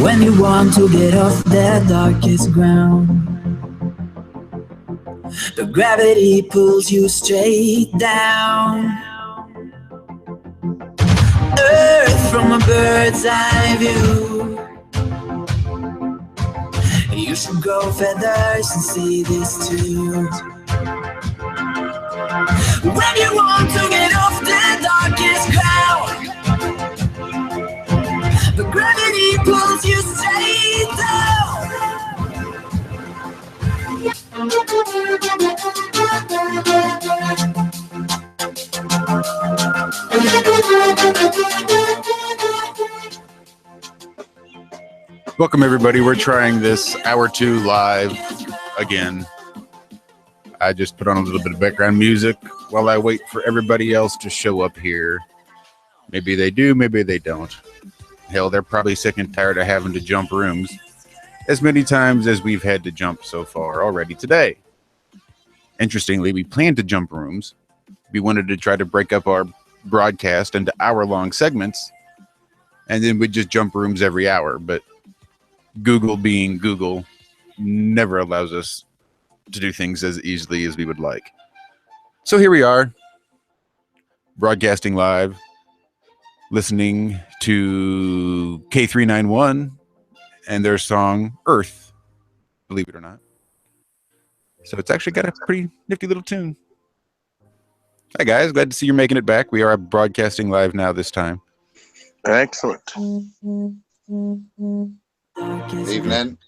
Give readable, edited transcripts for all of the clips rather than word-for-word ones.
When you want to get off the darkest ground, the gravity pulls you straight down. Earth from a bird's eye view. You should grow feathers and see this too. When you want to get off the darkest ground, the gravity pulls you straight down. Welcome, everybody. We're trying this hour 2 live again. I just put on a little bit of background music while I wait for everybody else to show up here. Maybe they do, maybe they don't. Hell, they're probably sick and tired of having to jump rooms as many times as we've had to jump so far already today. Interestingly, we planned to jump rooms. We wanted to try to break up our broadcast into hour-long segments, and then we'd just jump rooms every hour, but Google being Google never allows us to do things as easily as we would like. So here we are, broadcasting live, listening to K391 and their song Earth, believe it or not. So it's actually got a pretty nifty little tune. Hi guys, glad to see you're making it back. We are broadcasting live now this time. Excellent. Evening.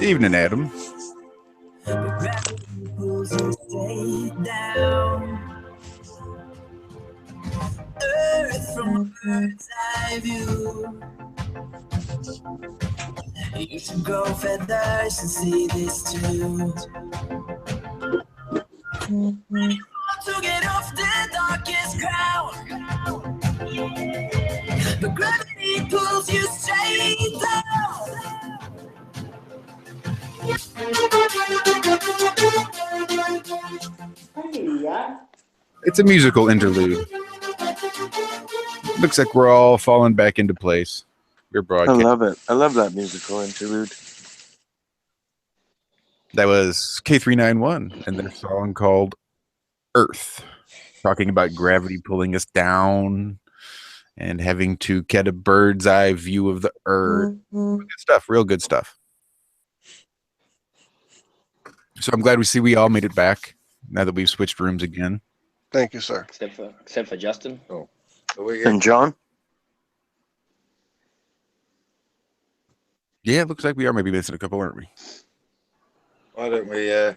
Evening, Adam. Earth from a bird's eye view. You should grow feathers and see this too. To get off the darkest ground, the gravity pulls you straight down. It's a musical interlude. Looks like we're all falling back into place. We're I broadcasting. love it. I love that musical interlude. That was K391 and their song called Earth, talking about gravity pulling us down and having to get a bird's eye view of the earth. Good stuff, real good stuff. So I'm glad we all made it back now that we've switched rooms again. Thank you, sir. Except for Justin. Oh. And John? Yeah, it looks like we are maybe missing a couple, aren't we? Why don't we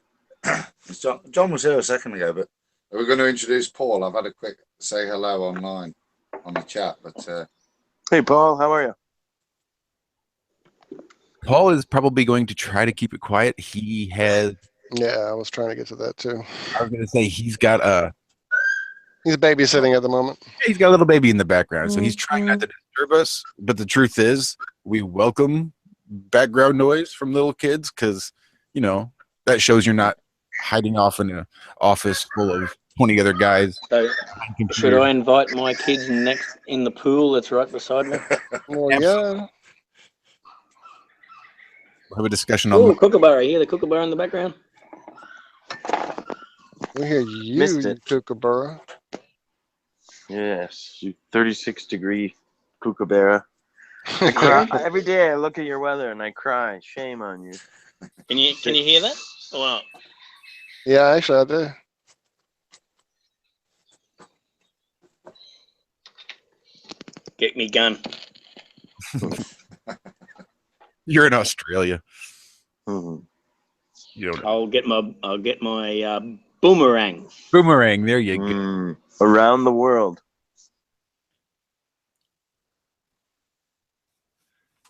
John was here a second ago, but we're going to introduce Paul. I've had a quick say hello online on the chat, but Hey, Paul, how are you? Paul is probably going to try to keep it quiet. He has, Yeah, I was trying to get to that too. I was going to say he's got babysitting at the moment. a little baby in the background, so he's trying not to disturb us. But the truth is, we welcome background noise from little kids because, you know, that shows you're not hiding off in an office full of 20 other guys. So, should I invite my kids next in the pool that's right beside me? Well, yeah. We'll have a discussion Oh, on kookaburra. You hear the kookaburra in the background? We hear you, Missed you it. kookaburra. Yes, you 36-degree kookaburra. I cry. Every day I look at your weather and I cry. Shame on you. Can you hear that? Or not? Yeah, actually, I do. Get me gun. You're in Australia. Mhm. You don't know. I'll get my boomerang. Boomerang. There you go. Around the world.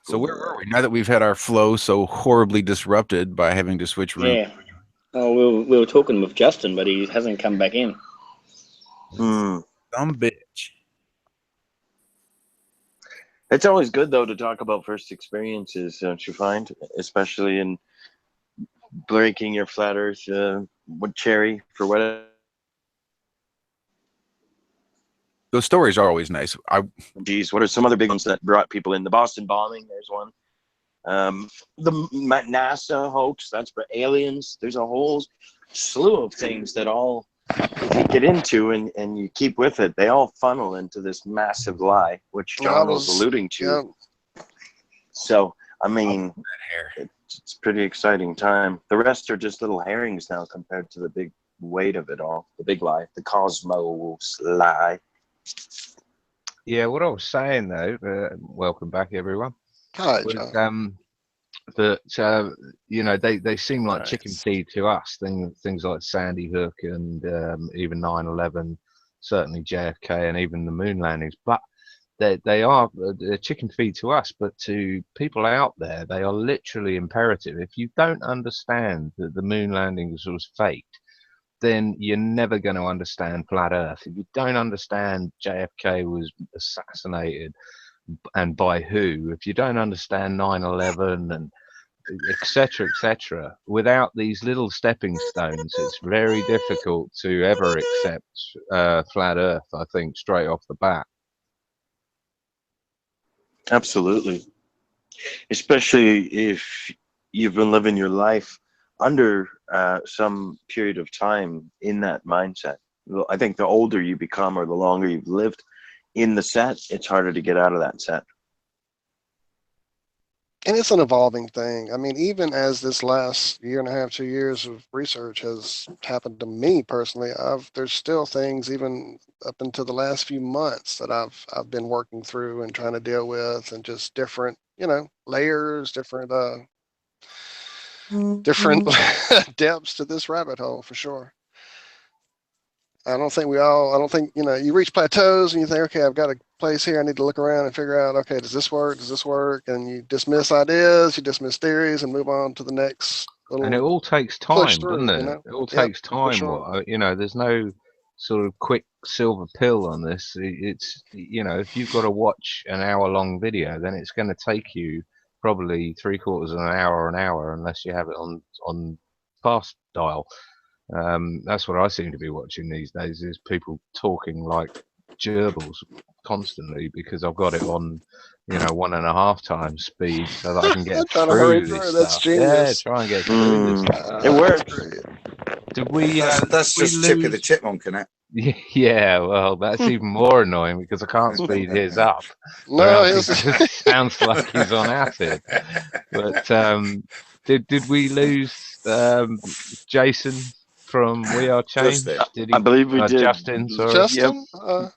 So where were we? Now that we've had our flow so horribly disrupted by having to switch rooms. Yeah. Oh, we were talking with Justin, but he hasn't come back in. Hmm. Dumb bitch. It's always good, though, to talk about first experiences, don't you find? Especially in breaking your flat earth wood cherry for whatever. Those stories are always nice. Geez, what are some other big ones that brought people in? The Boston bombing, there's one. The NASA hoax, that's for aliens. There's a whole slew of things that all, if you get into and you keep with it, they all funnel into this massive lie, which John was alluding to. Yeah. So, I mean, it's a pretty exciting time. The rest are just little herrings now compared to the big weight of it all, the big lie, the cosmos lie. Yeah, what I was saying though, welcome back everyone. Hi, Was, John. that you know, they seem like chicken feed to us. Things like Sandy Hook and even 9/11, certainly JFK, and even the moon landings. But they are chicken feed to us. But to people out there, they are literally imperative. If you don't understand that the moon landings was faked, then you're never going to understand flat Earth. If you don't understand JFK was assassinated and by who, if you don't understand 9/11 and etc., without these little stepping stones, it's very difficult to ever accept flat Earth, I think, straight off the bat. Absolutely. Especially if you've been living your life under some period of time in that mindset. I think the older you become or the longer you've lived in the set, it's harder to get out of that set. And it's an evolving thing. I mean, even as this last year and a half, 2 years of research has happened to me personally, there's still things even up until the last few months that I've been working through and trying to deal with, and just different, layers, different depths to this rabbit hole for sure. I don't think you reach plateaus and you think, okay, I've got a place here. I need to look around and figure out, okay, does this work? Does this work? And you dismiss ideas, you dismiss theories, and move on to the next little. And it all takes time, doesn't it? It all takes time. Sure. There's no sort of quick silver pill on this. It's, if you've got to watch an hour-long video, then it's going to take you probably 3/4 of an hour, unless you have it on fast dial. That's what I seem to be watching these days, is people talking like gerbils constantly, because I've got it on 1.5 times speed so that I can get through this stuff. Yeah, try and get through this stuff. It works. Did we that's just Chippy the Chipmunk, isn't it? Yeah, well, that's even more annoying because I can't speed his up. No, it just sounds like he's on acid. But did we lose Jason from We Are Change? I believe we did. Justin, sorry. Justin? Yep.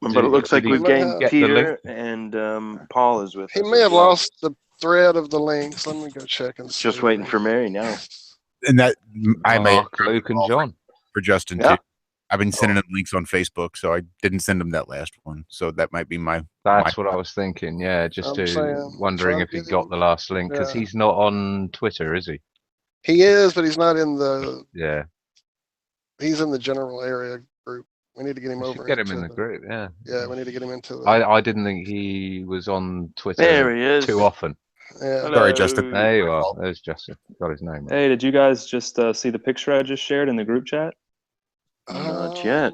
But it looks like we've gained Peter, and Paul is with us. He may have lost the thread of the links. Let me go check and see. Just waiting for Mary now. And that I may have Luke and John for Justin too. I've been sending him links on Facebook, so I didn't send him that last one. So that might be my. That's what I was thinking. Yeah, just wondering if he got the last link, because he's not on Twitter, is he? He is, but he's not in the. Yeah. He's in the general area group. We need to get him over. Get him in the group, yeah. Yeah, we need to get him into the. I didn't think he was on Twitter there he is. too often. Yeah. Sorry, Justin. There you are. There's Justin. Got his name. Hey, did you guys just see the picture I just shared in the group chat? Not yet.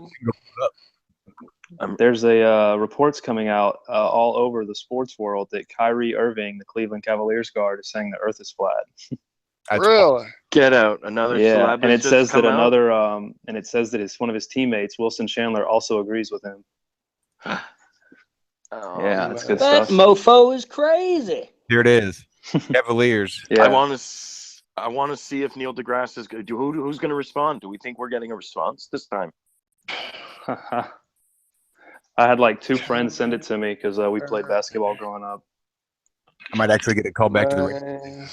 There's a reports coming out all over the sports world that Kyrie Irving, the Cleveland Cavaliers guard, is saying the Earth is flat. Really? Get out another. And it says that one of his teammates, Wilson Chandler, also agrees with him. Yeah, that's good stuff. That mofo is crazy. Here it is. Cavaliers. Yeah. I want to see if Neil deGrasse is good. Who's going to respond? Do we think we're getting a response this time? I had like 2 friends send it to me because we played basketball growing up. I might actually get a call back to the radio.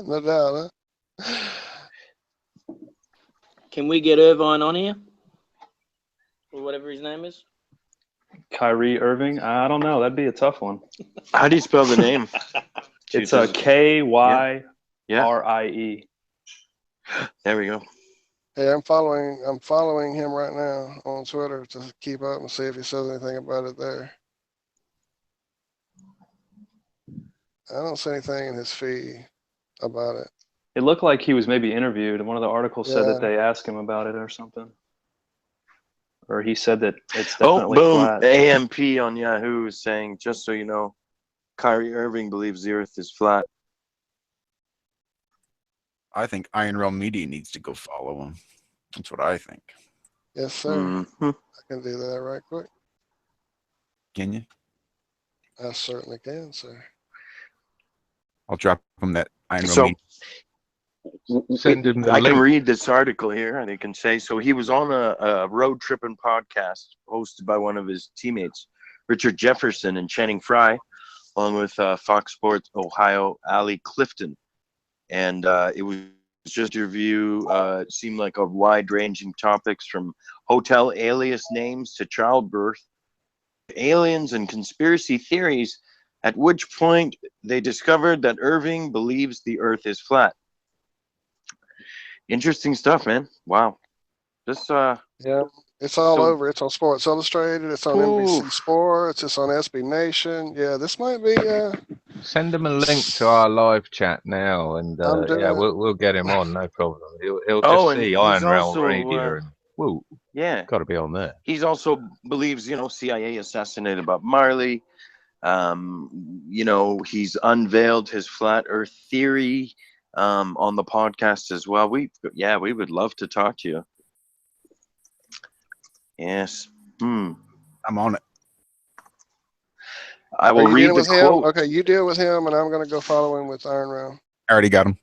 No doubt, huh? Can we get Irvine on here? Or whatever his name is? Kyrie Irving? I don't know. That'd be a tough one. How do you spell the name? It's a Kyrie. There we go. Hey, I'm following him right now on Twitter to keep up and see if he says anything about it there. I don't see anything in his feed about it. It looked like he was maybe interviewed. One of the articles said that they asked him about it or something. or he said that it's Oh, definitely boom! flat. AMP on Yahoo is saying, just so you know, Kyrie Irving believes the Earth is flat. I think Iron Realm Media needs to go follow him. That's what I think. Yes, sir. Mm-hmm. I can do that right quick. Can you? I certainly can, sir. I'll drop him that Iron Realm So Media. Send him the I link. can read this article here, and I can say, so he was on a road tripping podcast hosted by one of his teammates, Richard Jefferson and Channing Frye, along with Fox Sports Ohio Ali Clifton. And it was just a review. It seemed like a wide-ranging topics from hotel alias names to childbirth, aliens and conspiracy theories, at which point they discovered that Irving believes the Earth is flat. Interesting stuff, man. Wow. This Yeah, it's all so- over. It's on Sports Illustrated. It's on NBC Sports. It's on SB Nation. Yeah, this might be. Send him a link to our live chat now, and I'm doing yeah, it. we'll get him on, no problem. He'll Oh, just and see he's Iron Realm also, Radio, and whoa, yeah, got to be on there. he's also believes, you know, CIA assassinated Bob Marley. You know, he's unveiled his flat Earth theory on the podcast as well. We would love to talk to you. Yes. I'm on it. I will read the quote. Okay, you deal with him, and I'm going to go follow him with Iron Realm. I already got him.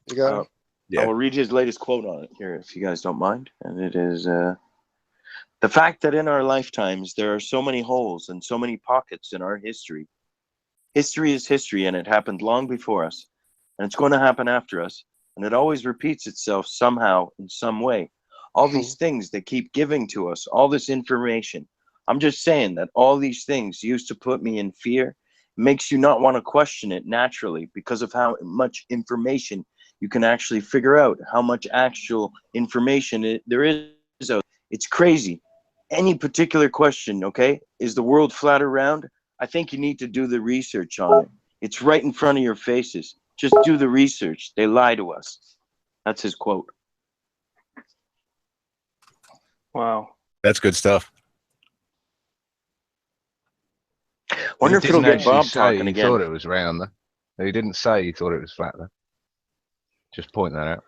You got him? Yeah. I will read his latest quote on it here, if you guys don't mind. And it is, the fact that in our lifetimes there are so many holes and so many pockets in our history. History is history, and it happened long before us. And it's going to happen after us. And it always repeats itself somehow, in some way. All these things that keep giving to us, all this information. I'm just saying that all these things used to put me in fear. Makes you not want to question it naturally because of how much information you can actually figure out, how much actual information there is. It's crazy. Any particular question, okay? Is the world flat or round? I think you need to do the research on it. It's right in front of your faces. Just do the research. They lie to us. That's his quote. Wow. That's good stuff. Wonder if it'll get Bob say talking he again. thought it was round, though. He didn't say he thought it was flat, though. Just point that out.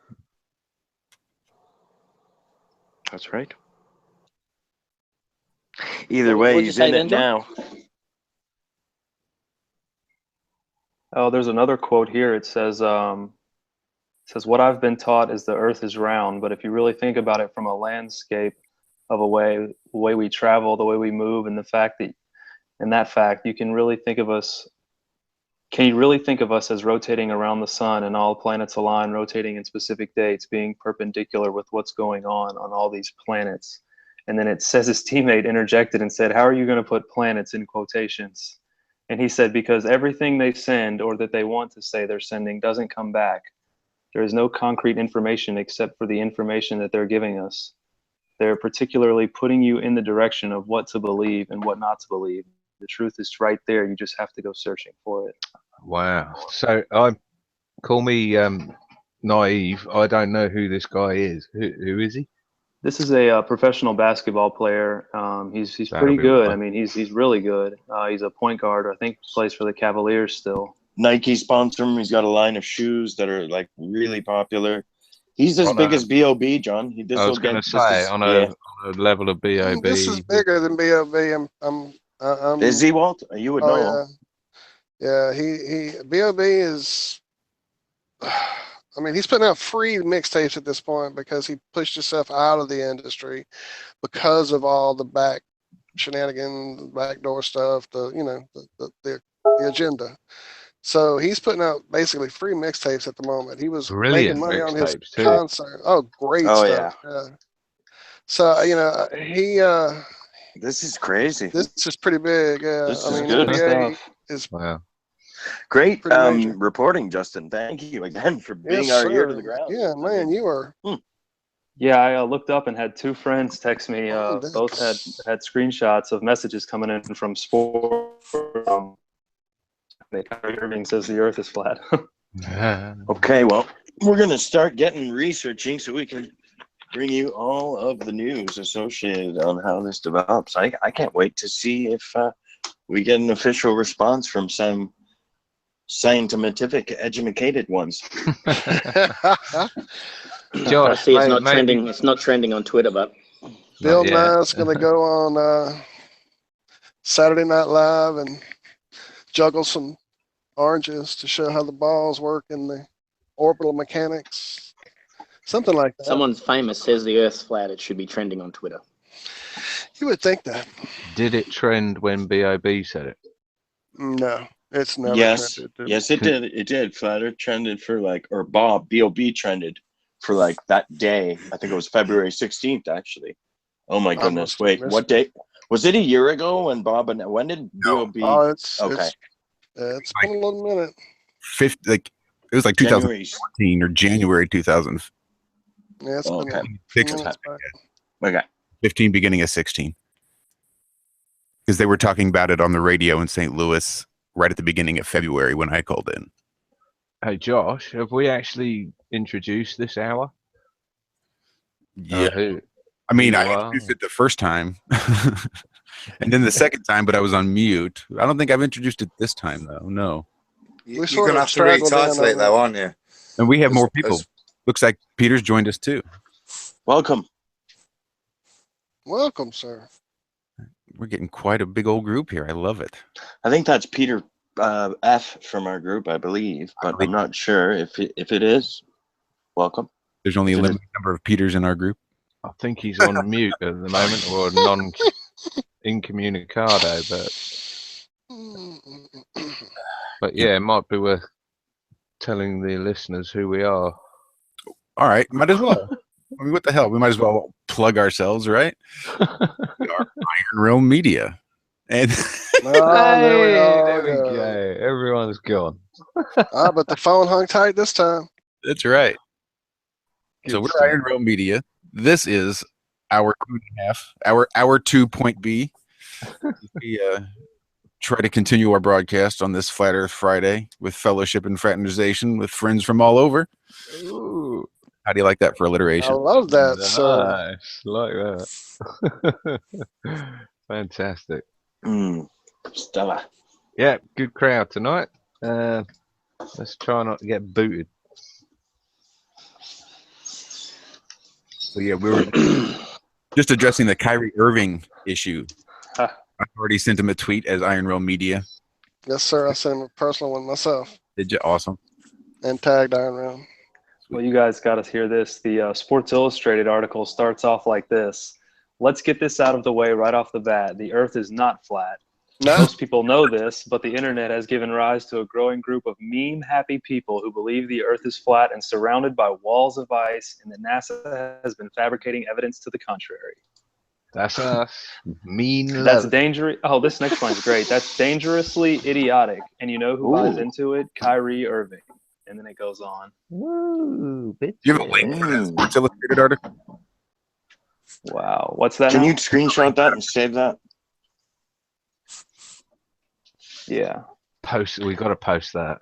That's right. Either way, he's in it now. Oh, there's another quote here. It says, what I've been taught is the earth is round, but if you really think about it from a landscape of the way we travel, the way we move, and that fact, you can really think of us, as rotating around the sun and all planets align, rotating in specific dates, being perpendicular with what's going on all these planets. And then it says his teammate interjected and said, how are you going to put planets in quotations? And he said, because everything they send or that they want to say they're sending doesn't come back. There is no concrete information except for the information that they're giving us. They're particularly putting you in the direction of what to believe and what not to believe. The truth is right there. You just have to go searching for it. Wow. So call me naive. I don't know who this guy is. Who is he? This is a professional basketball player. He's pretty good. I mean, he's really good. He's a point guard. I think plays for the Cavaliers still. Nike sponsor him. He's got a line of shoes that are like really popular. He's as big as B.O.B., John. I was going to say, on a level of B.O.B. This is bigger than B.O.B. Is he, Walt? You would know. Yeah. B.O.B. is... I mean, he's putting out free mixtapes at this point because he pushed himself out of the industry because of all the back shenanigans, backdoor stuff, the agenda. So he's putting out basically free mixtapes at the moment. He was making money on his concert. Oh, great stuff. Yeah. So, this is crazy. This is pretty big. Yeah. This is good NBA stuff. Is wow. Great reporting, Justin. Thank you again for being our ear to the ground. Yeah, man, you are. Yeah, I looked up and had two friends text me. Both had screenshots of messages coming in from sport. Kyrie Irving says the Earth is flat. Okay, well, we're gonna start getting researching so we can bring you all of the news associated on how this develops. I can't wait to see if we get an official response from some scientific educated ones. I see it's not trending. It's not trending on Twitter, but Bill Nye's going to go on Saturday Night Live and juggle some oranges to show how the balls work in the orbital mechanics. Something like that. Someone famous says the Earth's flat. It should be trending on Twitter. You would think that. Did it trend when B.O.B. said it? No, it's never trended. Yes, it did. It did. Flat Earth trended for B.O.B. trended for like that day. I think it was February 16th, actually. Oh my goodness. Wait, what date? Was it a year ago when when did B.O.B.? Oh, it's been a little minute. It was like 2014 or January 2000. Yeah, it's been 16. Okay. 15, beginning of 16. Because they were talking about it on the radio in St. Louis right at the beginning of February when I called in. Hey, Josh, have we actually introduced this hour? Yeah. I mean, I introduced it the first time. And then the second time, but I was on mute. I don't think I've introduced it this time, though. No. You're going to have to retitle it, though, aren't you? And we have more people. Looks like Peter's joined us, too. Welcome. Welcome, sir. We're getting quite a big old group here. I love it. I think that's Peter F. from our group, I believe, but I'm not sure if it is. Welcome. There's only a limited number of Peters in our group. I think he's on mute at the moment, or incommunicado, but yeah, it might be worth telling the listeners who we are. All right, might as well. I mean, what the hell? We might as well plug ourselves, right? We are Iron Realm Media. And there we go. Everyone's gone. But the phone hung tight this time. That's right. So we're Iron Realm Media. This is our 2.5, our 2.B. We try to continue our broadcast on this Flat Earth Friday with fellowship and fraternization with friends from all over. Ooh. How do you like that for alliteration? I love that. Nice. Like that. Fantastic. Stella. Yeah, good crowd tonight. Let's try not to get booted. So yeah, we were just addressing the Kyrie Irving issue. I've already sent him a tweet as Iron Realm Media. Yes, sir. I sent him a personal one myself. Did you? Awesome. And tagged Iron Realm. Well, you guys got to hear this. The Sports Illustrated article starts off like this. Let's get this out of the way right off the bat. The Earth is not flat. No. Most people know this, but the internet has given rise to a growing group of meme-happy people who believe the Earth is flat and surrounded by walls of ice, and that NASA has been fabricating evidence to the contrary. That's us. That's dangerous. Oh, this next line's great. That's dangerously idiotic. And you know who buys into it? Kyrie Irving. And then it goes on. Ooh, do you have a link for that Sports Illustrated article? Wow. What's that? Can you screenshot that and save that? Yeah. We got to post that.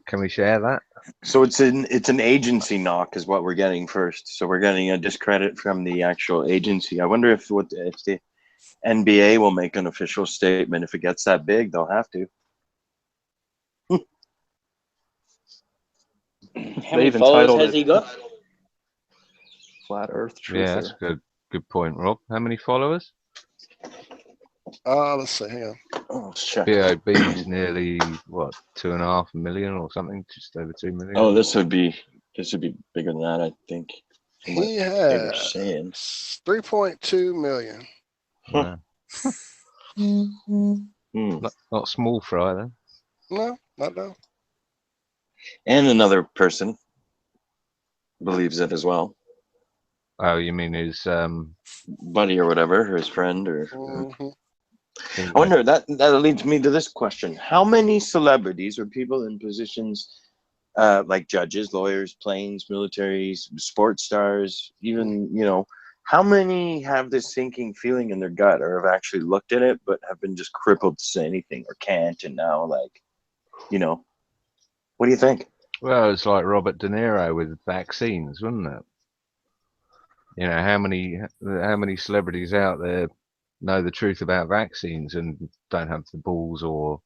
Can we share that? So it's an agency knock is what we're getting first. So we're getting a discredit from the actual agency. I wonder if the NBA will make an official statement. If it gets that big, they'll have to. How many followers has he got? Flat Earth Truther. Yeah, that's a good point, Rob. How many followers? Let's see. Hang on. Oh, let's check. B.O.B.'s nearly 2.5 million or something, just over 2 million. Oh, this would be bigger than that, I think. He has 3.2 million. Huh. Not small fry then. No, not no. And another person believes it as well. Oh, you mean his buddy or whatever, or his friend, or. Mm-hmm. I wonder, that leads me to this question. How many celebrities or people in positions like judges, lawyers, planes, militaries, sports stars, even, how many have this sinking feeling in their gut or have actually looked at it but have been just crippled to say anything or can't, and now, what do you think? Well, it's like Robert De Niro with vaccines, wasn't it? You know, how many celebrities out there know the truth about vaccines and don't have the balls, or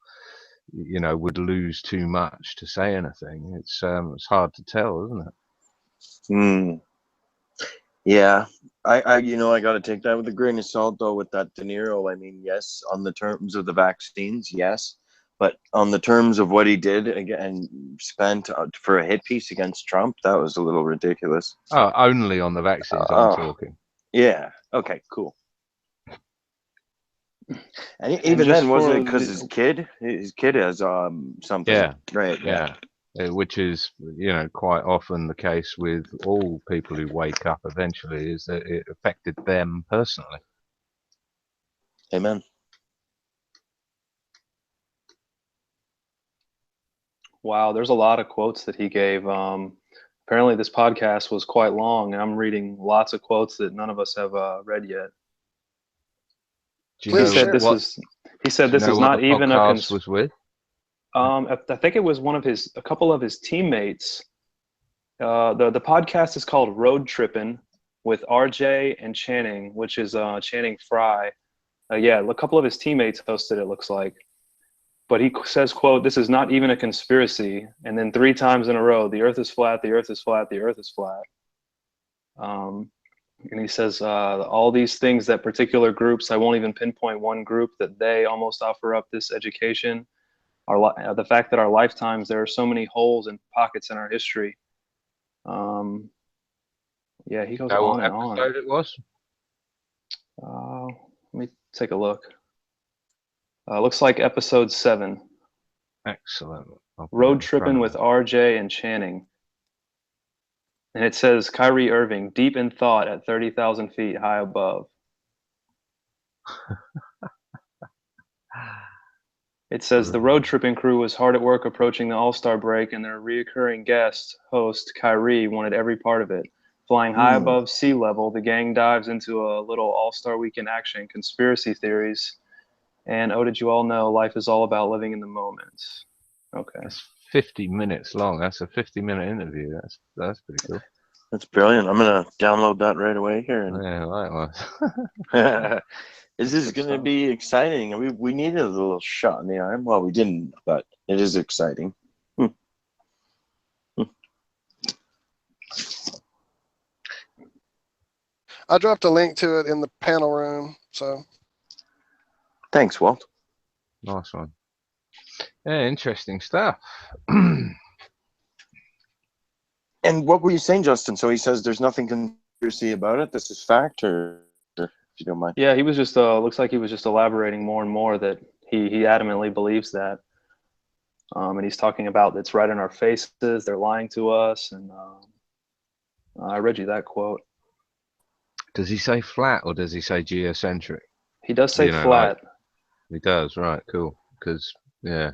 would lose too much to say anything? It's hard to tell, isn't it? Hmm. Yeah, I got to take that with a grain of salt, though, with that De Niro. I mean, yes, on the terms of the vaccines, yes, but on the terms of what he did and spent for a hit piece against Trump, that was a little ridiculous. Oh, only on the vaccines I'm talking. Yeah. Okay. Cool. And even then, wasn't it because his kid has something? Yeah. Right. Yeah. Which is, quite often the case with all people who wake up eventually, is that it affected them personally. Amen. Wow, there's a lot of quotes that he gave. Apparently this podcast was quite long, and I'm reading lots of quotes that none of us have read yet. He said this is not even a podcast was with. I think it was a couple of his teammates. The podcast is called Road Trippin' with RJ and Channing, which is Channing Frye. Yeah, a couple of his teammates hosted it, looks like. But he says, quote, "This is not even a conspiracy." And then 3 times in a row, "The earth is flat, the earth is flat, the earth is flat." And he says, all these things that particular groups, I won't even pinpoint one group, that they almost offer up this education. The fact that our lifetimes, there are so many holes and pockets in our history. Yeah, he goes on and on. What episode it was? Let me take a look. Looks like episode 7. Excellent. Road Trippin' with RJ and Channing. And it says, Kyrie Irving, deep in thought at 30,000 feet high above. It says the road tripping crew was hard at work approaching the All-Star break, and their reoccurring guest host, Kyrie, wanted every part of it. Flying high above sea level, the gang dives into a little All-Star weekend action, conspiracy theories, and oh, did you all know life is all about living in the moment? Okay. That's 50 minutes long. That's a 50-minute interview. That's pretty cool. That's brilliant. I'm gonna download that right away here. Yeah, likewise. This is going to be exciting. We needed a little shot in the arm. Well, we didn't, but it is exciting. I dropped a link to it in the panel room. So, thanks, Walt. Nice one. Yeah, interesting stuff. And what were you saying, Justin? So he says there's nothing conspiracy about it. This is fact, or if you don't mind. Yeah, he was just looks like he was just elaborating more and more that he adamantly believes that. And he's talking about it's right in our faces. They're lying to us. And I read you that quote. Does he say flat or does he say geocentric? He does say flat. He does, right? Cool. Because yeah.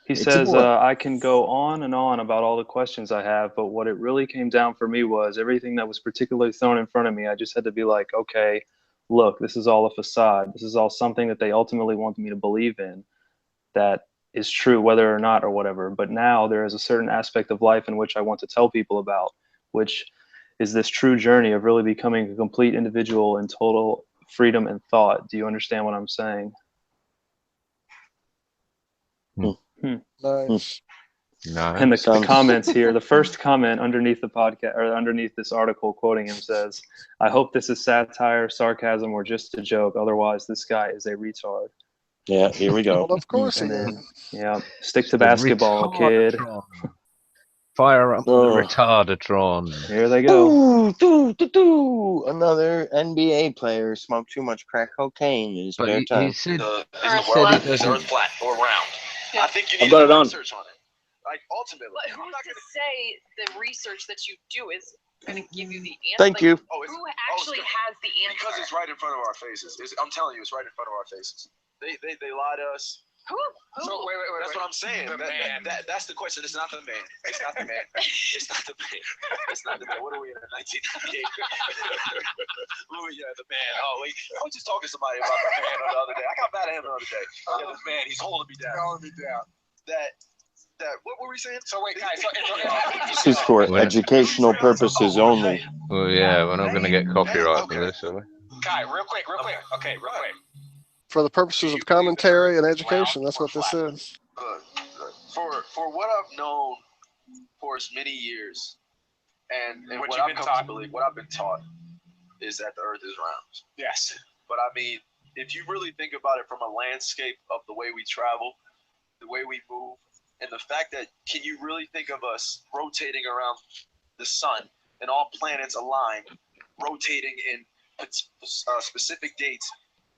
He says, I can go on and on about all the questions I have, but what it really came down for me was everything that was particularly thrown in front of me. I just had to be like, okay, look, this is all a facade. This is all something that they ultimately want me to believe in, that is true, whether or not or whatever. But now there is a certain aspect of life in which I want to tell people about, which is this true journey of really becoming a complete individual in total freedom and thought. Do you understand what I'm saying? Nice. No. And the comments here, the first comment underneath the podcast or underneath this article quoting him says, I hope this is satire, sarcasm, or just a joke. Otherwise, this guy is a retard. Yeah, here we go. Well, of course he is. Yeah, stick to basketball, kid. Fire up the retardatron. Here they go. Another NBA player smoked too much crack cocaine in his spare time. He said, is Earth flat or round? Yeah. I think you need to do research on it. Like, ultimately. But who's to say the research that you do is going to give you the answer? Thank you. Who actually has the answer? Because it's right in front of our faces. I'm telling you, it's right in front of our faces. They lie to us. Who? So wait. That's what I'm saying. That's the question. It's not the man. It's not the man. It's not the man. It's not the man. What are we in 1998? Yeah, the man. Oh, wait. I was just talking to somebody about the man the other day. I got mad at him the other day. Yeah, the man. He's holding me down. That that. What were we saying? So wait, guys. This is for educational purposes only. Well, yeah, we're not going to get copyright for this, are we? Kai, real quick. Okay, real quick. For the purposes of commentary and education, that's what this is. For what I've known for as many years, and what I've come to believe, what I've been taught, is that the Earth is round. Yes. But I mean, if you really think about it from a landscape of the way we travel, the way we move, and the fact that can you really think of us rotating around the sun and all planets aligned, rotating in specific dates,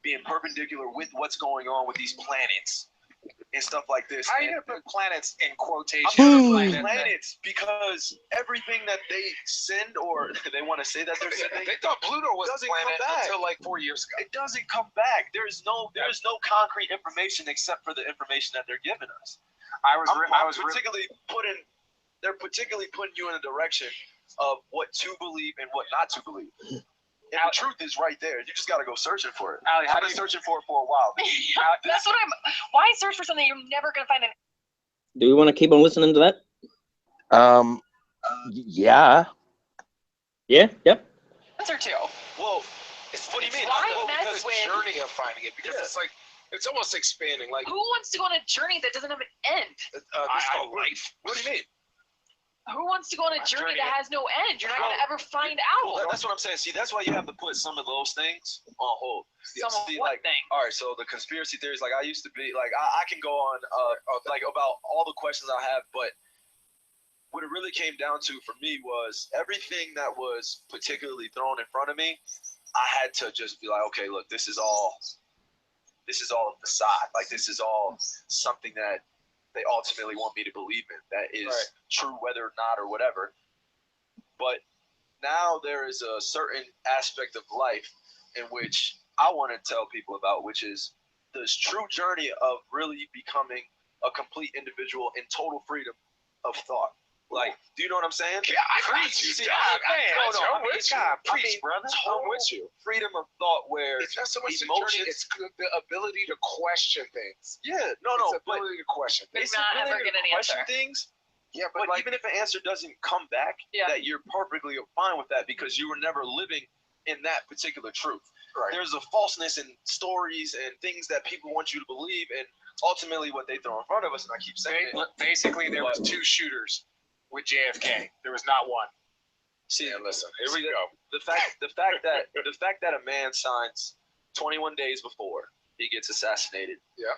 being perpendicular with what's going on with these planets and stuff like this. How are you going to put planets in quotation? Planets, because everything that they send or they want to say that they're sending, they thought Pluto was a planet until like 4 years ago. It doesn't come back. There's no concrete information except for the information that they're giving us. They're particularly putting you in a direction of what to believe and what not to believe. And the truth is right there. You just got to go searching for it. Ali, I've been searching for it for a while. That's what why search for something you're never going to find an. Do you want to keep on listening to that? Yeah. Yeah, yep. Answer to. Well, what do you mean? Why mess with the journey of finding it? Because it's like, it's almost expanding. Like, who wants to go on a journey that doesn't have an end? Life. What do you mean? Who wants to go on a journey that has no end? You're not going to ever find out. Well, that's what I'm saying. See, that's why you have to put some of those things on hold. Some of what thing? All right, so the conspiracy theories, like I used to be, like I can go on like about all the questions I have, but what it really came down to for me was everything that was particularly thrown in front of me, I had to just be like, okay, look, this is all a facade. Like this is all something that they ultimately want me to believe in, that is true whether or not or whatever. But now there is a certain aspect of life in which I want to tell people about, which is this true journey of really becoming a complete individual in total freedom of thought. Like, do you know what I'm saying? Yeah, I preach. See, I'm with you. Preach, brother. I'm with you. Freedom of thought where it's not so much emotions, it's the ability to question things. Yeah, it's the ability to question things. It's not ever get an answer. Things. Yeah, but like, even if an answer doesn't come back, that you're perfectly fine with that because you were never living in that particular truth. Right. There's a falseness in stories and things that people want you to believe, and ultimately what they throw in front of us. And I keep saying, basically, there was 2 shooters with JFK. There was not one. See, listen, here we go. The fact that a man signs 21 days before he gets assassinated. Yeah.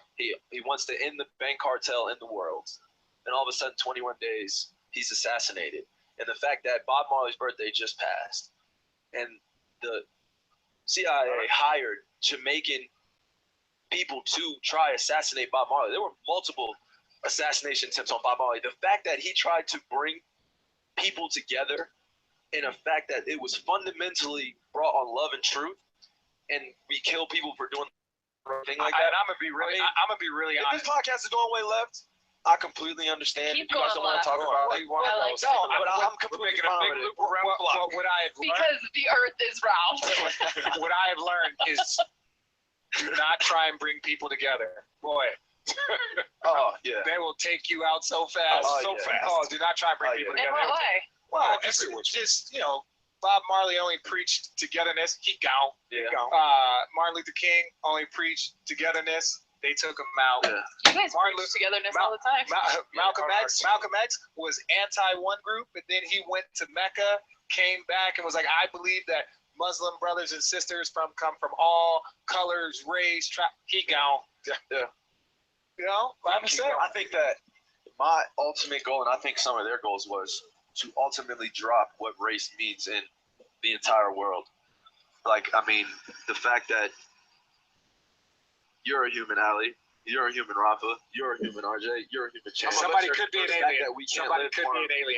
He wants to end the bank cartel in the world, and all of a sudden, 21 days he's assassinated. And the fact that Bob Marley's birthday just passed, and the CIA hired Jamaican people to try assassinate Bob Marley. There were multiple assassination attempts on Bob Marley. The fact that he tried to bring people together in a fact that it was fundamentally brought on love and truth, and we kill people for doing a thing like that. And I'm gonna be really if honest. this podcast is going way left, I completely understand. Keep If you guys don't want to talk about it. I'm completely fine with it. What I have learned, because the Earth is round. what I have learned is do not try and bring people together. Boy. Oh yeah. They will take you out so fast. Fast. Oh, do not try and bring people together. In what way? Well, just Bob Marley only preached togetherness. He gone. Yeah. Martin Luther King only preached togetherness. They took him out. Yeah. You guys preach togetherness all the time. Malcolm X was anti one group, but then he went to Mecca, came back, and was like, I believe that Muslim brothers and sisters come from all colors, race, he gone. Yeah. You know, I think that my ultimate goal, and I think some of their goals, was to ultimately drop what race means in the entire world. Like, I mean, the fact that you're a human, Ali, you're a human, Rafa, you're a human, RJ, you're a human, Chance. Somebody could be an alien. That we can't live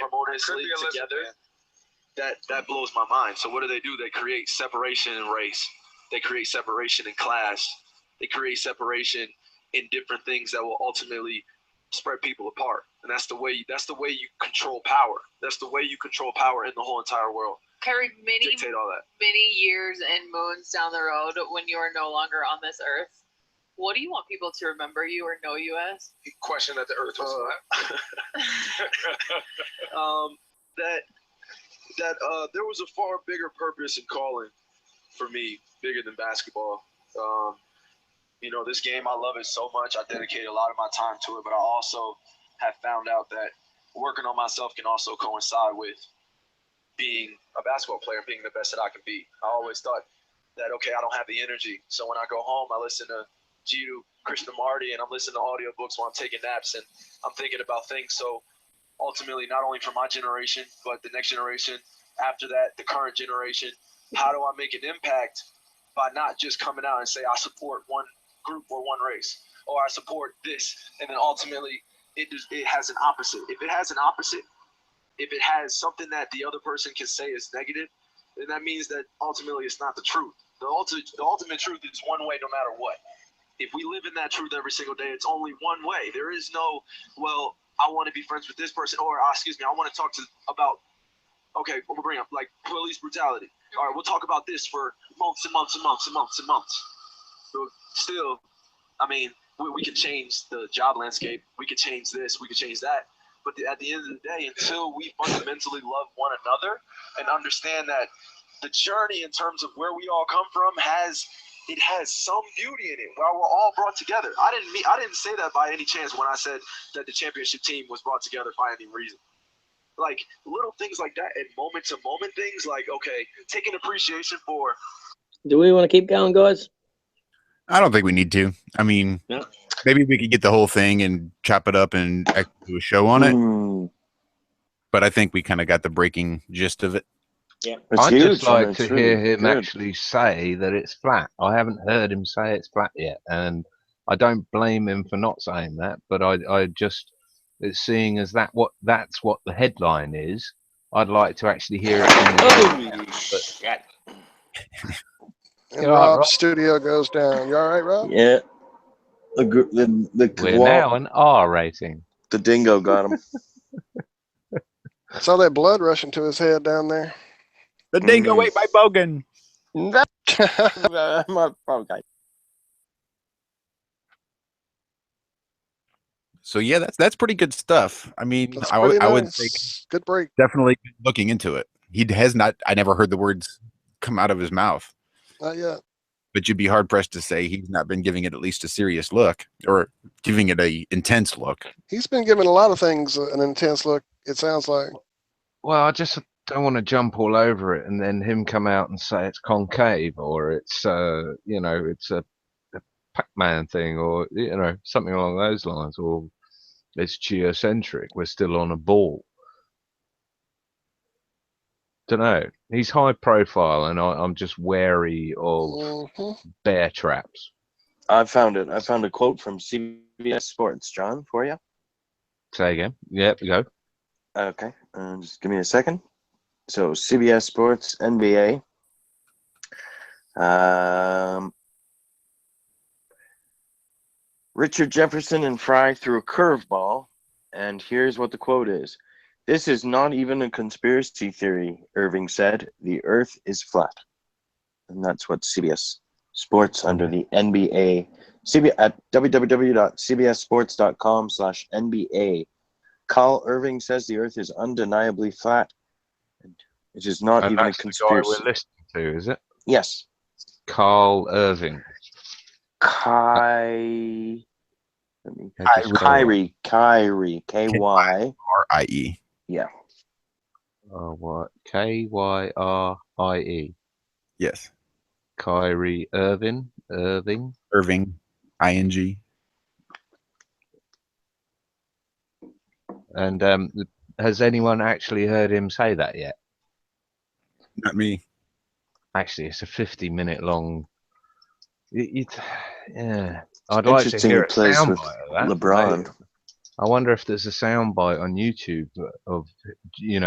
harmoniously together, that blows my mind. So what do? They create separation in race. They create separation in class. They create separation in different things that will ultimately spread people apart. And that's the way you control power. That's the way you control power in the whole entire world. Kyrie, Dictate all that. many years and moons down the road when you are no longer on this earth, What do you want people to remember you or know you as? Question that the Earth was flat. That there was a far bigger purpose and calling for me, bigger than basketball. You know, this game, I love it so much. I dedicate a lot of my time to it, but I also have found out that working on myself can also coincide with being a basketball player, being the best that I can be. I always thought that, okay, I don't have the energy. So when I go home, I listen to Giu, Krishnamurti, and I'm listening to audiobooks while I'm taking naps, and I'm thinking about things. So ultimately, not only for my generation, but the next generation after that, the current generation, how do I make an impact by not just coming out and say I support one group or one race, or I support this, and then ultimately it has an opposite. If it has an opposite, if it has something that the other person can say is negative, then that means that ultimately it's not the truth. The ultimate truth is one way no matter what. If we live in that truth every single day, it's only one way. There is no, well, I want to be friends with this person, or excuse me, I want to talk about, okay, we'll bring up like police brutality. All right, we'll talk about this for months and months and months and months and months. So still, I mean, we could change the job landscape. We could change this. We could change that. But at the end of the day, until we fundamentally love one another and understand that the journey in terms of where we all come from has some beauty in it, while we're all brought together. I didn't say that by any chance when I said that the championship team was brought together by any reason. Like little things like that and moment to moment things, like, okay, take an appreciation for. Do we want to keep going, guys? I don't think we need to. I mean, No. Maybe we could get the whole thing and chop it up and do a show on it. But I think we kind of got the breaking gist of it. Yeah, I'd just like to hear him actually say that it's flat. I haven't heard him say it's flat yet, and I don't blame him for not saying that. But I just, it's seeing as that's what the headline is. I'd like to actually hear it. And Rob's studio goes down. You all right, Rob? Yeah. We're now an R rating. The dingo got him. Saw that blood rushing to his head down there. The dingo ate my bogan. So yeah, that's pretty good stuff. I mean, I would say good break. Definitely looking into it. He has not. I never heard the words come out of his mouth. Not yet. But you'd be hard pressed to say he's not been giving it at least a serious look or giving it a intense look. He's been giving a lot of things an intense look. It sounds like. Well, I just don't want to jump all over it and then him come out and say it's concave or it's it's a Pac-Man thing or something along those lines, or it's geocentric. We're still on a ball. Don't know. He's high profile, and I'm just wary of bear traps. I found it. I found a quote from CBS Sports, John, for you. Say again. Yep, go. Okay, just give me a second. So CBS Sports, NBA. Richard Jefferson and Fry threw a curveball, and here's what the quote is. "This is not even a conspiracy theory," Irving said. "The earth is flat." And that's what CBS Sports under the NBA at www.cbssports.com/NBA. Kyle Irving says the earth is undeniably flat. And it is not even a conspiracy. The guy we're listening to, is it? Yes. Kyrie Irving. Kyrie, Kyrie. Yeah. What? Kyrie. Yes. Kyrie Irving. Irving. ING. And has anyone actually heard him say that yet? Not me. Actually, it's a 50-minute long. Yeah, I'd like to hear a soundbite of that. LeBron. I wonder if there's a soundbite on YouTube of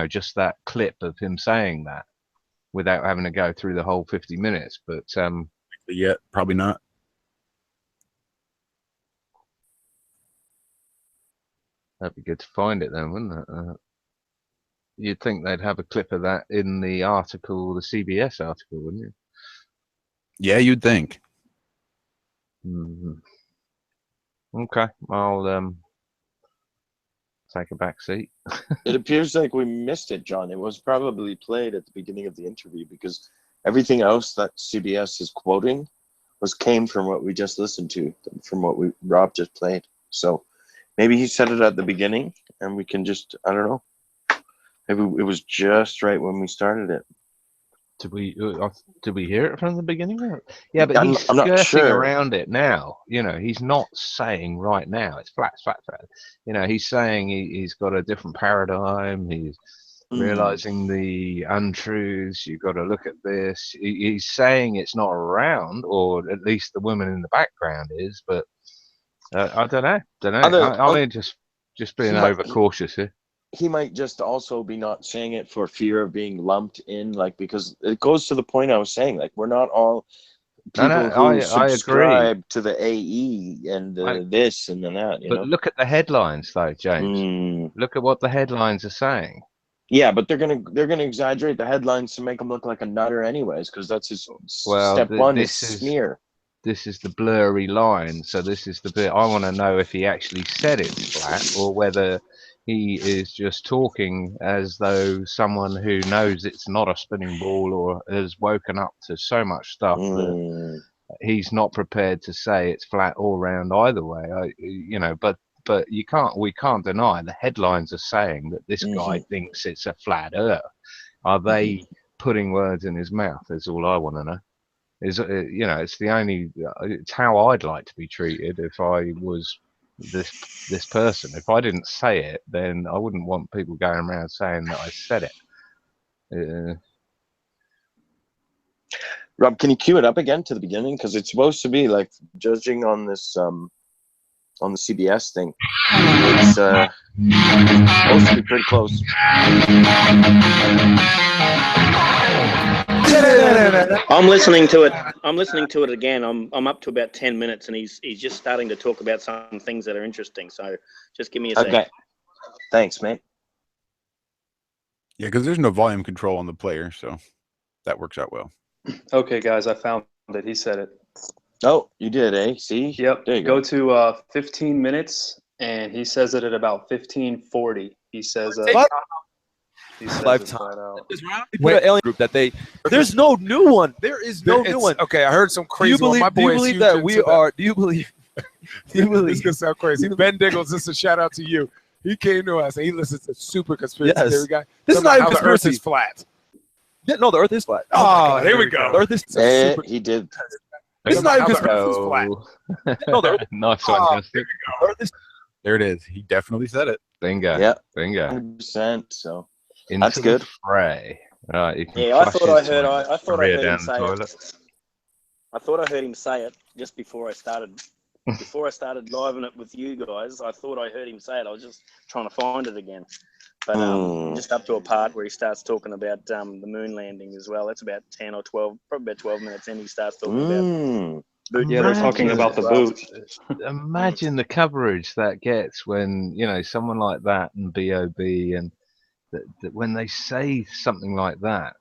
just that clip of him saying that without having to go through the whole 50 minutes. But yet probably not. That'd be good to find it then, wouldn't it? You'd think they'd have a clip of that in the article, the CBS article, wouldn't you? Yeah, you'd think. Okay, I'll take a back seat. It appears like we missed it, John. It was probably played at the beginning of the interview because everything else that CBS is quoting came from what we just listened to, from what Rob just played. So maybe he said it at the beginning, and we can just, I don't know. Maybe it was just right when we started it. Did we hear it from the beginning? Yeah, but he's I'm not skirting sure. around it now. You know, he's not saying right now it's flat. You know, he's saying he's got a different paradigm. He's realizing the untruths. You've got to look at this. He's saying it's not around, or at least the woman in the background is. But I don't know. I mean, just being overcautious here. He might just also be not saying it for fear of being lumped in, like, because it goes to the point I was saying, like, we're not all people who subscribe to the AE and this and that, you know. But look at the headlines, though, James. Look at what the headlines are saying. Yeah, but they're gonna exaggerate the headlines to make him look like a nutter, anyways, because that's his step one is smear. This is the blurry line, so this is the bit I want to know if he actually said it's flat or whether he is just talking as though someone who knows it's not a spinning ball or has woken up to so much stuff that he's not prepared to say it's flat or round either way. You know, but we can't deny the headlines are saying that this guy thinks it's a flat Earth. Are they putting words in his mouth? Is all I want to know. You know, it's how I'd like to be treated if I was this person. If I didn't say it, then I wouldn't want people going around saying that I said it. Rob, can you cue it up again to the beginning? Because it's supposed to be like, judging on this on the CBS thing, it's supposed to be pretty close. I'm listening to it again. I'm up to about 10 minutes, and he's just starting to talk about some things that are interesting. So just give me a second. Okay. Thanks, mate. Yeah, because there's no volume control on the player, so that works out well. Okay, guys, I found it. He said it. Oh, you did, eh? See? Yep. There you go to 15 minutes, and he says it at about 15:40. He says lifetime. Wait, alien group that there's no new one. There is no new one. Okay, I heard some crazy. Do you believe that we are? Do you believe? This is gonna sound crazy. Ben Diggles, this is a shout out to you. He came to us and he listens to super conspiracy theory guy. This is not even the Earth is flat. Yeah, no, the Earth is flat. Oh, here we go. The Earth is super. He did. This is not even flat. No, the Earth. Nice one, Justin. There it is. He definitely said it. Bingo. Yeah. Bingo. 100%. So into that's good. Fray. Right, you can I thought I heard him say it. I thought I heard him say it just before I started. Before I started living it with you guys, I thought I heard him say it. I was just trying to find it again. But just up to a part where he starts talking about the moon landing as well. That's about 10 or 12, probably about 12 minutes in. He starts talking about boot. Yeah, they're talking about the boot. Imagine the coverage that gets when, you know, someone like that and B.O.B. and that when they say something like that,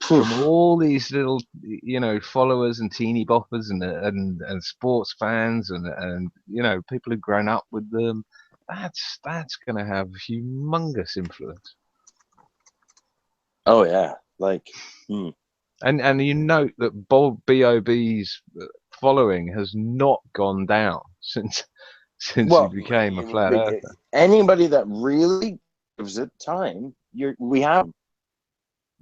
from all these little, you know, followers and teeny boppers and sports fans and you know, people who've grown up with them, that's going to have humongous influence. Oh yeah, like, and you note that B.O.B.'s following has not gone down since he became a flat earther. Anybody that really gives it time, you're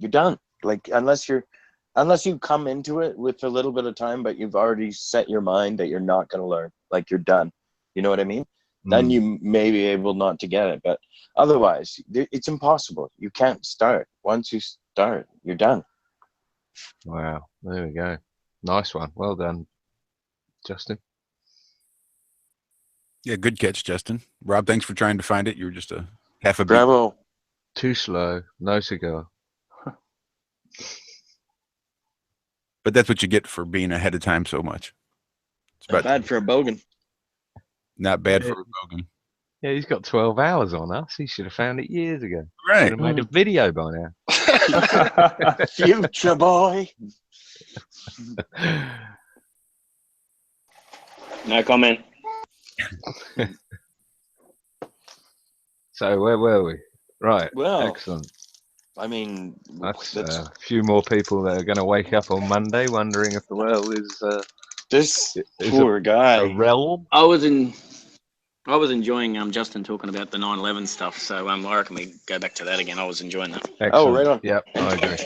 done. Like, unless you come into it with a little bit of time, but you've already set your mind that you're not going to learn, like, you're done. You know what I mean? Then you may be able not to get it, but otherwise it's impossible. You can't start. Once you start, you're done. Wow, there we go. Nice one. Well done, Justin. Yeah, good catch, Justin. Rob, thanks for trying to find it. You were just a half a beat. Bravo. Too slow. No cigar. But that's what you get for being ahead of time so much. It's not bad for a bogan. Not bad for a bogan. Yeah, he's got 12 hours on us. He should have found it years ago. Right. Should have made a video by now. Future boy. No comment. So where were we? Right. Well, excellent. I mean, That's a few more people that are going to wake up on Monday wondering if the world is this is poor guy. a realm. I was enjoying Justin talking about the 9/11 stuff. So I reckon we go back to that again. I was enjoying that. Excellent. Oh, right on. Yep, I agree.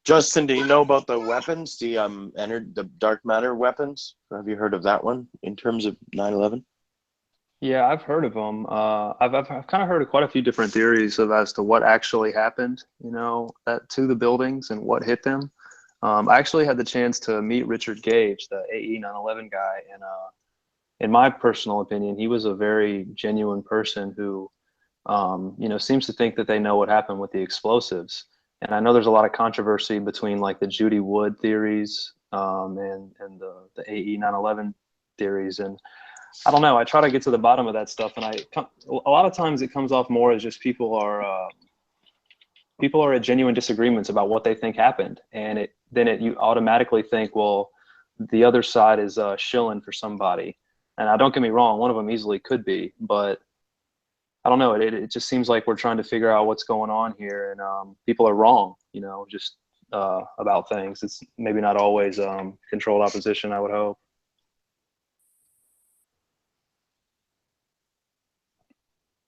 Justin, do you know about the weapons? The dark matter weapons? Have you heard of that one in terms of 9/11? Yeah, I've heard of them. I've kind of heard of quite a few different theories as to what actually happened, to the buildings and what hit them. I actually had the chance to meet Richard Gage, the AE 9/11 guy, and in my personal opinion, he was a very genuine person who, seems to think that they know what happened with the explosives. And I know there's a lot of controversy between like the Judy Wood theories and the AE 9/11 theories, and I don't know. I try to get to the bottom of that stuff, and a lot of times it comes off more as just people are at genuine disagreements about what they think happened, and you automatically think, well, the other side is shilling for somebody. And don't get me wrong, one of them easily could be, but I don't know. It just seems like we're trying to figure out what's going on here, and people are wrong, just about things. It's maybe not always controlled opposition, I would hope.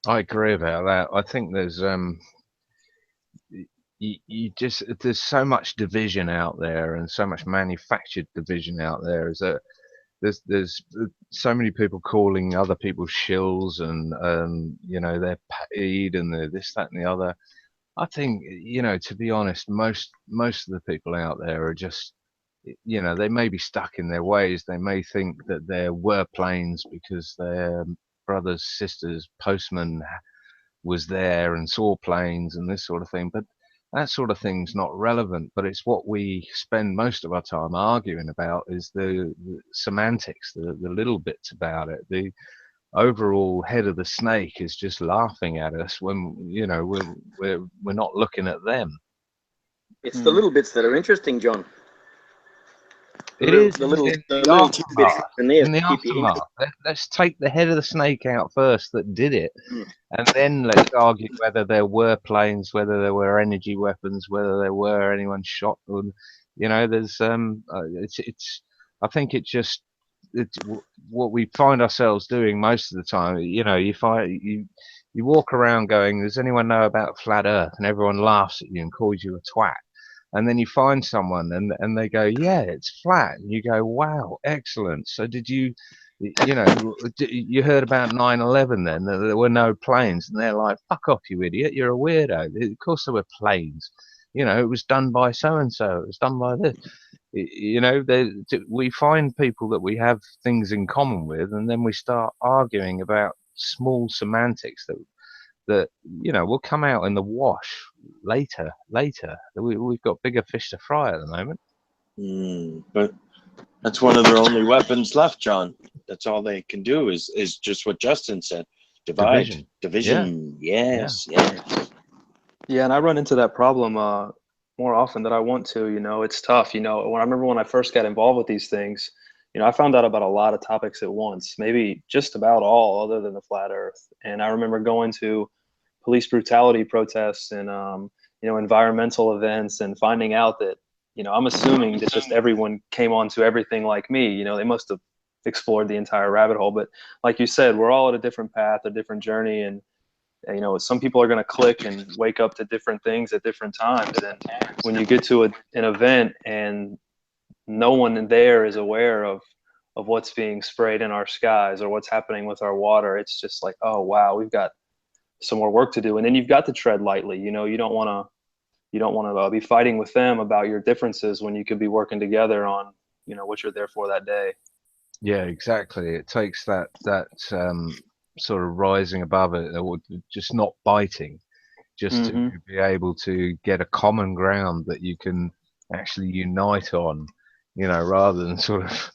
I agree about that. I think there's there's so much division out there and so much manufactured division out there. Is that there's so many people calling other people shills and they're paid and they're this, that, and the other. I think to be honest, most of the people out there are just they may be stuck in their ways. They may think that there were planes because their brothers, sisters, postman was there and saw planes and this sort of thing, but that sort of thing's not relevant. But it's what we spend most of our time arguing about is the semantics, the little bits about it. The overall head of the snake is just laughing at us when we're not looking at them. It's the little bits that are interesting, John. It is the little tidbits in there. In the aftermath, let's take the head of the snake out first that did it, and then let's argue whether there were planes, whether there were energy weapons, whether there were anyone shot. There's it's. I think it's what we find ourselves doing most of the time. You walk around going, "Does anyone know about flat Earth?" and everyone laughs at you and calls you a twat. And then you find someone and they go, yeah, it's flat. And you go, wow, excellent. So did you heard about 9/11 then? There were no planes. And they're like, fuck off, you idiot. You're a weirdo. Of course there were planes. It was done by so-and-so. It was done by this. We find people that we have things in common with, and then we start arguing about small semantics that will come out in the wash later. We've got bigger fish to fry at the moment. But that's one of their only weapons left, John. That's all they can do is just what Justin said. Divide. Division. Yeah. Yes. Yeah, and I run into that problem more often than I want to. It's tough. When I remember when I first got involved with these things, I found out about a lot of topics at once, maybe just about all other than the flat Earth. And I remember going to police brutality protests and, environmental events and finding out that, I'm assuming that just everyone came onto everything like me. They must have explored the entire rabbit hole. But like you said, we're all at a different path, a different journey. And, some people are going to click and wake up to different things at different times. And when you get to an event and no one there is aware of what's being sprayed in our skies or what's happening with our water, it's just like, oh wow, we've got some more work to do. And then you've got to tread lightly. You don't want to be fighting with them about your differences when you could be working together on what you're there for that day. Yeah, exactly. It takes that sort of rising above it, or just not biting, just to be able to get a common ground that you can actually unite on, rather than sort of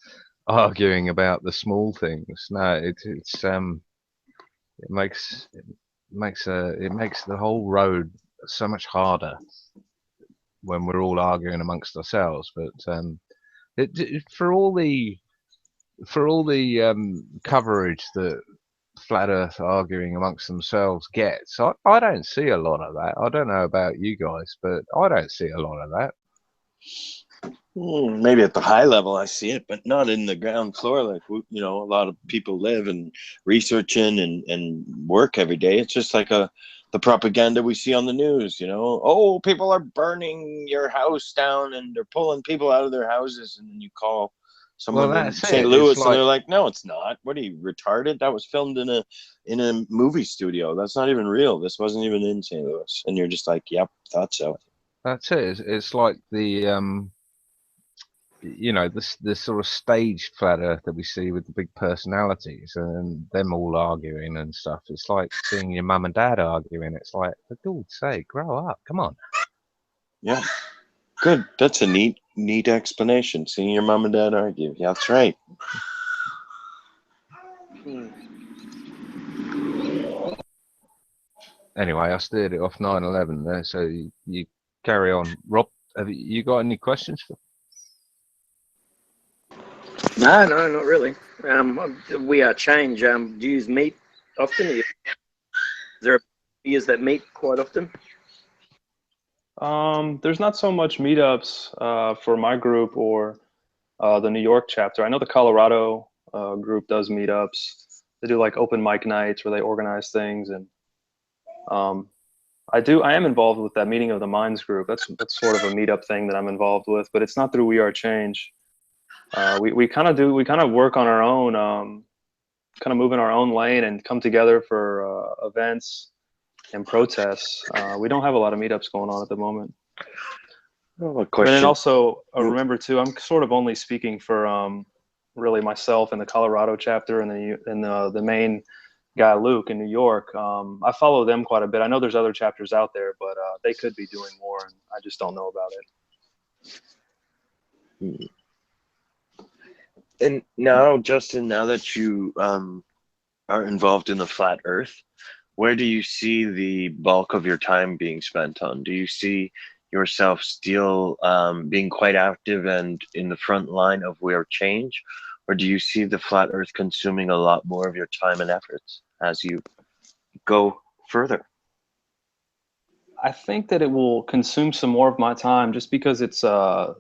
arguing about the small things. No, it makes the whole road so much harder when we're all arguing amongst ourselves. But for all the coverage that flat Earth arguing amongst themselves gets. I don't see a lot of that. I don't know about you guys, but I don't see a lot of that. Maybe at the high level I see it, but not in the ground floor. Like, you know, a lot of people live and research in and work every day. It's just like the propaganda we see on the news, you know. Oh, people are burning your house down and they're pulling people out of their houses, and then you call someone in St. Louis and they're like, no, it's not. What are you, retarded? That was filmed in a movie studio. That's not even real. This wasn't even in St. Louis. And you're just like, yep, thought so. That's it. It's like the you know, this sort of staged flat Earth that we see with the big personalities and them all arguing and stuff. It's like seeing your mum and dad arguing. It's like, for God's sake, grow up. Come on. Yeah. Good. That's a neat explanation. Seeing your mom and dad argue. Yeah, that's right. Anyway, I steered it off 9/11 there, so you carry on. Rob, have you got any questions? No, not really. We are change. Do you use meat often? Is there use that meat quite often? There's not so much meetups for my group or the New York chapter. I know the Colorado group does meetups. They do like open mic nights where they organize things, and I am involved with that Meeting of the Minds group. That's sort of a meetup thing that I'm involved with, but it's not through We Are Change. We kind of work on our own, kind of move in our own lane and come together for events and protests. We don't have a lot of meetups going on at the moment. Oh, and then also remember too, I'm sort of only speaking for really myself and the Colorado chapter and the main guy Luke in New York. I follow them quite a bit. I know there's other chapters out there, but they could be doing more, and I just don't know about it. And now, Justin, now that you are involved in the flat Earth, where do you see the bulk of your time being spent on? Do you see yourself still being quite active and in the front line of We Are Change, or do you see the flat Earth consuming a lot more of your time and efforts as you go further? I think that it will consume some more of my time, just because it's a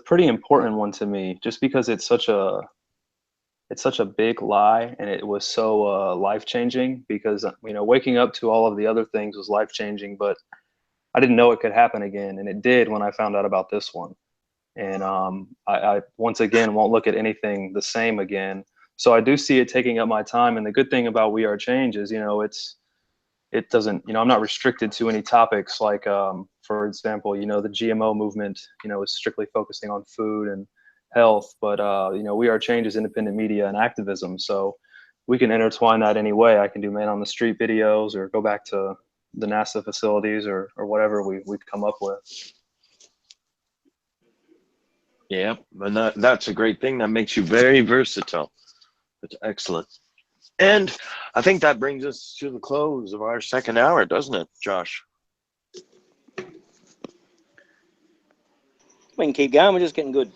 pretty important one to me, just because it's such a big lie, and it was so life-changing, because you know, waking up to all of the other things was life-changing, but I didn't know it could happen again, and it did when I found out about this one. And I once again won't look at anything the same again. So I do see it taking up my time, and the good thing about We Are Change is, you know, it doesn't, you know, I'm not restricted to any topics like, for example, you know, the GMO movement, you know, is strictly focusing on food and health, but you know, We Are Change is independent media and activism, so we can intertwine that any way. I can do man on the street videos, or go back to the NASA facilities, or whatever we've come up with. Yeah, and that's a great thing. That makes you very versatile. That's excellent. And I think that brings us to the close of our second hour, doesn't it, Josh? We can keep going. We're just getting good.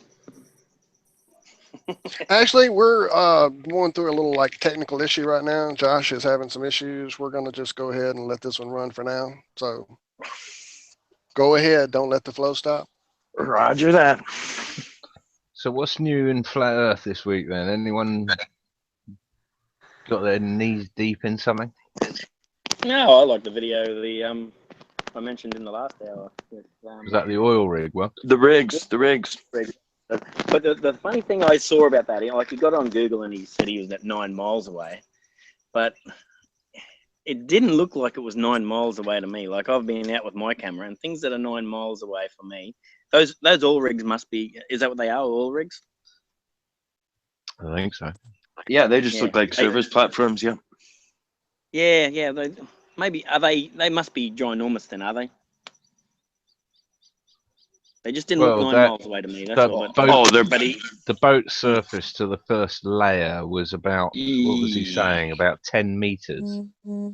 Actually, we're going through a little like technical issue right now. Josh is having some issues. We're going to just go ahead and let this one run for now. So go ahead. Don't let the flow stop. Roger that. So what's new in flat Earth this week then? Anyone got their knees deep in something? No, I like the video I mentioned in the last hour. With, was that the oil rig one? The rigs. But the funny thing I saw about that, you know, like he got on Google and he said he was at 9 miles away, but it didn't look like it was 9 miles away to me. Like, I've been out with my camera, and things that are 9 miles away from me, those oil rigs must be. Is that what they are? Oil rigs? I think so. Yeah, they just look like service platforms. Yeah. Yeah. Maybe are they? They must be ginormous then, are they? They just didn't look 9 miles away to me. That's all. The boat surface to the first layer was about, what was he saying? About 10 meters. Mm-hmm.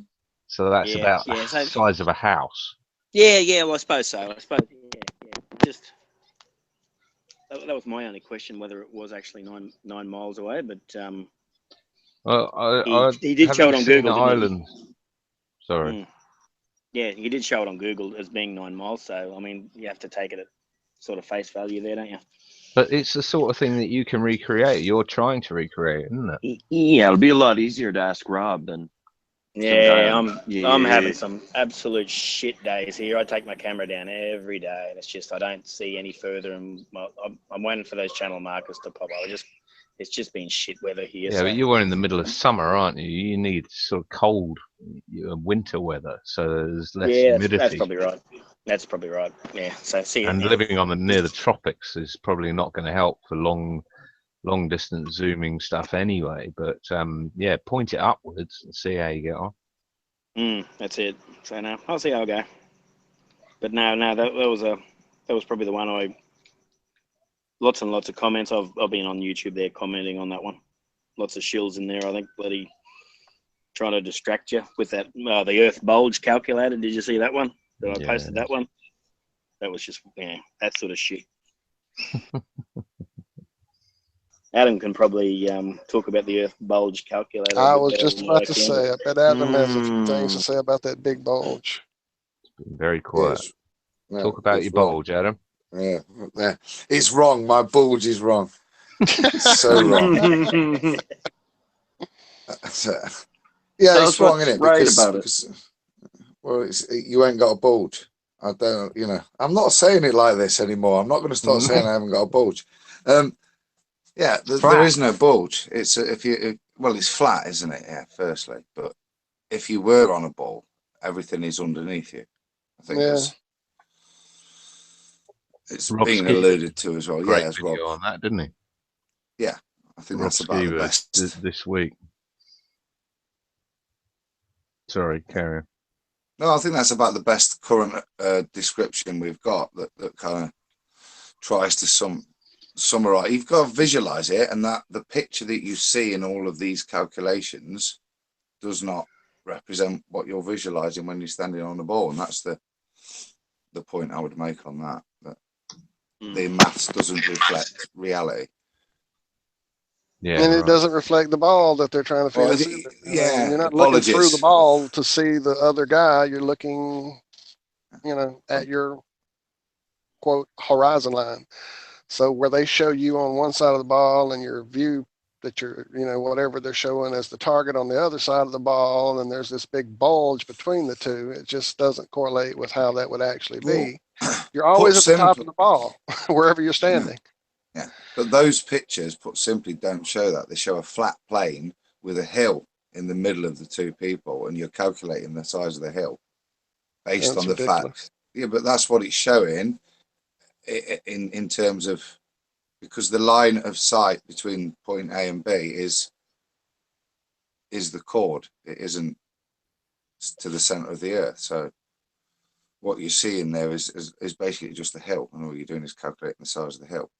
So that's about the size of a house. Yeah. Well, I suppose so. I suppose. Yeah. Just that was my only question, whether it was actually nine miles away. But Well, He did show it on Google, didn't he? Island. Sorry. Yeah, he did show it on Google as being 9 miles. So, I mean, you have to take it at sort of face value there, don't you? But it's the sort of thing that you can recreate. You're trying to recreate, isn't it? Yeah, it'll be a lot easier to ask Rob than. Yeah, I'm having some absolute shit days here. I take my camera down every day, and it's just I don't see any further. And I'm waiting for those channel markers to pop up. It's just been shit weather here. Yeah, so. but you're in the middle of summer, aren't you? You need sort of cold winter weather, so there's less humidity. That's probably right. That's probably right. Yeah. So see. And living near the tropics is probably not going to help for long distance zooming stuff anyway. But yeah, point it upwards and see how you get on. That's it. So now I'll see how I go. But no, that was probably the one lots and lots of comments. I've been on YouTube there commenting on that one. Lots of shills in there. I think bloody trying to distract you with that the Earth bulge calculator. Did you see that one? That I posted that one. That was just that sort of shit. Adam can probably talk about the Earth bulge calculator. I was just about to say, I bet Adam has a few things to say about that big bulge. It's been very quiet. Yes. No, talk about your bulge, Adam. Yeah, it's wrong. My bulge is wrong. So wrong. Yeah, it's wrong, isn't it? Right because, about because, well, you ain't got a bulge. I don't, I'm not saying it like this anymore. I'm not going to start saying I haven't got a bulge. Yeah, there is no bulge. It's it's flat, isn't it? Yeah, firstly, but if you were on a ball, everything is underneath you. I think it's being alluded to as well. Great as video Rob on that, didn't he? Yeah, I think Rob that's about the best this week. Sorry, carry on. No, I think that's about the best current description we've got that kind of tries to summarize. You've got to visualize it, and that the picture that you see in all of these calculations does not represent what you're visualizing when you're standing on the ball, and that's the point I would make on that. That the maths doesn't reflect reality. Yeah, and it doesn't reflect the ball that they're trying to feed us. Yeah, you're not looking through the ball to see the other guy. You're looking, at your quote horizon line. So where they show you on one side of the ball and your view that you're, whatever they're showing as the target on the other side of the ball, and there's this big bulge between the two. It just doesn't correlate with how that would actually be. You're always at the top of the ball, wherever you're standing. Yeah, but those pictures, put simply, don't show that. They show a flat plane with a hill in the middle of the two people, and you're calculating the size of the hill based on the facts. Yeah, but that's what it's showing in terms of, because the line of sight between point A and B is the chord. It isn't to the center of the earth. So what you're seeing there is basically just a hill, and all you're doing is calculating the size of the hill.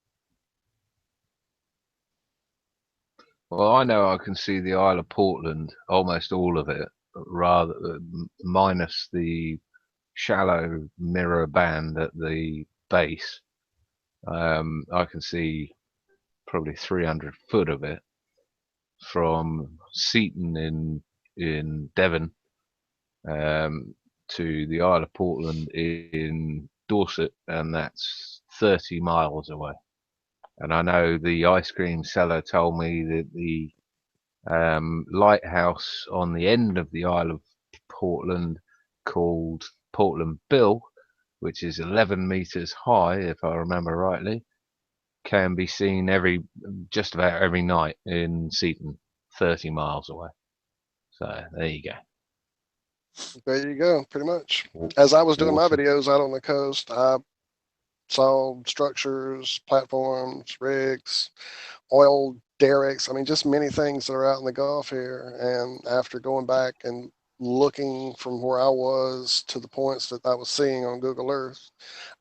Well, I know I can see the Isle of Portland, almost all of it, rather minus the shallow mirror band at the base. I can see probably 300 foot of it from Seaton in Devon to the Isle of Portland in Dorset, and that's 30 miles away. And I know the ice cream seller told me that the lighthouse on the end of the Isle of Portland, called Portland Bill, which is 11 meters high, if I remember rightly, can be seen just about every night in Seaton, 30 miles away. So there you go. There you go, pretty much. As I was doing my videos out on the coast, I saw structures, platforms, rigs, oil derricks. I mean, just many things that are out in the Gulf here. And after going back and looking from where I was to the points that I was seeing on Google Earth,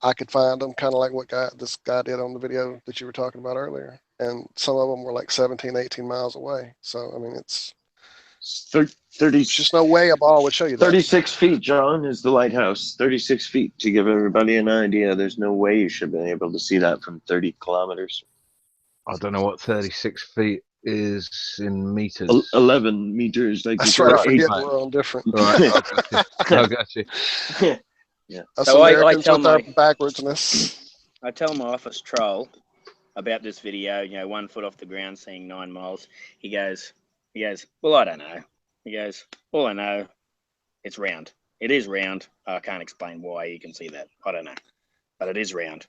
I could find them kind of like what this guy did on the video that you were talking about earlier. And some of them were like 17, 18 miles away. So, I mean, it's 30. Just no way a ball would show you that. 36 feet, John, is the lighthouse. 36 feet, to give everybody an idea. There's no way you should have been able to see that from 30 kilometers. I don't know what 36 feet is in meters. 11 meters. Like that's right. I forget we're all different. Right, I got you. Yeah. Us So Americans I tell with our my backwardsness. I tell my office troll about this video. 1 foot off the ground, seeing 9 miles. He goes, well, I don't know. He goes, all I know, it's round. It is round. I can't explain why you can see that. I don't know, but it is round.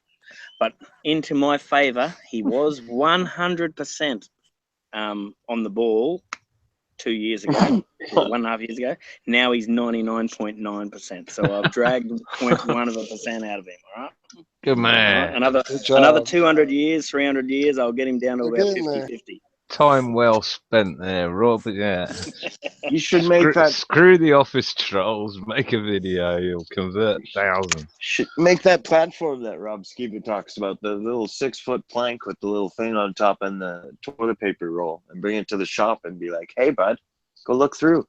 But into my favour, he was 100% on the ball 2 years ago, or 1.5 years ago. Now he's 99.9%. So I've dragged 0.1% out of him. All right. Good man. All right? Another 200 years, 300 years, I'll get him down to about 50-50. Time well spent there, Rob. Yeah. You should make that. Screw the office trolls. Make a video. You'll convert thousands. Should make that platform that Rob Skiba talks about, the little 6-foot plank with the little thing on top and the toilet paper roll, and bring it to the shop and be like, hey, bud, go look through.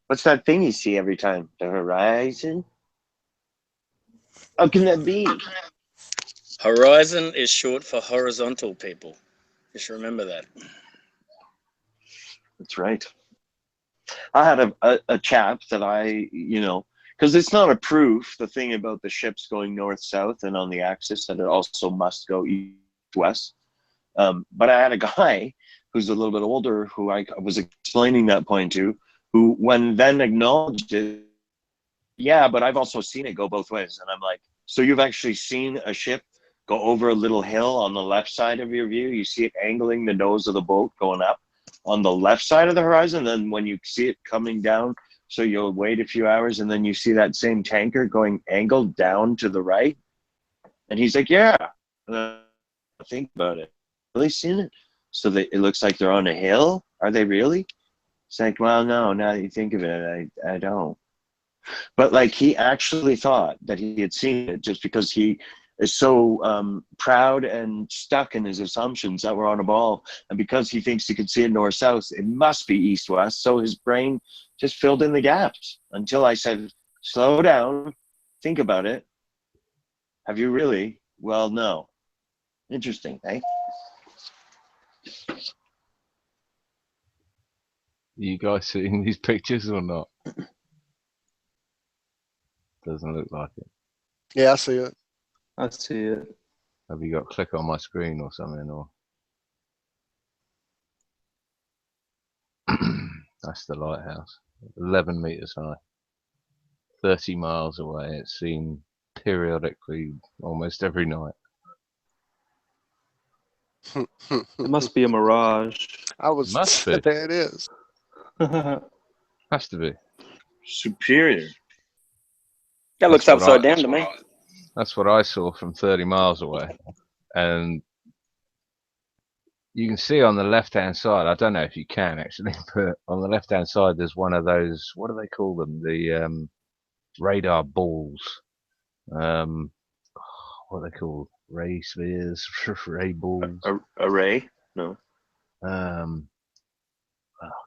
What's that thing you see every time? The horizon? How can that be? Horizon is short for horizontal, people. Just remember that. That's right. I had a chap that because it's not a proof, the thing about the ships going north-south and on the axis, that it also must go east-west. But I had a guy who's a little bit older who I was explaining that point to, who when then acknowledged it, yeah, but I've also seen it go both ways. And I'm like, so you've actually seen a ship go over a little hill on the left side of your view? You see it angling the nose of the boat going up on the left side of the horizon, then when you see it coming down, so you'll wait a few hours, and then you see that same tanker going angled down to the right. And he's like, yeah. And I think about it. Really seen it? So it looks like they're on a hill? Are they really? It's like, well, no, now that you think of it, I don't. But like, he actually thought that he had seen it, just because he is so proud and stuck in his assumptions that we're on a ball, and because he thinks he can see it north-south, it must be east-west. So his brain just filled in the gaps until I said, slow down, think about it. Have you really? Well, no. Interesting, eh? You guys seeing these pictures or not? Doesn't look like it. Yeah, I see it. I see it. Have you got click on my screen or something? Or that's the lighthouse. 11 meters high. 30 miles away. It's seen periodically almost every night. It must be a mirage. Must be. There it is. Has to be. Superior. That looks upside down to me. That's what I saw from 30 miles away. And you can see on the left-hand side, I don't know if you can actually, but on the left-hand side, there's one of those, what do they call them? The radar balls. What are they called? Ray spheres, ray balls. A ray? No. I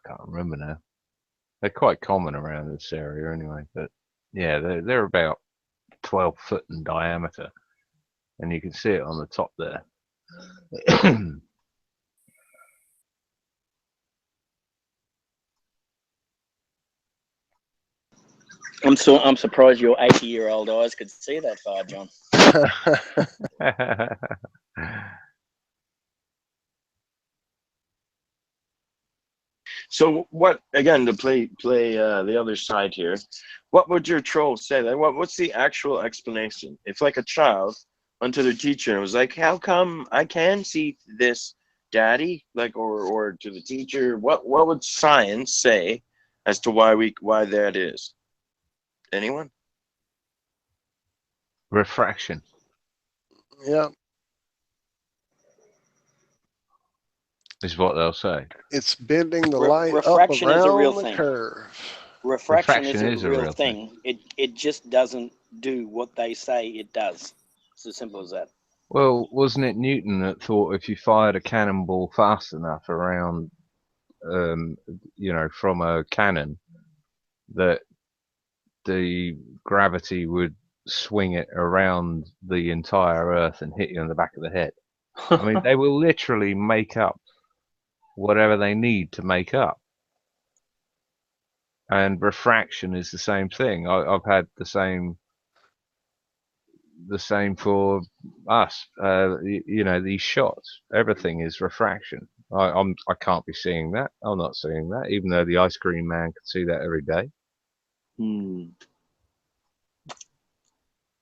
can't remember now. They're quite common around this area anyway, but yeah, they're about 12 foot in diameter, and you can see it on the top there. I'm surprised your 80-year-old eyes could see that far, John. So what, again, to play the other side here, what would your troll say? Like, what's the actual explanation? If like a child went to their teacher and was like, how come I can see this, daddy? Like, or to the teacher, what would science say as to why that is? Anyone? Refraction. Yeah. Is what they'll say. It's bending the light refraction up around is a real the thing. curve. Refraction is a real thing. It just doesn't do what they say it does. It's as simple as that. Well, wasn't it Newton that thought if you fired a cannonball fast enough around, from a cannon, that the gravity would swing it around the entire Earth and hit you in the back of the head? I mean, they will literally make up whatever they need to make up. And refraction is the same thing. I've had the same for us. You know, these shots, everything is refraction. I can't be seeing that. I'm not seeing that, even though the ice cream man could see that every day.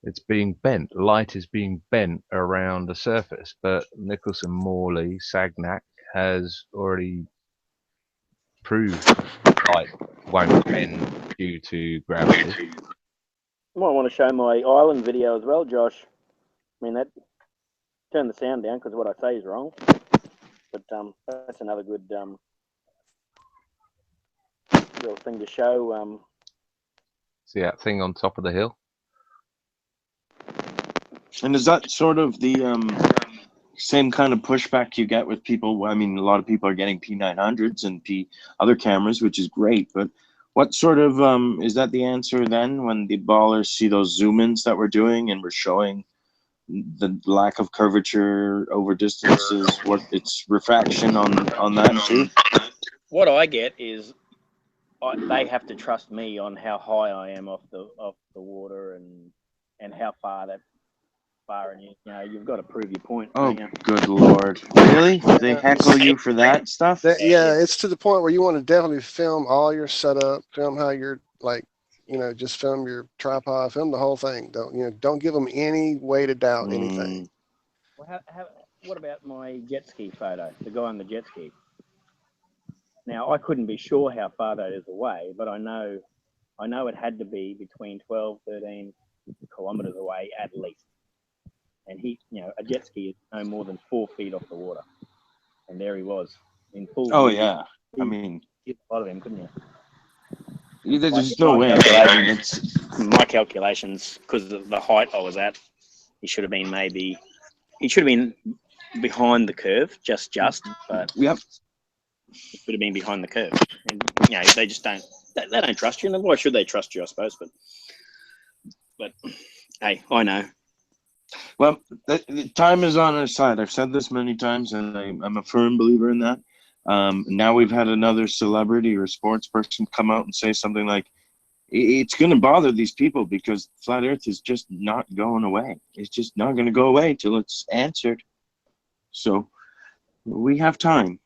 It's being bent. Light is being bent around the surface, but Nicholson, Morley, Sagnac has already proved light won't bend due to gravity. I might want to show my island video as well, Josh. I mean, that turn the sound down because what I say is wrong. But that's another good little thing to show. See that thing on top of the hill? And is that sort of the same kind of pushback you get with people? I mean, a lot of people are getting P900s and other cameras, which is great. But what sort of is that the answer then when the ballers see those zoom-ins that we're doing and we're showing the lack of curvature over distances? What it's refraction on that too? What I get is they have to trust me on how high I am off the water and how far that. And you know, you've got to prove your point. Oh, good Lord. Really? They heckle you for that stuff? Yeah, it's to the point where you want to definitely film all your setup, film how you're like, you know, just film your tripod, film the whole thing. Don't give them any way to doubt anything. Well, what about my jet ski photo, the guy on the jet ski? Now, I couldn't be sure how far that is away, but I know it had to be between 12, 13 kilometers away at least. And he, you know, a jet ski is no more than 4 feet off the water. And there he was in full. Oh, yeah. I mean, you a lot of him, couldn't you? There's no way. My calculations, because of the height I was at, he should have been behind the curve, just, but yep. He should have been behind the curve. And, you know, they just don't, they don't trust you. And why should they trust you, I suppose? But hey, I know. Well, the time is on our side. I've said this many times, and I'm a firm believer in that. Now we've had another celebrity or sports person come out and say something like, it's going to bother these people because flat Earth is just not going away. It's just not going to go away till it's answered. So we have time.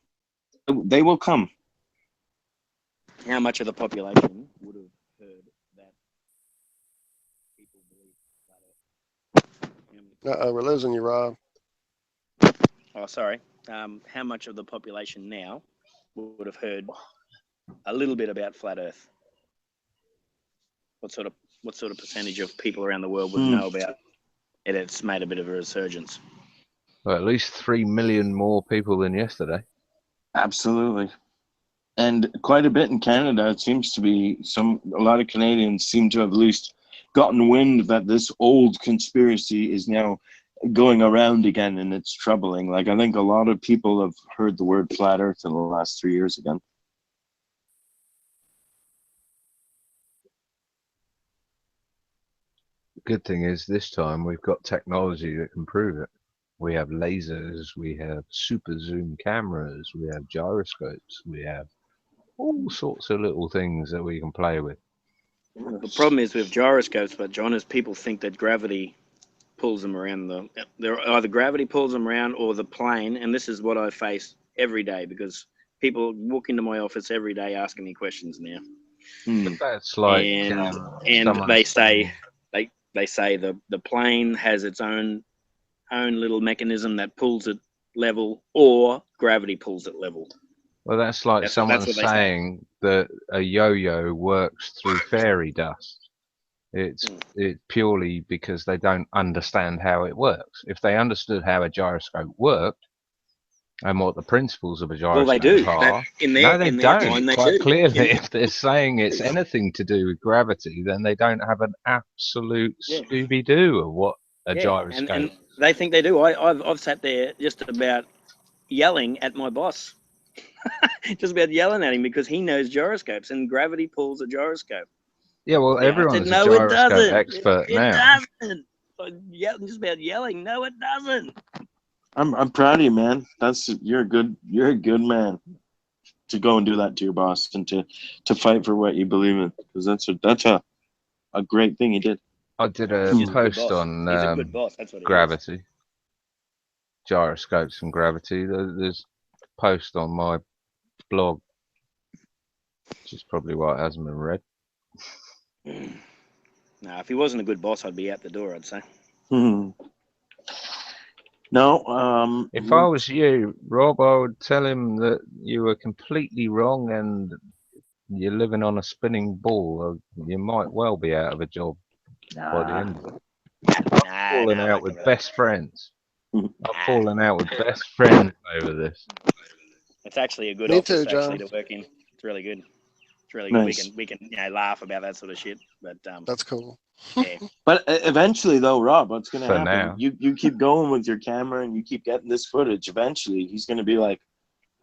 They will come. How much of the population would have heard that people believe flat Earth? We're losing you, Rob. Oh, sorry. How much of the population now would have heard a little bit about flat Earth? What sort of percentage of people around the world would know about it? It's made a bit of a resurgence. Well, at least 3 million more people than yesterday. Absolutely. And quite a bit in Canada. It seems to be a lot of Canadians seem to have at least gotten wind that this old conspiracy is now going around again, and it's troubling. Like, I think a lot of people have heard the word flat Earth in the last 3 years again. The good thing is this time we've got technology that can prove it. We have lasers, we have super zoom cameras, we have gyroscopes, we have all sorts of little things that we can play with. The problem is with gyroscopes, but John, is people think that gravity pulls them around either gravity pulls them around or the plane, and this is what I face every day because people walk into my office every day asking me questions now. That's like and they say the plane has its own little mechanism that pulls it level, or gravity pulls it level. Well, that's like someone saying that a yo-yo works through fairy dust. It's purely because they don't understand how it works. If they understood how a gyroscope worked and what the principles of a gyroscope they do. are, No, they don't. Quite clearly, if they're saying it's anything to do with gravity, then they don't have an absolute Scooby-Doo of what a gyroscope. And they think they do. I've sat there just about yelling at my boss, just about yelling at him because he knows gyroscopes and gravity pulls a gyroscope. Yeah, well, everyone's a gyroscope expert now. It doesn't. I'm just about yelling. No, it doesn't. I'm proud of you, man. You're a good man. to go and do that to your boss and to fight for what you believe in, because that's a great thing he did. I did a post on He's a good boss. That's what gravity, gyroscopes and gravity. There's a post on my blog, which is probably why it hasn't been read. No, if he wasn't a good boss, I'd be out the door, I'd say. No. If I was you, Rob, I would tell him that you were completely wrong and you're living on a spinning ball. You might well be out of a job by the end of it. I'm falling out with best friends. I'm falling out with best friends over this. It's actually a good Me office too, John. actually to work in. It's really good. It's really Nice. good. We can laugh about that sort of shit. But That's cool. Yeah. But eventually, though, Rob, what's going to For happen? now. You keep going with your camera and you keep getting this footage. Eventually, he's going to be like,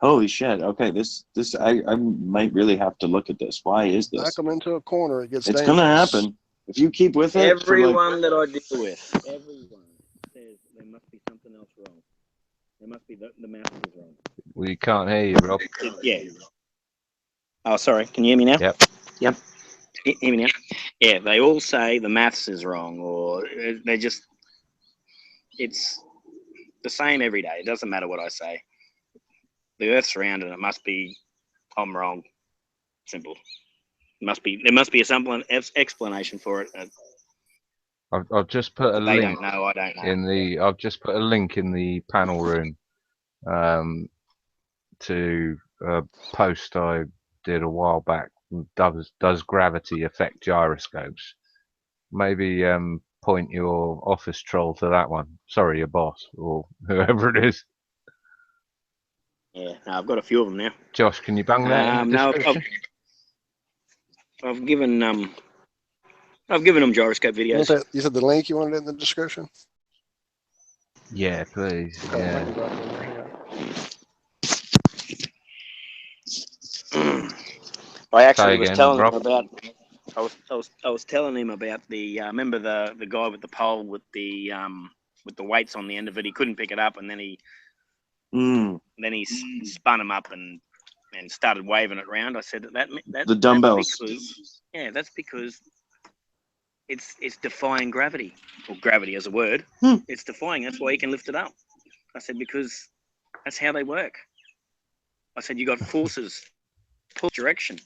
"Holy shit! Okay, this I might really have to look at this. Why is this?" Knock him into a corner. It gets It's dangerous. going to happen if you keep with it. Everyone that I deal with, everyone says there must be something else wrong. There must be the math is wrong. We can't hear you, Rob. Yeah. Oh, sorry. Can you hear me now? Yep. Yep. Hear me now? Yeah, they all say the maths is wrong, or they just, it's the same every day. It doesn't matter what I say. The Earth's round and it must be, I'm wrong. Simple. There must be a simple explanation for it. I've just put a They link don't know, I don't know. in the. I've just put a link in the panel room to a post I did a while back. Does gravity affect gyroscopes? Maybe point your office troll to that one. Sorry, your boss or whoever it is. Yeah, no, I've got a few of them now. Josh, can you bang that in the No, description? I've given them gyroscope videos. You said the link you wanted in the description? Yeah, please. Yeah. I actually Say was again, telling Rob. him about. I was telling him about the. Remember the guy with the pole with the weights on the end of it. He couldn't pick it up, and then he spun him up and started waving it around. I said that the dumbbells. That's because it's defying gravity, or gravity as a word. It's defying. That's why you can lift it up. I said because that's how they work. I said you got forces, pull direction.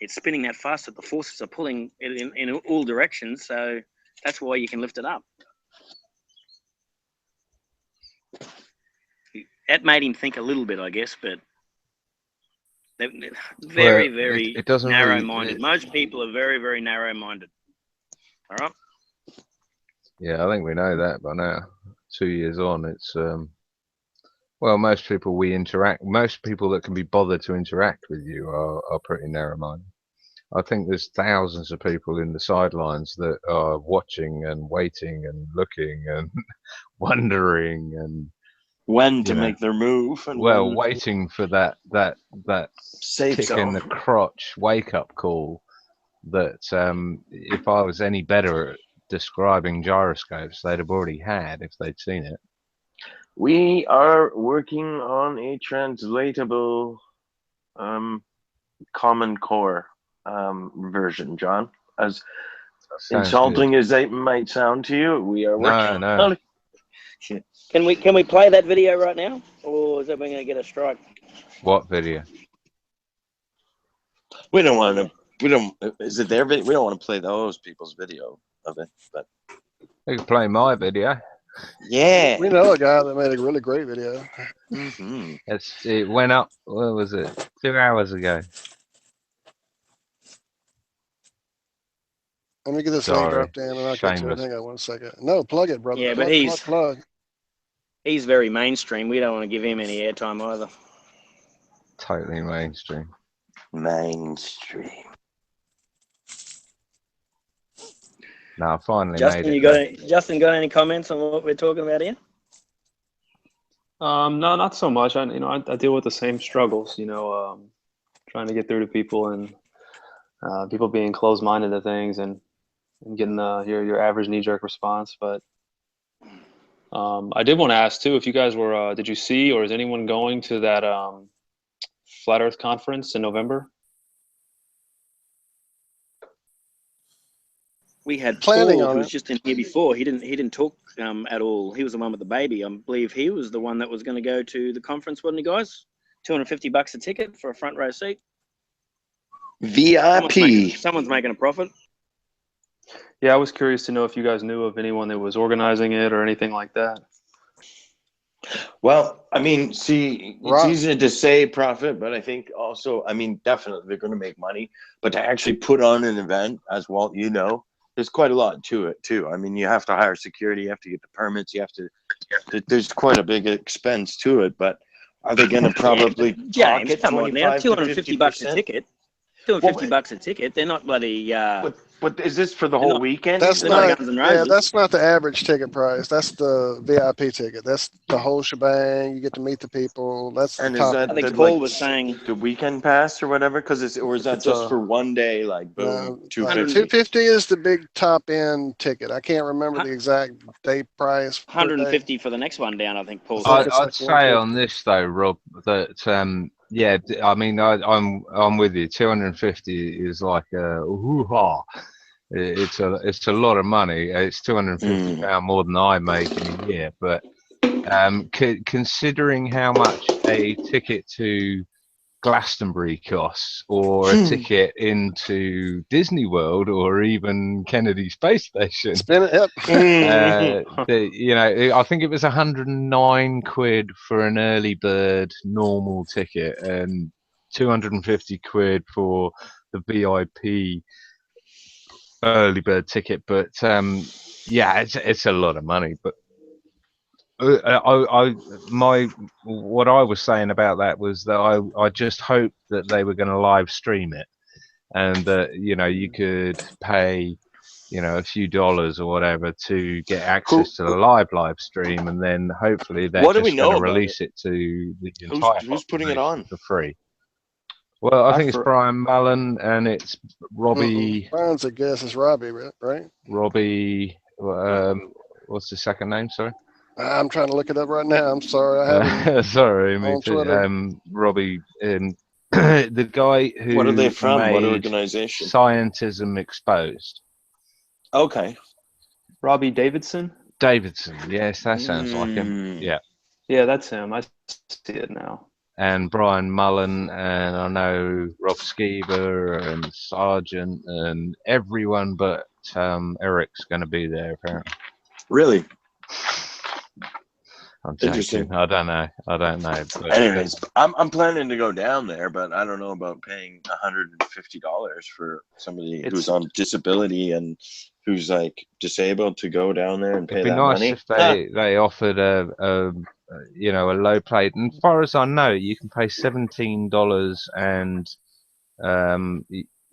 It's spinning that fast that the forces are pulling it in all directions. So that's why you can lift it up. That made him think a little bit, I guess, but they're very, very narrow-minded. Most people are very, very narrow-minded. All right. Yeah, I think we know that by now. 2 years on, it's well, most people most people that can be bothered to interact with you are pretty narrow-minded. I think there's thousands of people in the sidelines that are watching and waiting and looking and wondering and when to make their move. And waiting for that safe kick zone. in the crotch wake-up call. That if I was any better at describing gyroscopes, they'd have already had if they'd seen it. We are working on a translatable Common Core version, John. As insulting as that might sound to you, we are working on it. Can we play that video right now, or is that we're going to get a strike? What video? We don't want to. We don't. Is it their video? We don't want to play those people's video of it, but you can play my video. Yeah, we know a guy that made a really great video. It went up. What was it? 2 hours ago. Let me get this thing dropped in, and I'll get to it. Hang on 1 second. No, plug it, brother. Yeah, but he's very mainstream. We don't want to give him any airtime either. Totally mainstream. Mainstream. No, I finally Justin, made it. Justin, got any comments on what we're talking about here? No, not so much. I deal with the same struggles. Trying to get through to people and people being closed-minded to things and getting your average knee-jerk response. But I did want to ask too, if you guys were, did you see or is anyone going to that Flat Earth Conference in November? We had Planning Paul, on who was it. just in here before. He didn't talk at all. He was the one with the baby. I believe he was the one that was going to go to the conference, wasn't he, guys? $250 a ticket for a front row seat. VIP. Someone's making a profit. Yeah, I was curious to know if you guys knew of anyone that was organizing it or anything like that. Well, I mean, see, it's Right. easy to say profit, but I think also, I mean, definitely they're going to make money. But to actually put on an event, as Walt, you know, there's quite a lot to it too. I mean, you have to hire security, you have to get the permits, you have to. There's quite a big expense to it. But are they going to probably James, pocket come on now, 25 to $250 a 50%? ticket. $250 a ticket. They're not bloody. But is this for the whole weekend? That's They're not. not Guns N' Yeah, Roses. that's not the average ticket price. That's the VIP ticket. That's the whole shebang. You get to meet the people. That's And the is top. that I think the, Paul like, was saying the weekend pass or whatever? Because is that It's just a- for one day? Like boom, like 250. 250 is the big top end ticket. I can't remember the exact day price. Per day. 150 for the next one down. I think Paul I said. think it's I'd like say 150. on this though, Rob, that yeah, I mean, I'm with you. 250 is like a hoo-ha. It's a lot of money. It's £250 more than I make in a year. But considering how much a ticket to Glastonbury costs, or a ticket into Disney World, or even Kennedy Space Station, Spin it. Yep. you know, I think it was 109 quid for an early bird normal ticket, and 250 quid for the VIP early bird ticket. But yeah, it's a lot of money. But what I was saying about that was that I just hoped that they were going to live stream it, and that, you know, you could pay, you know, a few dollars or whatever to get access to the live stream, and then hopefully they're What do we just going know to about release it to the entire who's putting it population on? for free. Well, I think it's Brian Mullen and it's Robbie. Brian's a guess. It's Robbie, right? Robbie. What's the second name? Sorry. I'm trying to look it up right now. I'm sorry. I haven't. Sorry, me on too. Twitter. Robbie, the guy who. What are they from? What made organization? Scientism Exposed. Okay. Robbie Davidson? Davidson, yes, that sounds like him. Yeah. Yeah, that's him. I see it now. And Brian Mullen, and I know Rob Skeever and Sargent and everyone but Eric's going to be there apparently. Really? I'm joking. I don't know. But, anyways, I'm planning to go down there, but I don't know about paying $150 for somebody who's on disability and who's like disabled to go down there and pay it'd be that nice money. if they offered a you know, a low plate. And as far as I know, you can pay $17 and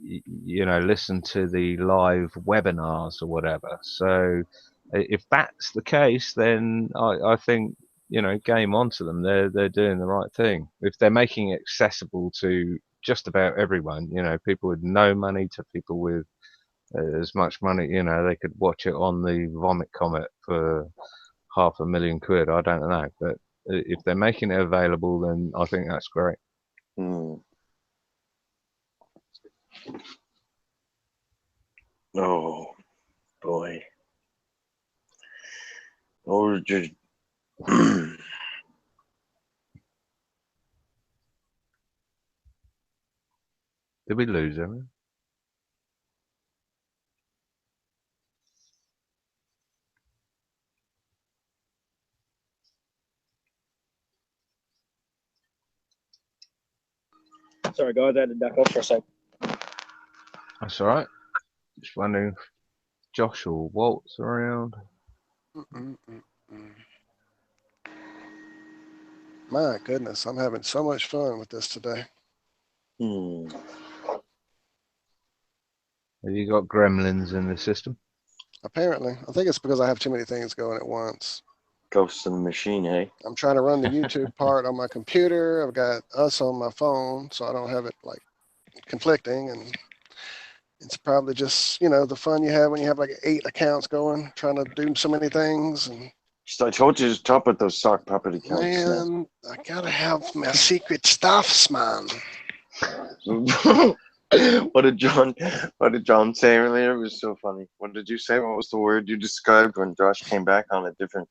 you know, listen to the live webinars or whatever. So if that's the case, then I think, you know, game on to them. They're doing the right thing. If they're making it accessible to just about everyone, you know, people with no money to people with as much money, you know, they could watch it on the Vomit Comet for £500,000. I don't know, but if they're making it available, then I think that's great. Oh boy. Or just Did we lose him? Sorry, guys, I had to duck off for a sec. That's all right. Just wondering if Josh or Walt's around. My goodness, I'm having so much fun with this today. Have you got gremlins in the system? Apparently. I think it's because I have too many things going at once. Ghost in the Machine, hey? I'm trying to run the YouTube part on my computer. I've got us on my phone, so I don't have it like conflicting. And it's probably just, you know, the fun you have when you have like 8 accounts going, trying to do so many things. And I told you to top at those sock puppet accounts. Man, I gotta have my secret stuffs, man. What did John say earlier? It was so funny. What did you say? What was the word you described when Josh came back on a different?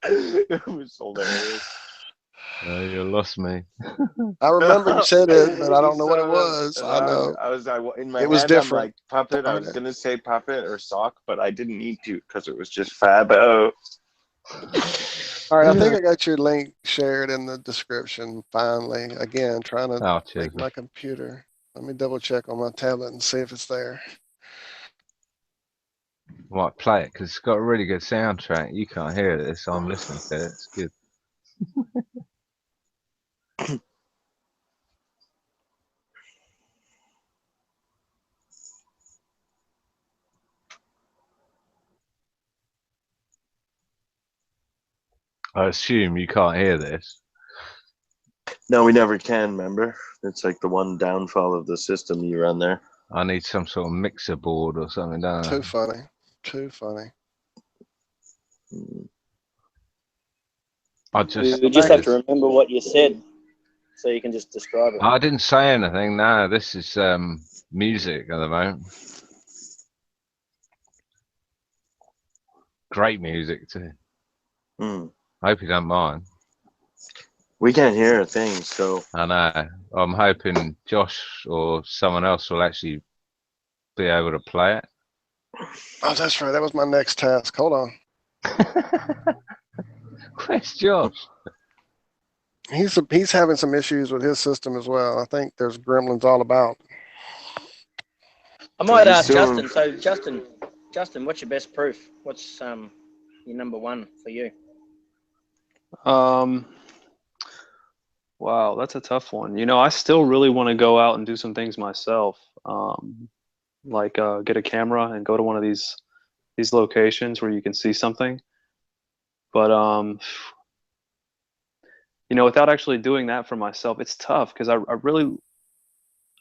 It was hilarious. You lost me. I remember you said it, but I don't know what it was. I know. I was in my it was head, different. I'm like puppet. I was gonna say puppet or sock, but I didn't need to because it was just fab. Oh. All right, I think I got your link shared in the description. Finally, again, trying to make my computer. Let me double check on my tablet and see if it's there. I might play it because it's got a really good soundtrack. You can't hear this, so I'm listening to it. It's good. I assume you can't hear this. No, we never can, remember? It's like the one downfall of the system you run there. I need some sort of mixer board or something, don't I? Too funny. Too funny. You just have to remember what you said so you can just describe it. I didn't say anything. No, this is music at the moment. Great music too. I hope you don't mind. We can't hear a thing, so. I know. I'm hoping Josh or someone else will actually be able to play it. Oh, that's right. That was my next task. Hold on. Where's Josh? He's having some issues with his system as well. I think there's gremlins all about. I might ask Justin. So Justin, what's your best proof? What's your number one for you? Wow, that's a tough one. You know, I still really want to go out and do some things myself. Like get a camera and go to one of these locations where you can see something. But you know, without actually doing that for myself, it's tough because I really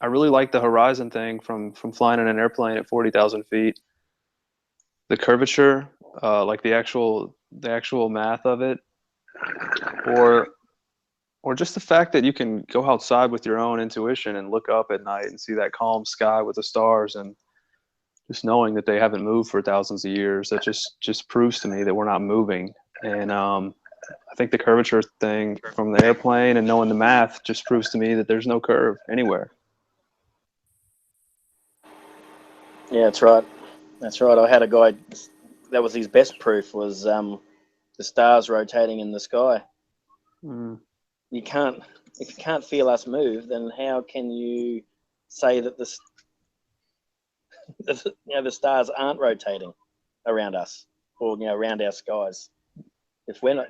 like the horizon thing from flying in an airplane at 40,000 feet. The curvature, like the actual math of it, or just the fact that you can go outside with your own intuition and look up at night and see that calm sky with the stars, and just knowing that they haven't moved for thousands of years, that just proves to me that we're not moving. And I think the curvature thing from the airplane and knowing the math just proves to me that there's no curve anywhere. Yeah, that's right. That's right. I had a guy, that was his best proof, was the stars rotating in the sky. If you can't feel us move, then how can you say that the stars aren't rotating around us or around our skies? If we're not,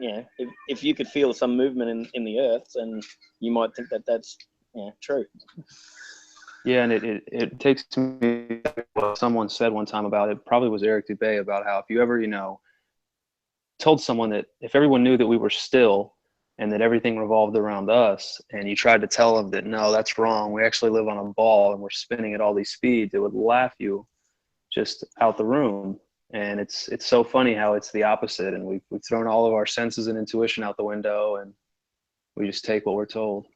if you could feel some movement in the earth, then you might think that that's true. Yeah, and it takes me what someone said one time about it, probably was Eric Dubay, about how if you ever, told someone that if everyone knew that we were still and that everything revolved around us, and you tried to tell them that, no, that's wrong, we actually live on a ball and we're spinning at all these speeds, it would laugh you just out the room. And it's so funny how it's the opposite, and we've thrown all of our senses and intuition out the window, and we just take what we're told.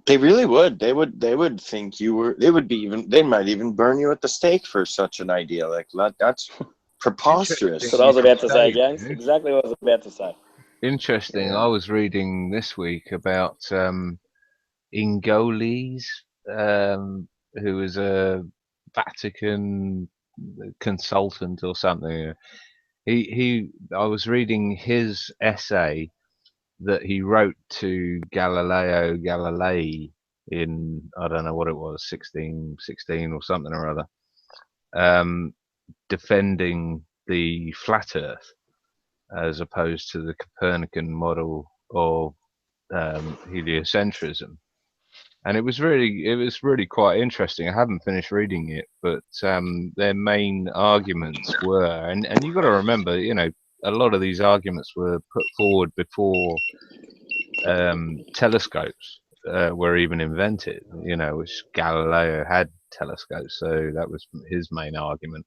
They really would. They would think you were. They might even burn you at the stake for such an idea. Like that's preposterous. That's what I was about to say, James. Exactly what I was about to say. Interesting. I was reading this week about Ingoles, who is a Vatican consultant or something. I was reading his essay that he wrote to Galileo Galilei in, I don't know what it was, 1616 or something or other, defending the flat Earth as opposed to the Copernican model of heliocentrism. And it was really quite interesting. I haven't finished reading it, but their main arguments were, and you've got to remember, a lot of these arguments were put forward before telescopes were even invented, which Galileo had telescopes, so that was his main argument.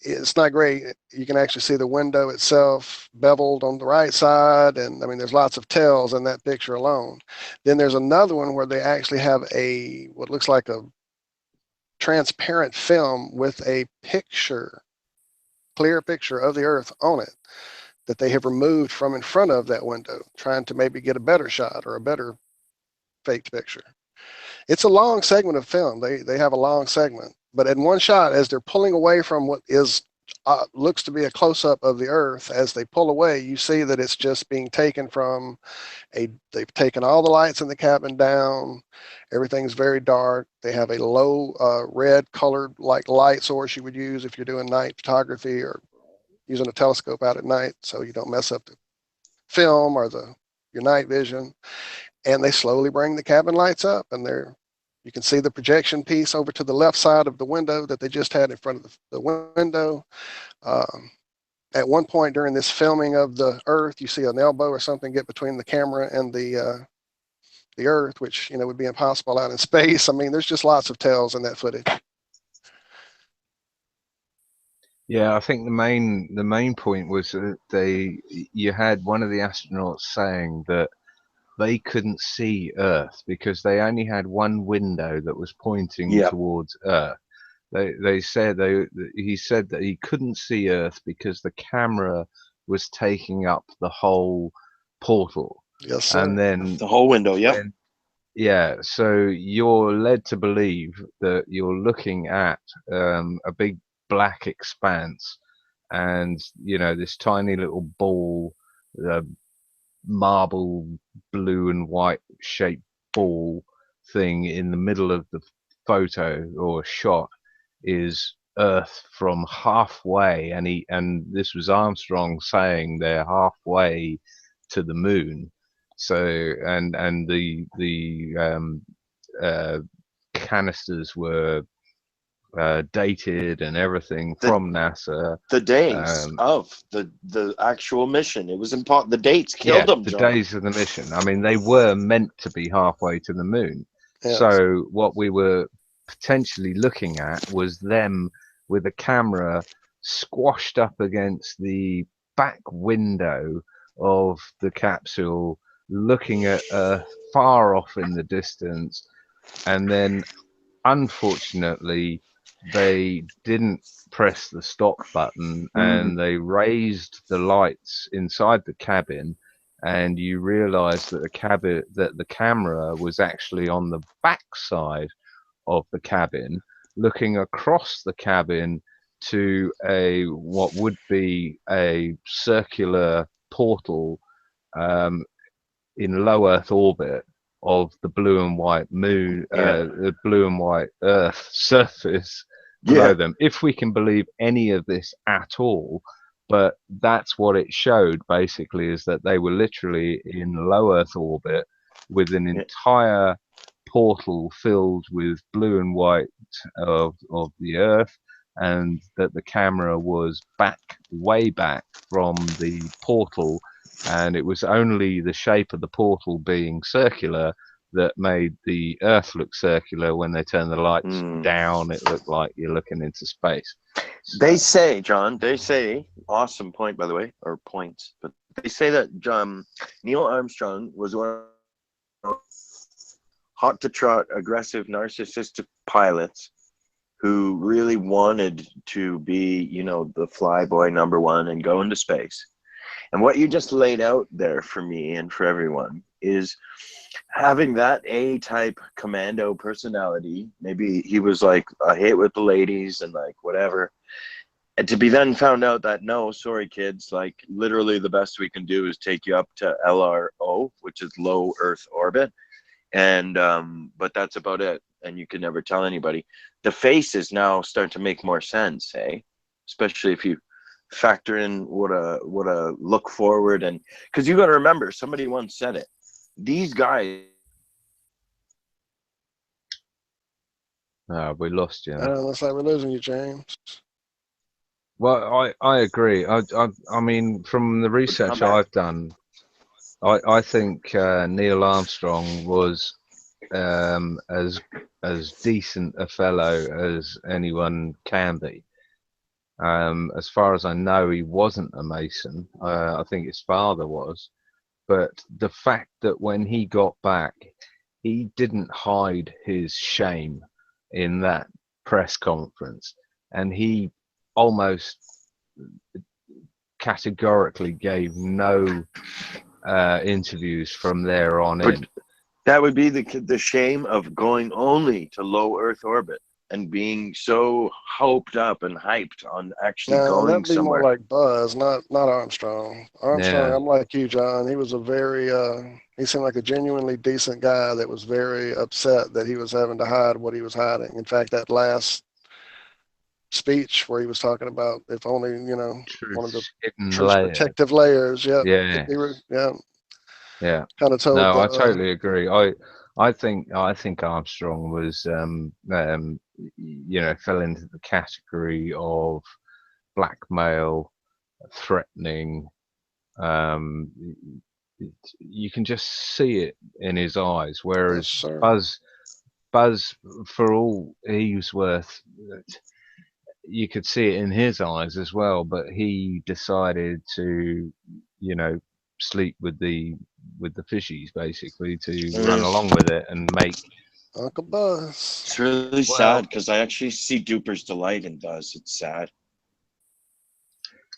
it's not great. You can actually see the window itself beveled on the right side. And I mean, there's lots of tells in that picture alone. Then there's another one where they actually have what looks like a transparent film with a clear picture of the Earth on it that they have removed from in front of that window, trying to maybe get a better shot or a better faked picture. It's a long segment of film. They have a long segment, but in one shot, as they're pulling away from what looks to be a close-up of the Earth, as they pull away, you see that it's just being taken from they've taken all the lights in the cabin down. Everything's very dark. They have a low red colored like light source you would use if you're doing night photography or using a telescope out at night, so you don't mess up the film or your night vision. And they slowly bring the cabin lights up, and you can see the projection piece over to the left side of the window that they just had in front of the window. At one point during this filming of the Earth, you see an elbow or something get between the camera and the Earth, which would be impossible out in space. I mean, there's just lots of tells in that footage. Yeah, I think the main point was that you had one of the astronauts saying that they couldn't see Earth because they only had one window that was pointing towards Earth. He said that he couldn't see Earth because the camera was taking up the whole portal. Yes, sir. And then the whole window. Yep. Yeah. So you're led to believe that you're looking at a big black expanse, and this tiny little ball, marble blue and white shaped ball thing in the middle of the photo or shot is Earth from halfway, and this was Armstrong saying they're halfway to the moon. So and the canisters were dated and everything from NASA. The days of the actual mission. It was important. The dates killed them, the John. days of the mission. I mean, they were meant to be halfway to the moon. Yes. So what we were potentially looking at was them with a camera squashed up against the back window of the capsule, looking at Earth far off in the distance, and then unfortunately they didn't press the stop button and they raised the lights inside the cabin, and you realize that the camera was actually on the back side of the cabin, looking across the cabin to what would be a circular portal in low Earth orbit of the blue and white moon, the blue and white Earth surface below them, if we can believe any of this at all. But that's what it showed, basically, is that they were literally in low Earth orbit with an entire portal filled with blue and white of the Earth, and that the camera was way back from the portal, and it was only the shape of the portal being circular that made the Earth look circular. When they turned the lights down, it looked like you're looking into space. They say, John, awesome point, by the way, or points, but they say that Neil Armstrong was one of hot to trot, aggressive, narcissistic pilots who really wanted to be, the flyboy #1 and go into space. And what you just laid out there for me and for everyone is having that A-type commando personality. Maybe he was like a hit with the ladies and like whatever. And to be then found out that, no, sorry, kids, like literally the best we can do is take you up to LRO, which is low Earth orbit. And but that's about it. And you can never tell anybody. The faces now start to make more sense, especially if you factor in what a look forward, and because you got to remember, somebody once said it. These guys. We lost you. Looks like we're losing you, James. Well, I agree. I mean, from the research I've done, I think Neil Armstrong was as decent a fellow as anyone can be. As far as I know, he wasn't a Mason. I think his father was. But the fact that when he got back, he didn't hide his shame in that press conference, and he almost categorically gave no interviews from there on in. That would be the shame of going only to low Earth orbit and being so hoped up and hyped on actually going that'd be somewhere. more like Buzz, not Armstrong. Armstrong, Yeah. I'm like you, John. He was a very he seemed like a genuinely decent guy that was very upset that he was having to hide what he was hiding. In fact, that last speech where he was talking about if only, one of the truth's protective layers. Yep. Yeah. Yeah. Kind of told. No, I totally agree. I think Armstrong was fell into the category of blackmail, threatening. You can just see it in his eyes. Whereas Buzz, for all he was worth, you could see it in his eyes as well. But he decided to, sleep with the fishies, basically, to run along with it and make Uncle Buzz. It's really sad because I actually see Duper's delight in Buzz. It's sad.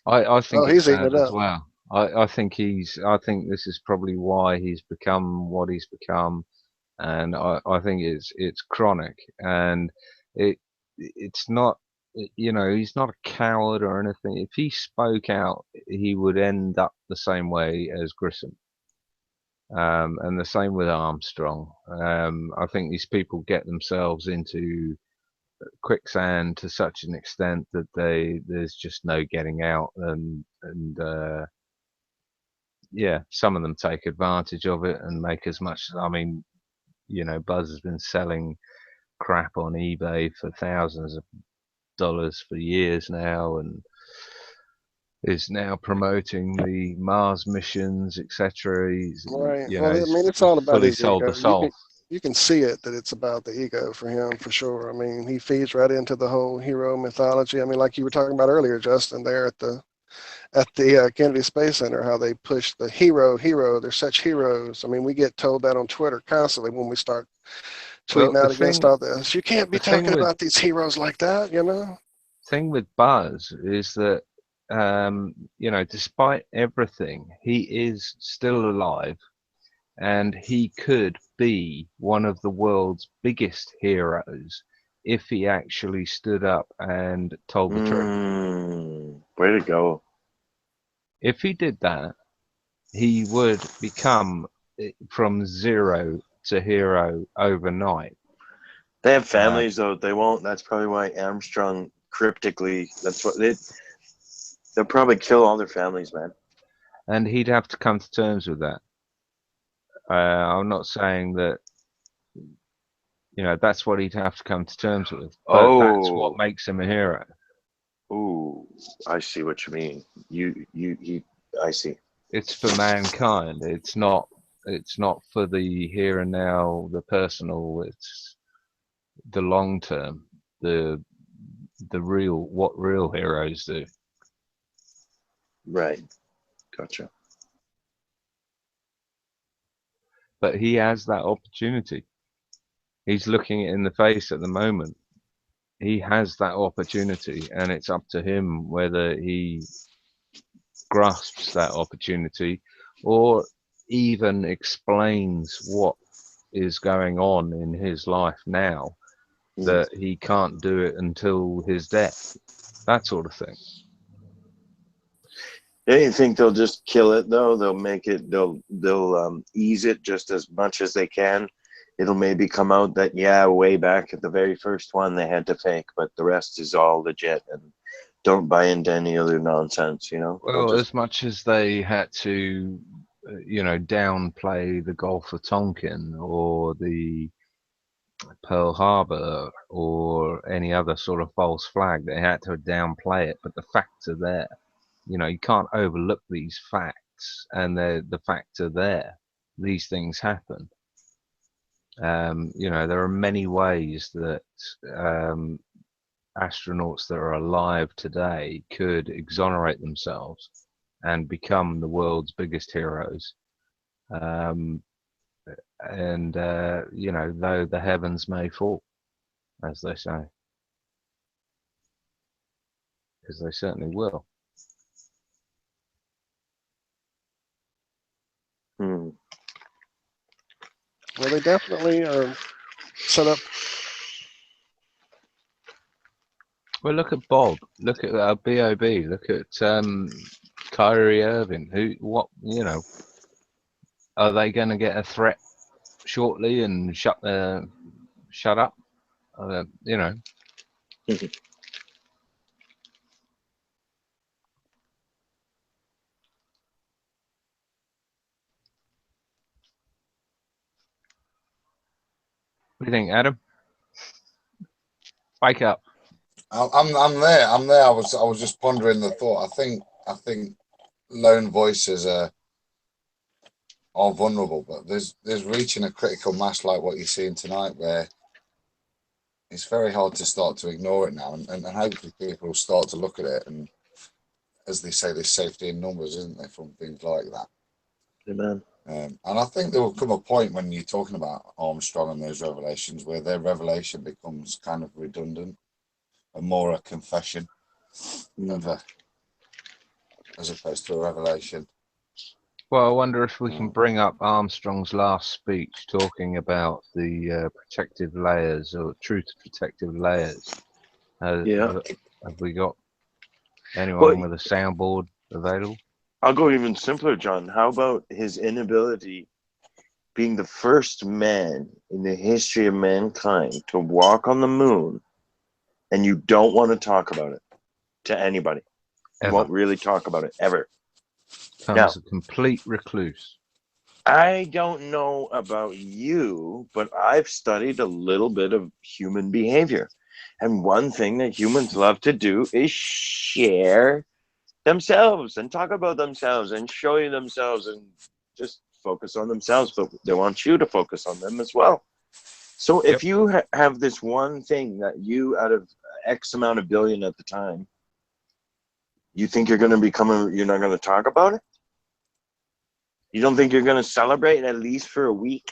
I think he's it's eating sad it as up. well. I think this is probably why he's become what he's become, and I think it's chronic, and it's not. He's not a coward or anything. If he spoke out, he would end up the same way as Grissom. And the same with Armstrong. I think these people get themselves into quicksand to such an extent that there's just no getting out, and some of them take advantage of it and make as much. I mean, Buzz has been selling crap on eBay for thousands of dollars for years now, and is now promoting the Mars missions, etc. Right. Well, I mean, it's all about fully his sold ego. the soul. You can see it that it's about the ego for him, for sure. I mean, he feeds right into the whole hero mythology. I mean, like you were talking about earlier, Justin, there at the Kennedy Space Center, how they push the hero. They're such heroes. I mean, we get told that on Twitter constantly when we start tweeting out against all this. You can't be talking about these heroes like that, Thing with Buzz is that, despite everything, he is still alive, and he could be one of the world's biggest heroes if he actually stood up and told the truth. Way to go. If he did that, he would become from zero to hero overnight. They have families, though. They won't. That's probably why Armstrong cryptically, they'll probably kill all their families, man. And he'd have to come to terms with that. I'm not saying that, that's what he'd have to come to terms with. But that's what makes him a hero. Ooh, I see what you mean. I see. It's for mankind. It's not for the here and now, the personal. It's the long term, the real, what real heroes do. Right. Gotcha. But he has that opportunity. He's looking it in the face at the moment. He has that opportunity, and it's up to him whether he grasps that opportunity or even explains what is going on in his life now, that he can't do it until his death, that sort of thing. You think they'll just kill it, though? They'll make it, they'll ease it just as much as they can. It'll maybe come out that, way back at the very first one they had to fake, but the rest is all legit, and don't buy into any other nonsense, Well, as much as they had to, downplay the Gulf of Tonkin or the Pearl Harbor or any other sort of false flag, they had to downplay it, but the facts are there. You can't overlook these facts, and the facts are there. These things happen. There are many ways that astronauts that are alive today could exonerate themselves and become the world's biggest heroes. And you know, though the heavens may fall, as they say, because they certainly will. Well, they definitely are set up. Well, look at Bob. Look at B.O.B. Look at Kyrie Irving. What, you know, are they going to get a threat shortly and shut up? You know. What do you think, Adam? Wake up. I'm there. I was just pondering the thought. I think lone voices are vulnerable, but there's reaching a critical mass like what you're seeing tonight, where it's very hard to start to ignore it now, and hopefully people will start to look at it. And as they say, there's safety in numbers, isn't there, from things like that. Amen. And I think there will come a point when you're talking about Armstrong and those revelations where their revelation becomes kind of redundant and more a confession as opposed to a revelation. Well, I wonder if we can bring up Armstrong's last speech talking about the protective layers or truth protective layers. Yeah. Have we got anyone with a soundboard available? I'll go even simpler, John. How about his inability being the first man in the history of mankind to walk on the moon, and you don't want to talk about it to anybody? You won't really talk about it ever. Becomes a complete recluse. I don't know about you, but I've studied a little bit of human behavior. And one thing that humans love to do is share themselves and talk about themselves and show you themselves and just focus on themselves, but they want you to focus on them as well. So if you have this one thing that you, out of X amount of billion at the time, you think you're going to you're not going to talk about it? You don't think you're going to celebrate at least for a week,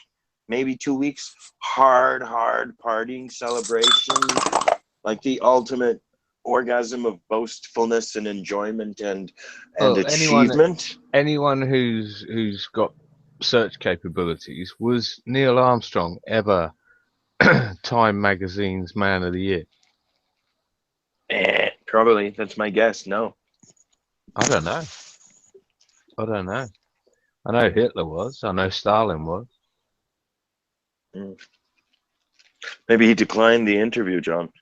maybe 2 weeks, hard partying celebration, like the ultimate orgasm of boastfulness and enjoyment and achievement? Anyone who's got search capabilities, was Neil Armstrong ever Time Magazine's Man of the Year? Probably. That's my guess. No. I don't know. I know Hitler was. I know Stalin was. Maybe he declined the interview, John.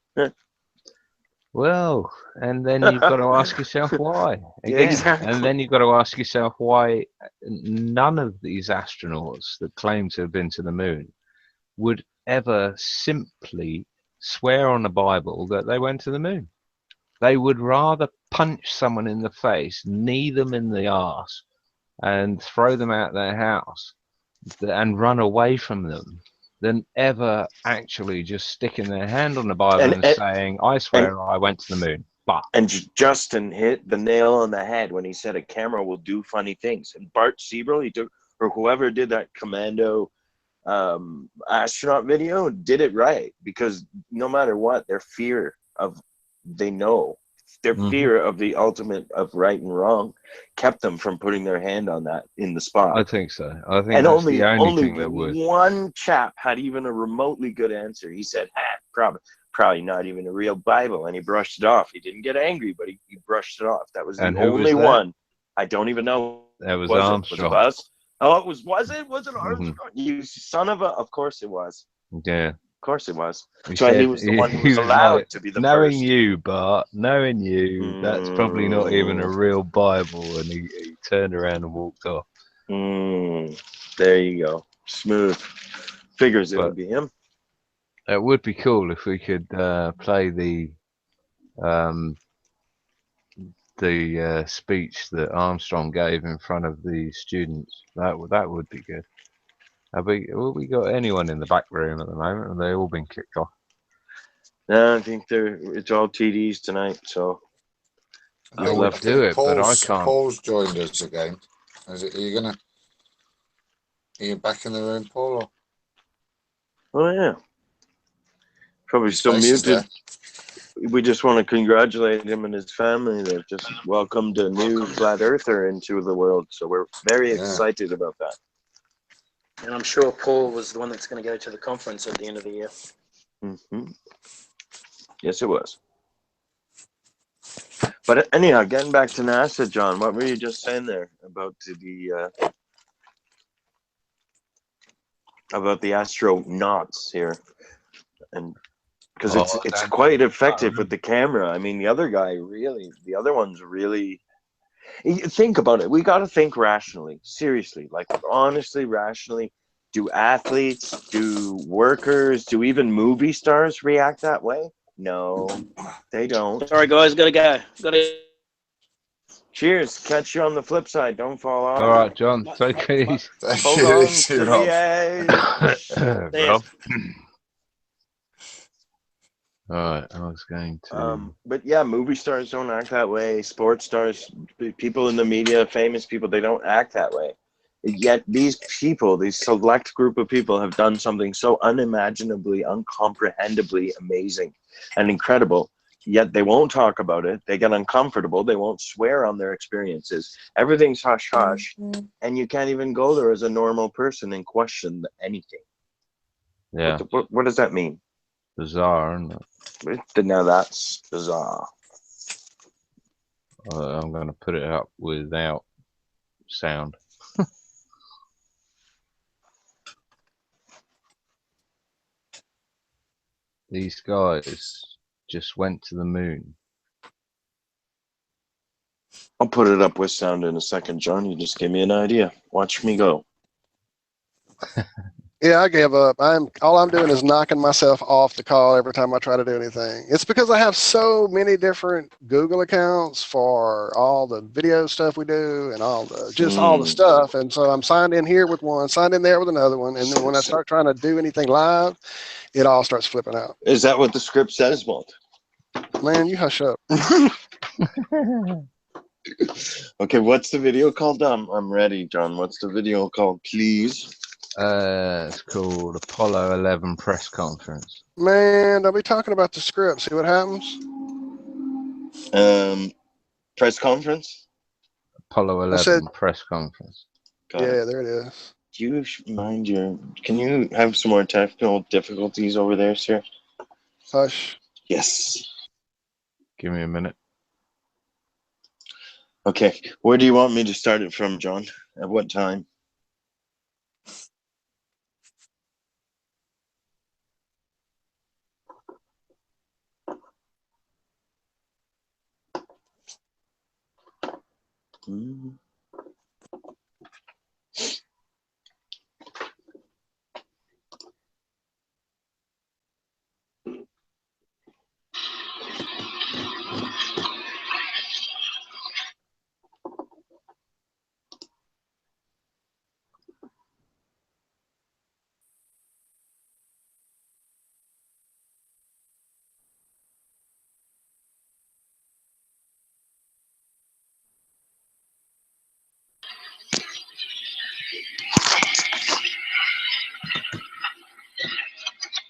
Well, and then you've got to ask yourself why. Again. Exactly. And then you've got to ask yourself why none of these astronauts that claim to have been to the moon would ever simply swear on the Bible that they went to the moon. They would rather punch someone in the face, knee them in the arse, and throw them out their house and run away from them than ever actually just sticking their hand on the Bible and saying, I swear I went to the moon. But and Justin hit the nail on the head when he said a camera will do funny things. And Bart Siebel, or whoever did that Commando astronaut video, did it right, because no matter what, their fear of the ultimate of right and wrong kept them from putting their hand on that in the spot. I think so. I think that's the only thing that would. One chap had even a remotely good answer. He said, probably not even a real Bible, and he brushed it off. He didn't get angry, but he brushed it off. That was the only one. I don't even know. That was Armstrong. Was it Buzz? Oh, was it Armstrong? You son of a... Of course it was. Yeah. Of course it was. So he was the one who was allowed to be the knowing first. You, Bart, knowing you, that's probably not even a real Bible, and he turned around and walked off. There you go. Smooth. Figures it would be him. It would be cool if we could play the speech that Armstrong gave in front of the students. That would be good. Have we got anyone in the back room at the moment? Have they all been kicked off? No, I think it's all TDs tonight. So I'd love to do it, but I can't. Paul's joined us again. Are you back in the room, Paul? Oh yeah, probably still muted. We just want to congratulate him and his family. They've just welcomed a new flat earther into the world, so we're very excited about that. And I'm sure Paul was the one that's going to go to the conference at the end of the year. Mm-hmm. Yes, it was. But anyhow, getting back to NASA, John, what were you just saying there about the astronauts here? And because it's quite effective with the camera. I mean, the other one's really. Think about it. We got to think rationally, seriously, like honestly, rationally. Do athletes, do workers, do even movie stars react that way? No, they don't. Sorry, guys, gotta go. Cheers. Catch you on the flip side. Don't fall off. All right, John. Take it easy. Hold on to the edge. Rob. All right, I was going to. But yeah, movie stars don't act that way. Sports stars, people in the media, famous people, they don't act that way. Yet these people, these select group of people, have done something so unimaginably, uncomprehendibly amazing and incredible. Yet they won't talk about it. They get uncomfortable. They won't swear on their experiences. Everything's hush hush, and you can't even go there as a normal person and question anything. Yeah. What does that mean? Bizarre, isn't it? Now that's bizarre. I'm going to put it up without sound. These guys just went to the moon. I'll put it up with sound in a second, John. You just gave me an idea. Watch me go. Yeah, I gave up. All I'm doing is knocking myself off the call every time I try to do anything. It's because I have so many different Google accounts for all the video stuff we do and all the stuff. And so I'm signed in here with one, signed in there with another one, and then when I start trying to do anything live, it all starts flipping out. Is that what the script says, Walt? Man, you hush up. Okay, what's the video called? I'm ready, John. What's the video called, please? It's called Apollo 11 Press Conference. Man, don't be talking about the script. See what happens? Press conference? Apollo 11 Press Conference. Yeah, there it is. Do you mind can you have some more technical difficulties over there, sir? Hush. Yes. Give me a minute. Okay, where do you want me to start it from, John? At what time?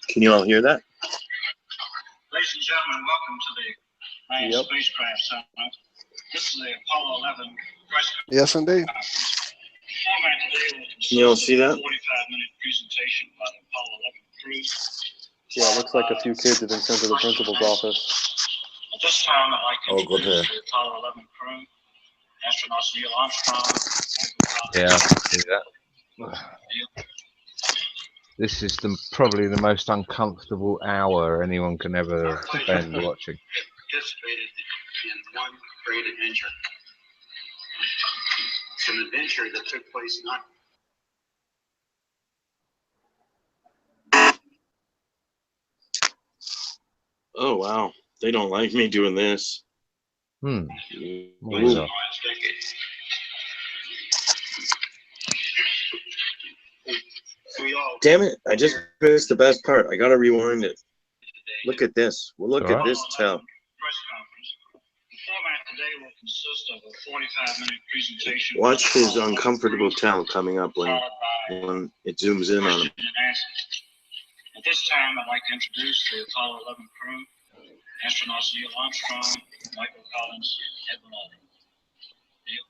Can you all hear that? Ladies and gentlemen, welcome to the main spacecraft summit. This is the Apollo 11 press conference. Yes, indeed. Format today will Can you all see that? 45-minute presentation by the Apollo 11 crew. Yeah, it looks like a few kids have been sent to the principal's office. At this time, I'd like to introduce the Apollo 11 crew. Astronauts Neil Armstrong. Yeah, I can see that. This is probably the most uncomfortable hour anyone can ever spend watching. Participated in one great adventure. It's an adventure that took place not. Oh wow, they don't like me doing this. Damn it, I just missed the best part. I gotta rewind it. Look at this. Well, look at this tail. Press conference. The format today will consist of a 45-minute presentation. Watch his uncomfortable tail coming up when it zooms in on him. At this time, I'd like to introduce the Apollo 11 crew. Astronauts Neil Armstrong, Michael Collins, Edwin Aldrin. Neil?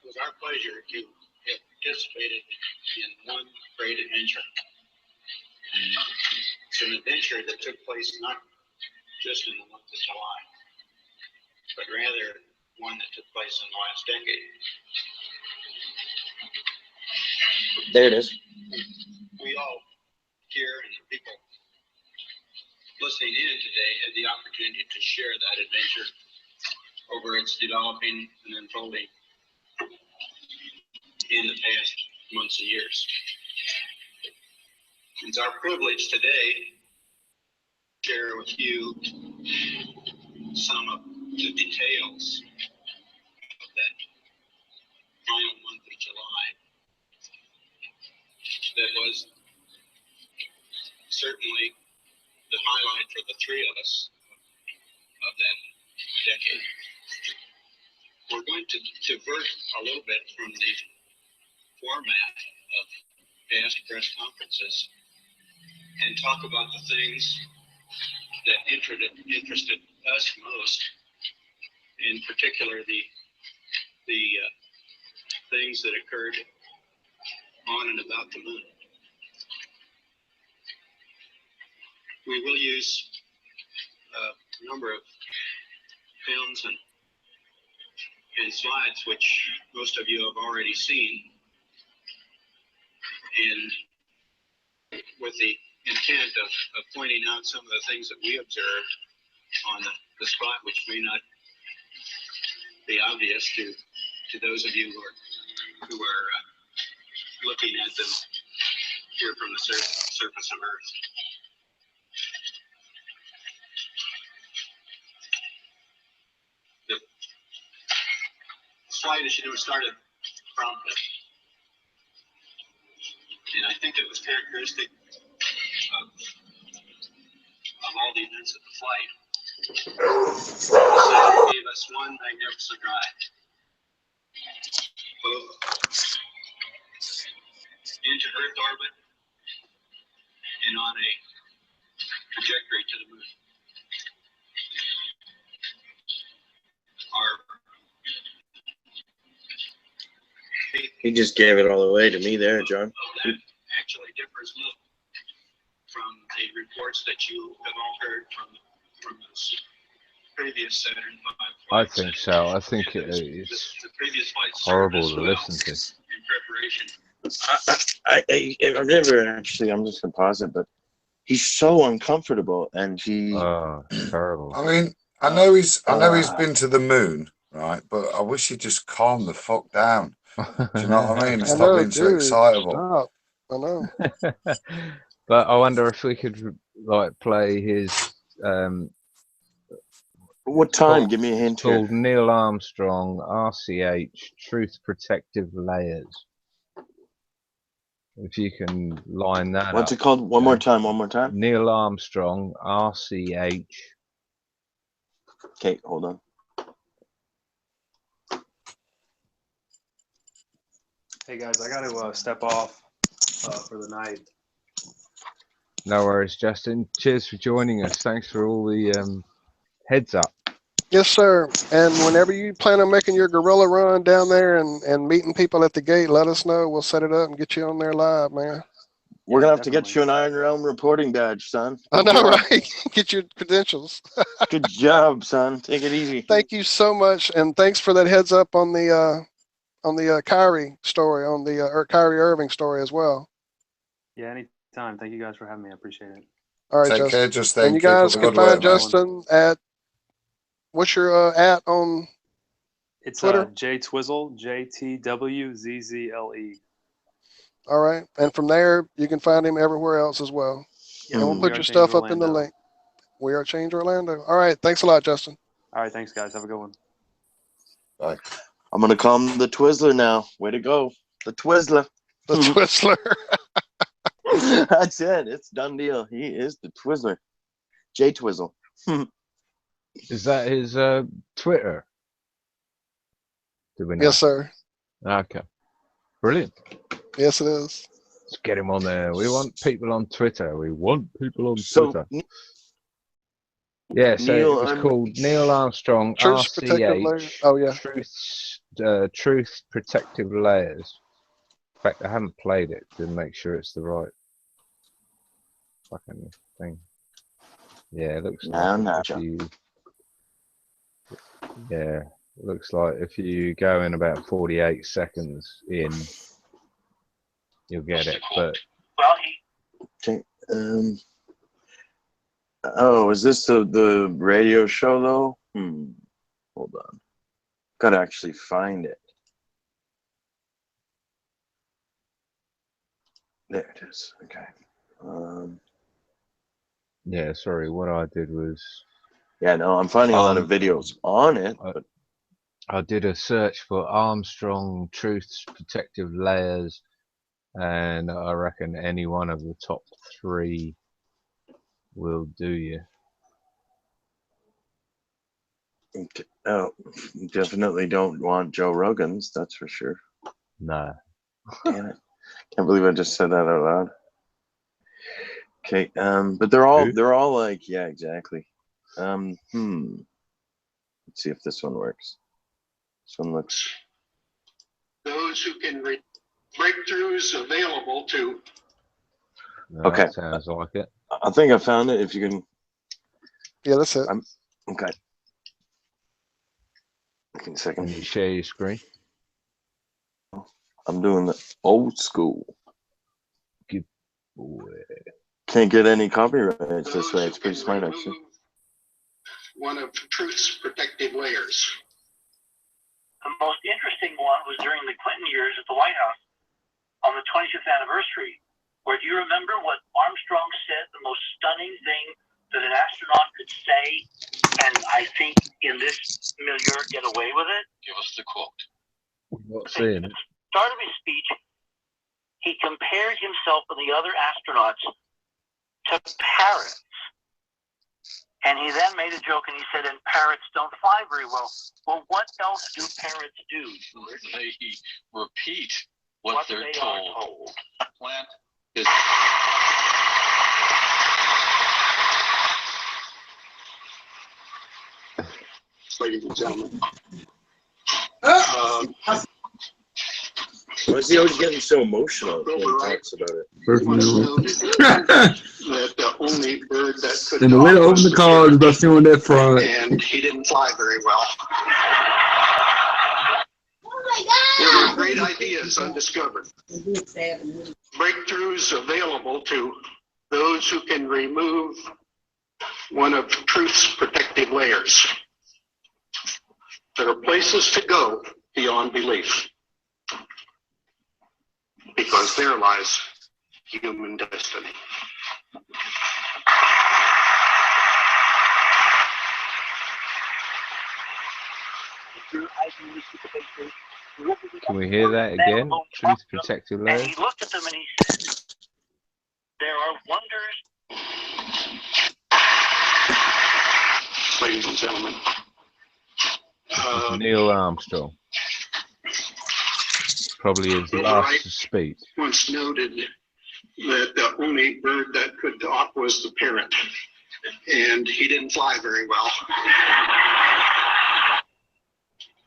It was our pleasure to have participated in one great adventure. It's an adventure that took place not just in the month of July, but rather one that took place in the last decade. There it is. We all here and the people listening in today had the opportunity to share that adventure over its developing and unfolding in the past months and years. It's our privilege today to share with you some of the details of that final month of July that was certainly the highlight for the three of us of that decade. We're going to divert a little bit from the format of past press conferences and talk about the things that interested us most, in particular the things that occurred on and about the moon. We will use a number of films and slides, which most of you have already seen, and with the intent of pointing out some of the things that we observed on the spot, which may not be obvious to those of you who are looking at them here from the surface of Earth. The slide, as you know, started promptly, and I think it was characteristic of all the events of the flight. It gave us one magnificent ride, both into Earth orbit and on a trajectory to the moon. He just gave it all away to me there, John. That actually differs little from the reports that you have all heard from the previous Saturn V I flights. think so. I think it's horrible to listen to. In preparation. I've never actually, I'm just going to pause it, but he's so uncomfortable and he. Oh, terrible. I mean, I know he's been to the moon, right? But I wish he'd just calm the fuck down. Do you know what I mean? Stop being so excitable. Stop. I know. But I wonder if we could like play his. What time? Give me a hint. Called Neil Armstrong RCH Truth Protective Layers. If you can line that What's up. it called? One more time. Neil Armstrong RCH. Okay, hold on. Hey guys, I got to step off for the night. No worries, Justin. Cheers for joining us. Thanks for all the heads up. Yes, sir. And whenever you plan on making your guerrilla run down there and meeting people at the gate, let us know. We'll set it up and get you on there live, man. We're going to have to get you an Iron Realm reporting badge, son. I know, right? Get your credentials. Good job, son. Take it easy. Thank you so much. And thanks for that heads up on the Kyrie story, on the Kyrie Irving story as well. Yeah, anytime. Thank you guys for having me. I appreciate it. All right, Take care, Justin. And you guys can find Justin at, what's your at on It's Twitter? JTwizzle, JTWZZLE. All right. And from there, you can find him everywhere else as well. Yeah, and we'll put your stuff up in the link. We Are Change Orlando. All right. Thanks a lot, Justin. All right. Thanks, guys. Have a good one. Bye. I'm going to call him the Twizzler now. Way to go. The Twizzler. The Twizzler. That's it. It's done deal. He is the Twizzler. J Twizzle. Is that his Twitter? Do we know? Yes, sir. Okay. Brilliant. Yes, it is. Let's get him on there. We want people on Twitter. We want people on Twitter. Yeah, so it was called Neil Armstrong, Truth Protective Layers. RCH, Oh, yeah. Truth Protective Layers. In fact, I haven't played it to make sure it's the right fucking thing. Yeah, it looks like yeah, it looks like if you go in about 48 seconds in, you'll get it. But okay, oh, is this the radio show though? Hold on, gotta actually find it. There it is. Okay. Yeah, sorry. What I did was. Yeah, no, I'm finding a lot of videos on it. But I did a search for Armstrong Truth's Protective Layers, and I reckon any one of the top 3 will do you. Okay. Oh, definitely don't want Joe Rogan's. That's for sure. No. Damn it. Can't believe I just said that out loud. Okay, but they're all like, yeah, exactly. Let's see if this one works. This one looks. Those who can read breakthroughs available to. Okay. That sounds like it. I think I found it. If you can. Yeah, that's it. Okay. Okay, a second. Can you share your screen? I'm doing the old school. Good boy. Can't get any copyrights this way. It's pretty smart, actually. One of Truth's protective layers. The most interesting one was during the Clinton years at the White House on the 25th anniversary, where do you remember what Armstrong said, the most stunning thing that an astronaut could say, and I think in this milieu get away with it? Give us the quote. Not seeing it. Start of his speech, he compared himself and the other astronauts to parrots. And he then made a joke and he said, and parrots don't fly very well. Well, what else do parrots do? They repeat what they're told. Plant is. Ladies and gentlemen. Why is he always getting so emotional when he talks about it? That the only bird that could. And the way to open the car is by stealing that front. And he didn't fly very well. There were great ideas undiscovered. Breakthroughs available to those who can remove one of Truth's protective layers. There are places to go beyond belief, because there lies human destiny. Can we hear that again? Truth Protective Layers. And he looked at them and he said, there are wonders. Ladies and gentlemen. Neil Armstrong. Probably his last speech. Once noted that the only bird that could talk was the parrot, and he didn't fly very well.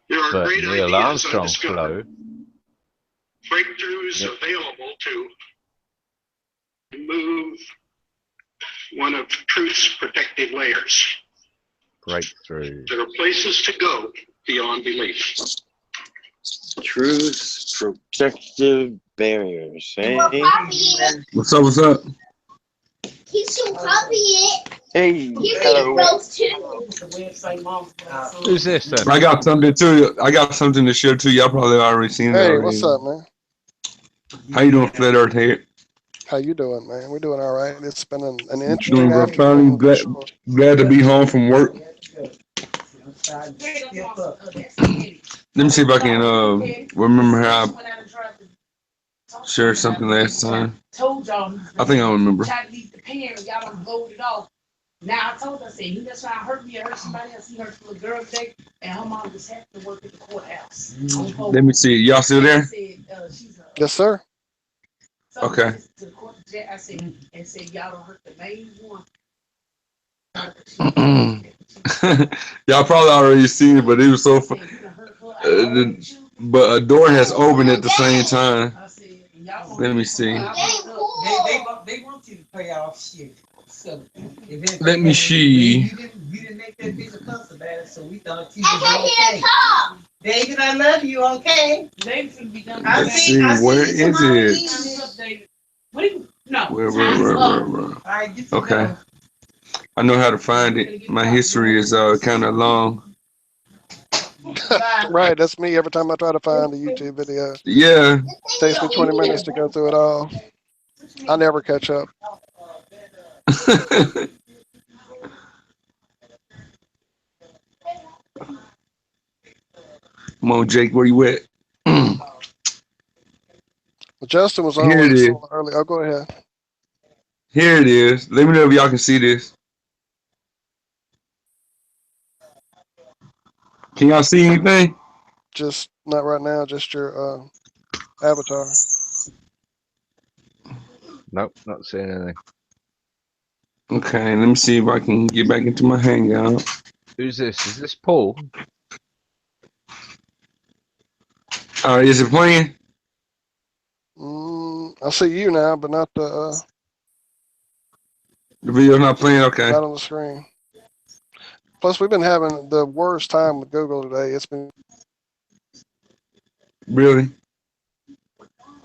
There are great Neil ideas Armstrong undiscovered. flew. Breakthroughs available to remove one of Truth's protective layers. Breakthrough. There are places to go beyond belief. Truth's protective barriers. Hey. What's up? What's up? He should copy it. Hey. Hello. Who's this then? I got something to share to you. Y'all probably already seen that. Hey, what's up, man? How you doing, Flat Earth Head? How you doing, man? We're doing all right. It's been an interesting Doing afternoon. glad to be home from work. Let me see if I can remember how shared something last time. Told y'all. I think I remember. Tried to leave the pan, y'all done blowed it off. Now I told her, I said, he just trying to hurt me or hurt somebody else. He hurt the little girl today, and her mom just happened to work at the courthouse. Let me see. Y'all still there? Yes, sir. Okay. I said, and said, y'all don't hurt the main one. Y'all probably already seen it, but it was so fun. But a door has opened at the same time. Let me see. They want you to pay off shit. So Let me see. You didn't make that bitch a cuss about it, so we thought you was okay. David, I love you, okay? David should be done. Let's see, where is it? Where? Okay. I know how to find it. My history is kind of long. Right, that's me every time I try to find a YouTube video. Yeah. It takes me 20 minutes to go through it all. I never catch up. Come on, Jake, where you at? Justin was on Here it is. early. Oh, go ahead. Here it is. Let me know if y'all can see this. Can y'all see anything? Just not right now, just your avatar. Nope, not seeing anything. Okay, let me see if I can get back into my hangout. Who's this? Is this Paul? Is it playing? I see you now, but not the video's not playing. Okay. Not on the screen. Plus, we've been having the worst time with Google today. It's been Really?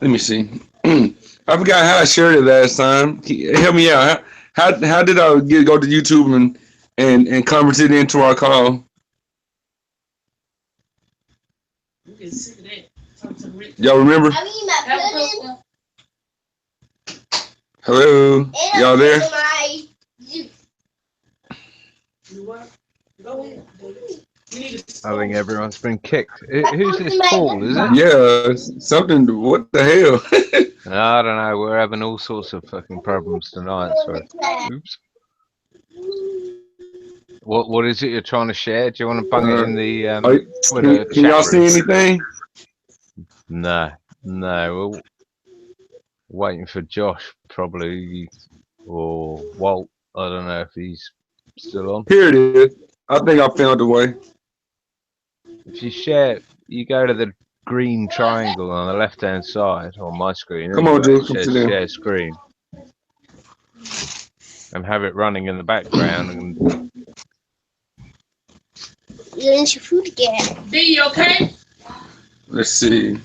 Let me see. I forgot how I shared it last time. Help me out. How did I go to YouTube and convert it into our call? Y'all remember? Hello? Y'all there? I think everyone's been kicked. Who's this Paul, is it? Yeah, something. What the hell? I don't know. We're having all sorts of fucking problems tonight. So, oops. What is it you're trying to share? Do you want to bung it in the Twitter can y'all see anything? No. We're waiting for Josh, probably, or Walt. I don't know if he's still on. Here it is. I think I found the way. If you share, you go to the green triangle on the left-hand side on my screen. Come on, dude. Come to share screen. And have it running in the background. And you didn't your food again. B, you okay? Let's see.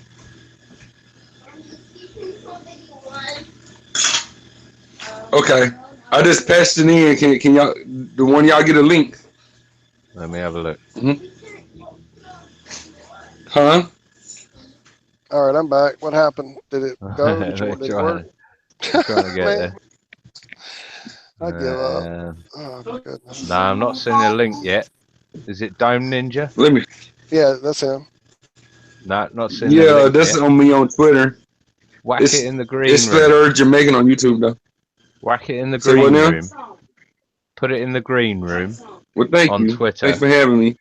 Okay. I just passed it in. Can y'all, the one y'all get a link? Let me have a look. Huh? All right, I'm back. What happened? Did it go? Did it work? Trying to get there. I give up. Oh my goodness. No, I'm not seeing a link yet. Is it Dome Ninja? Let me. Yeah, that's him. No, not seeing. Yeah, that's on me on Twitter. Whack it in the green It's room. Flat Earth Jamaican on YouTube though. Whack it in the green room. Put it in the green room. Well, thank on you. Twitter. Thanks for having me.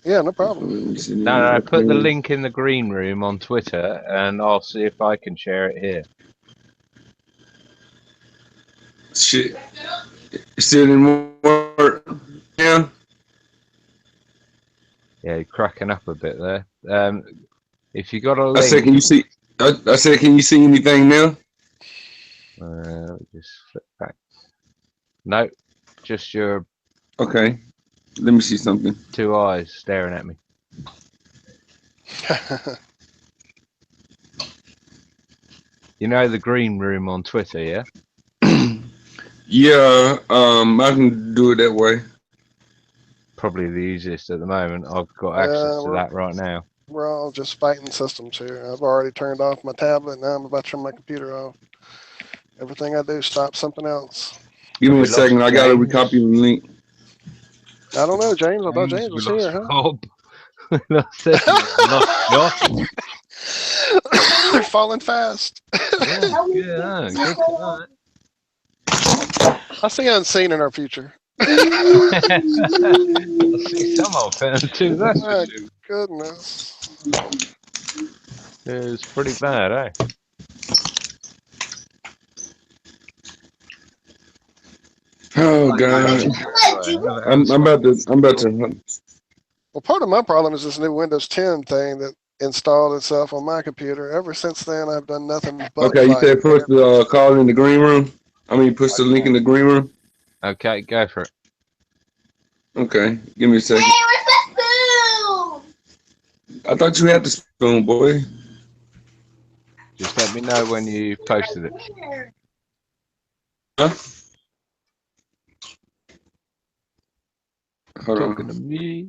Yeah, no problem. No, put the link in the green room on Twitter, and I'll see if I can share it here. Shit. It still didn't work. Yeah. Yeah, you're cracking up a bit there. If you got a link, I said, can you see? I said, can you see anything now? Just flip back. No, just your. Okay. Let me see something. 2 eyes staring at me. You know the green room on Twitter, yeah? Yeah, I can do it that way. Probably the easiest at the moment. I've got access to that right now. We're all just fighting systems here. I've already turned off my tablet. Now I'm about to turn my computer off. Everything I do stops something else. Give me a second. I got to recopy the link. I don't know, James. I thought James was here, huh? Bob. Lost Josh. They're falling fast. Yeah, good tonight. I see unseen in our future. I see some of them too, that's for My sure. goodness. It's pretty bad, eh? Oh God. I'm about to. Well, part of my problem is this new Windows 10 thing that installed itself on my computer. Ever since then, I've done nothing but Okay, you fight. said push the call in the green room. I mean, push the link in the green room. Okay, go for it. Okay, give me a second. Hey, where's the spoon? I thought you had the spoon, boy. Just let me know when you posted it. Huh? Hold Talking to on. me.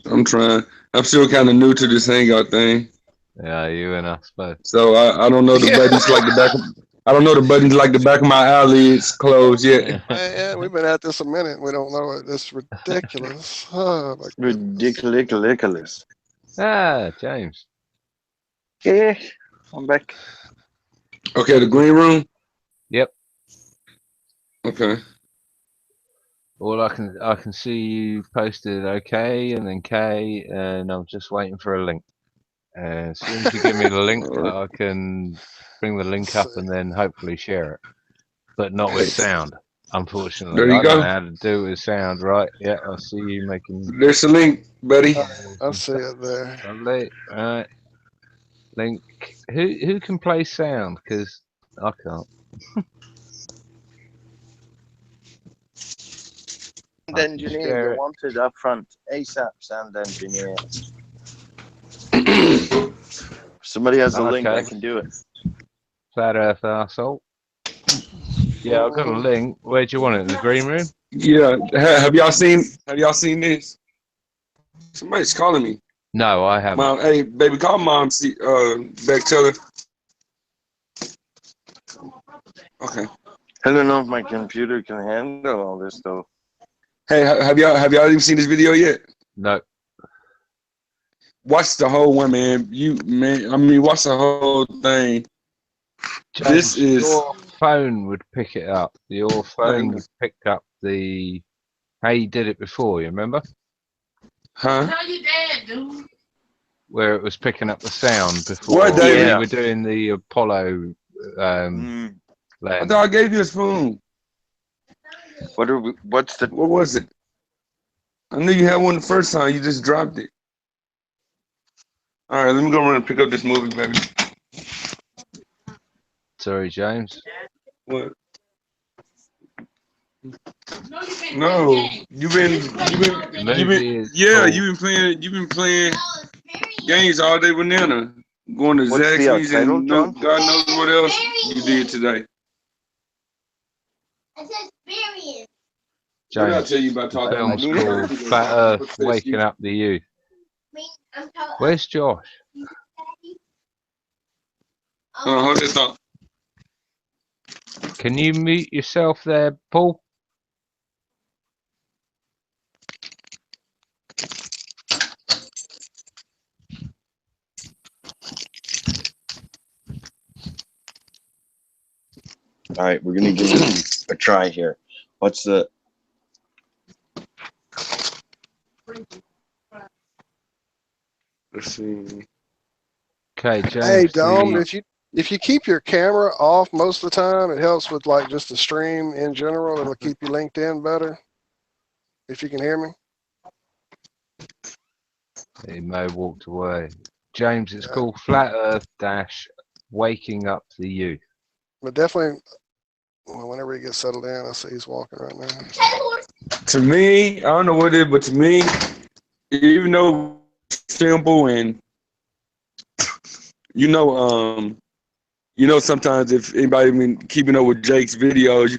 I'm trying. I'm still kind of new to this hangout thing. Yeah, you and us both. So I don't know the buttons like the back. I don't know the buttons like the back of my eyelids closed yet. Man, we've been at this a minute. We don't know it. It's ridiculous. Oh, my goodness. Ridiculous. Ah, James. Yeah, I'm back. Okay, the green room. Yep. Okay. Well, I can see you posted okay, and then K, and I'm just waiting for a link. As soon as you give me the link, I can bring the link up and then hopefully share it. But not with sound, unfortunately. There you I don't know go. how to do it with sound, right? Yeah, I see you making. There's the link, buddy. I see it there. Lovely. All right. Link. Who can play sound? Because I can't. Sound engineer, you're wanted up front. ASAP sound engineer. Somebody has a link, I can do it. Flat Earth arsehole. Yeah, I've got a link. Where do you want it? In the green room? Yeah. Have y'all seen this? Somebody's calling me. No, I haven't. Mom, hey, baby, call mom. See, back tell her. Okay. I don't know if my computer can handle all this though. Hey, have y'all even seen this video yet? No. Watch the whole one, man. Watch the whole thing. James, This is your phone would pick it up. Your phone would pick up the how you did it before. You remember? Huh? Tell your dad, dude. Where it was picking up the sound before. What, David? You were doing the Apollo. I thought I gave you a spoon. What was it? I knew you had one the first time. You just dropped it. All right, let me go run and pick up this movie, baby. Sorry, James. What? No, you've been playing games all day with Nana, going to What's the Zaxby's title, and John? God knows what else you did today. What did I tell you about talking Film's about called Flat Earth Waking Up the Youth. Where's Josh? Hold this up. Can you mute yourself there, Paul? All right, we're gonna give it a try here. What's the? Let's see. Okay, James. Hey, Dom, if you keep your camera off most of the time, it helps with like just the stream in general. It'll keep you linked in better. If you can hear me. He may have walked away. James, it's called Flat Earth Waking Up the Youth. But definitely, whenever he gets settled in, I see he's walking right now. To me, I don't know what it is, but to me, even though it's simple and sometimes if anybody been keeping up with Jake's videos,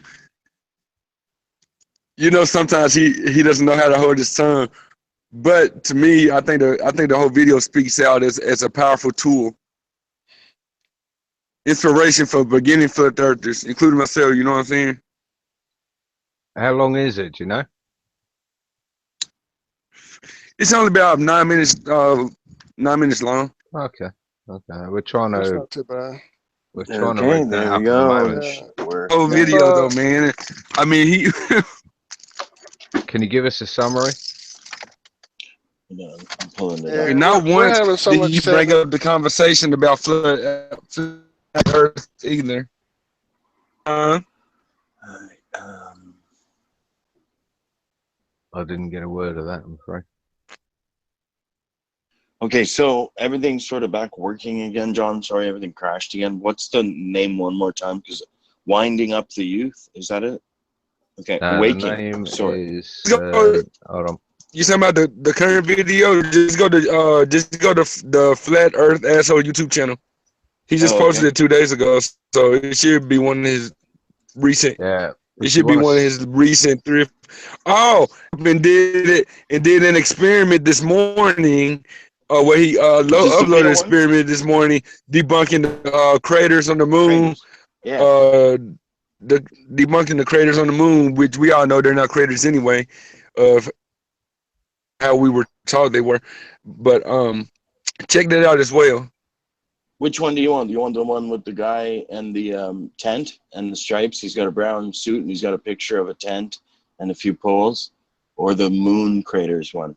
sometimes he doesn't know how to hold his tongue. But to me, I think the whole video speaks out as a powerful tool. Inspiration for beginning flat earthers, including myself, you know what I'm saying? How long is it, do you know? It's only about 9 minutes long. Okay. Okay. We're trying That's to. not too bad. We're trying to Okay, rig that there we up at the go. moment. Oh, video though, man. I mean, he. Can you give us a summary? No, I'm pulling it Yeah, up. And not we're once having so did much he set. bring up the conversation about flat Earth either. I didn't get a word of that, I'm afraid. Okay, so everything's sort of back working again, John. Sorry, everything crashed again. What's the name one more time? Because Winding Up the Youth, is that it? Okay, The Waking. name Sorry. is. Hold on. You talking about the current video? Just go to the Flat Earth Asshole YouTube channel. He just posted it 2 days ago, so it should be one of his recent. Yeah. It should be one of his recent three. Oh, and did an experiment this morning, where he uploaded an experiment this morning debunking the craters on the moon. Debunking the craters on the moon, which we all know they're not craters anyway, of how we were taught they were. But check that out as well. Which one do you want? Do you want the one with the guy and the tent and the stripes? He's got a brown suit and he's got a picture of a tent and a few poles, or the moon craters one?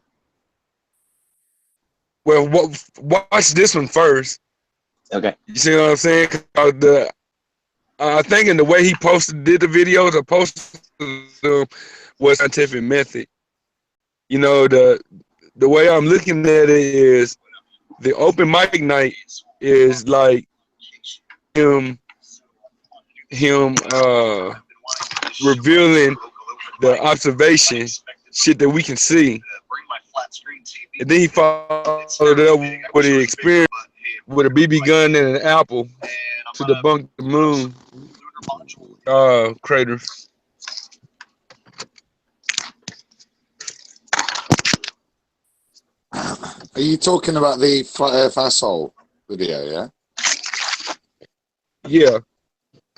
Well, watch this one first. Okay. You see what I'm saying? I think in the way he did the videos, or posted them, was scientific method. You know, the way I'm looking at it is the open mic night is like him revealing the observation shit that we can see, and then he followed up with the experience with a BB gun and an apple to debunk the moon craters. Are you talking about the Flat Earth Asshole video, yeah? Yeah.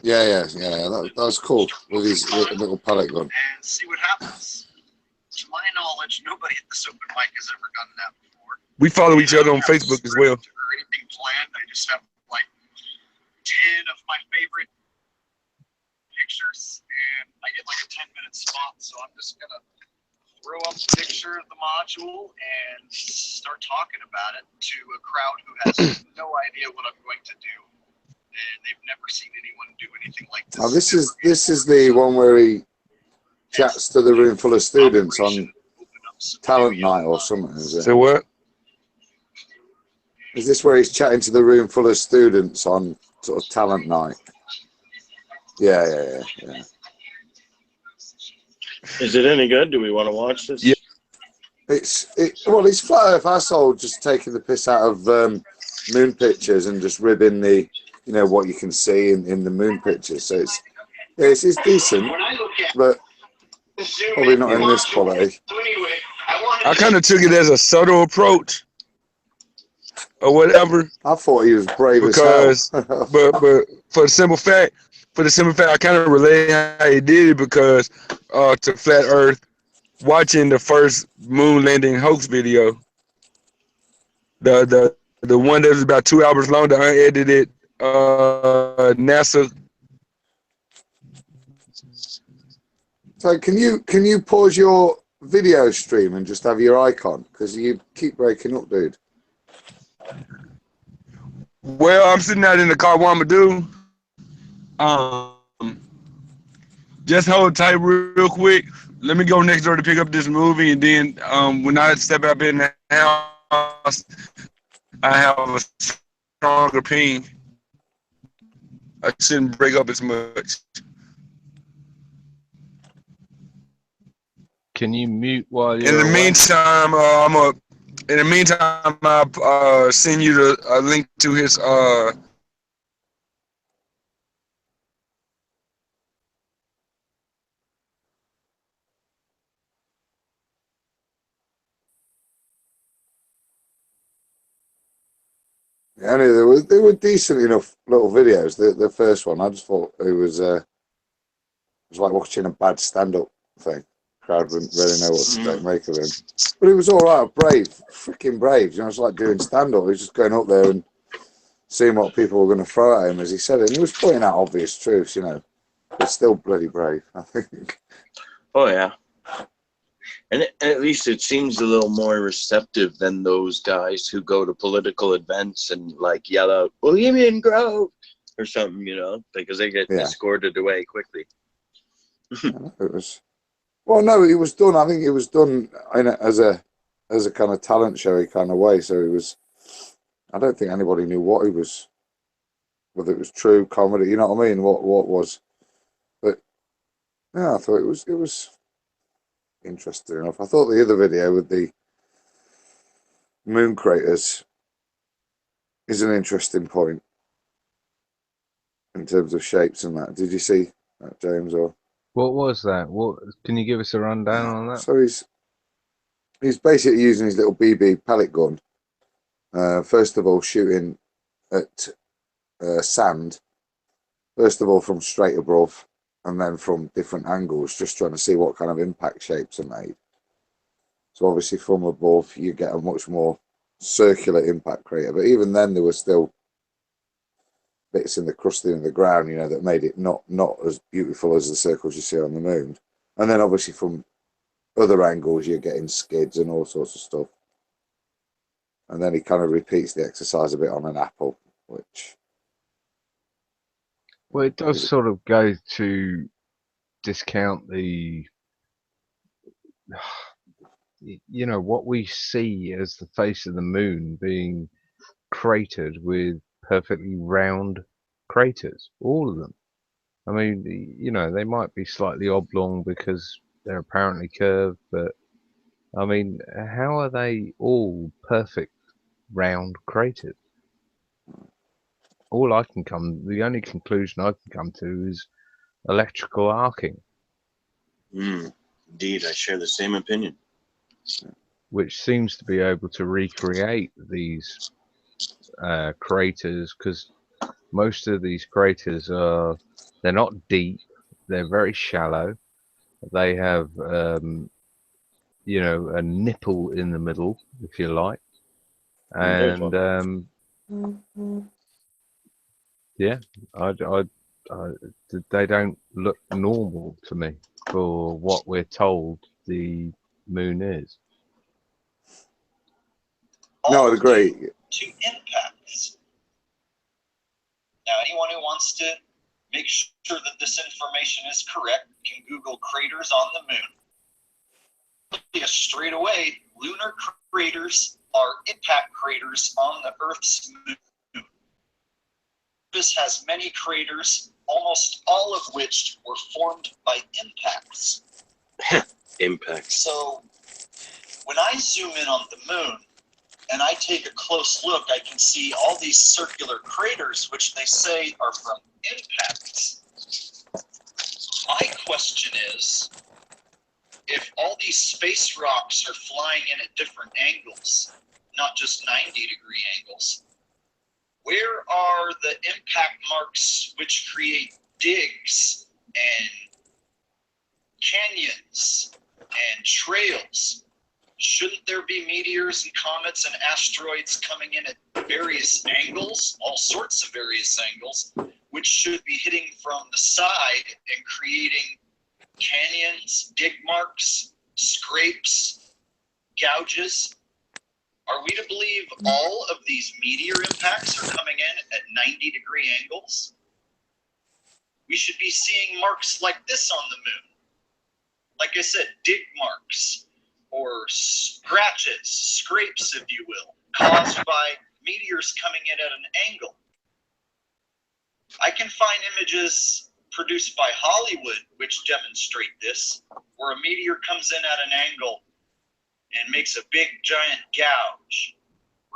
Yeah. That was cool with his little pellet gun. And see what happens. To my knowledge, nobody at this open mic has ever done that before. We follow each other on Facebook as well. Or anything planned. I just have like 10 of my favorite pictures, and I get like a 10-minute spot. So I'm just gonna throw up a picture of the module and start talking about it to a crowd who has no idea what I'm going to do, and they've never seen anyone do anything like this. Oh, this is the one where he chats to the room full of students on talent night or something, is it? So what? Is this where he's chatting to the room full of students on sort of talent night? Yeah. Is it any good? Do we want to watch this? Yeah. It's Flat Earth Asshole just taking the piss out of moon pictures and just ribbing the, you know, what you can see in the moon pictures. So it's decent, but probably not in this quality. I kind of took it as a subtle approach or whatever. I thought he was brave because, as hell. but for the simple fact, I kind of relate how he did it because to Flat Earth, watching the first moon landing hoax video, the one that was about 2 hours long, the unedited NASA. So can you pause your video stream and just have your icon, because you keep breaking up, dude? Well, I'm sitting out in the car. What I'm gonna do? Just hold tight real quick. Let me go next door to pick up this movie, and then when I step up in the house, I have a stronger ping. I shouldn't break up as much. Can you mute while you're In the away? meantime, I'll send you a link to his Yeah, they were decent enough little videos. The first one, I just thought it was like watching a bad stand-up thing. crowd wouldn't really know what to make of him. But it was all right, brave, freaking brave. You know, it's like doing stand-up. He was just going up there and seeing what people were going to throw at him as he said it. And he was pointing out obvious truths, you know. But still bloody brave, I think. Oh, yeah. And at least it seems a little more receptive than those guys who go to political events and like yell out "Bohemian Grove" or something, you know, because they get escorted away quickly. It was, well, no, it was done. I think it was done as a kind of talent showy kind of way. So it was. I don't think anybody knew what he was, whether it was true comedy. You know what I mean? What was, but yeah, I thought it was interesting enough. I thought the other video with the moon craters is an interesting point in terms of shapes and that. Did you see that, James? Or what was that? What can you give us a rundown on that? So he's basically using his little BB pellet gun. First of all, shooting at sand. First of all, from straight above, and then from different angles, just trying to see what kind of impact shapes are made. So obviously from above, you get a much more circular impact crater. But even then, there were still bits in the crusting of the ground, you know, that made it not as beautiful as the circles you see on the moon. And then obviously from other angles, you're getting skids and all sorts of stuff. And then he kind of repeats the exercise a bit on an apple, which... Well, it does sort of go to discount the, you know, what we see as the face of the moon being cratered with perfectly round craters, all of them. I mean, you know, they might be slightly oblong because they're apparently curved, but I mean, how are they all perfect round craters? The only conclusion I can come to is electrical arcing. Indeed, I share the same opinion. Which seems to be able to recreate these craters, because most of these craters they're not deep, they're very shallow. They have you know, a nipple in the middle, if you like, and yeah, they don't look normal to me for what we're told the moon is. No, I'd agree. To impacts. Now, anyone who wants to make sure that this information is correct can Google craters on the moon. Yes, straight away, lunar craters are impact craters on the Earth's moon. This has many craters, almost all of which were formed by impacts. Impacts. So, when I zoom in on the moon, and I take a close look, I can see all these circular craters, which they say are from impacts. My question is, if all these space rocks are flying in at different angles, not just 90-degree angles, where are the impact marks which create digs and canyons and trails? Shouldn't there be meteors and comets and asteroids coming in at various angles, all sorts of various angles, which should be hitting from the side and creating canyons, dig marks, scrapes, gouges? Are we to believe all of these meteor impacts are coming in at 90-degree angles? We should be seeing marks like this on the moon. Like I said, dig marks, or scratches, scrapes, if you will, caused by meteors coming in at an angle. I can find images produced by Hollywood which demonstrate this, where a meteor comes in at an angle and makes a big giant gouge,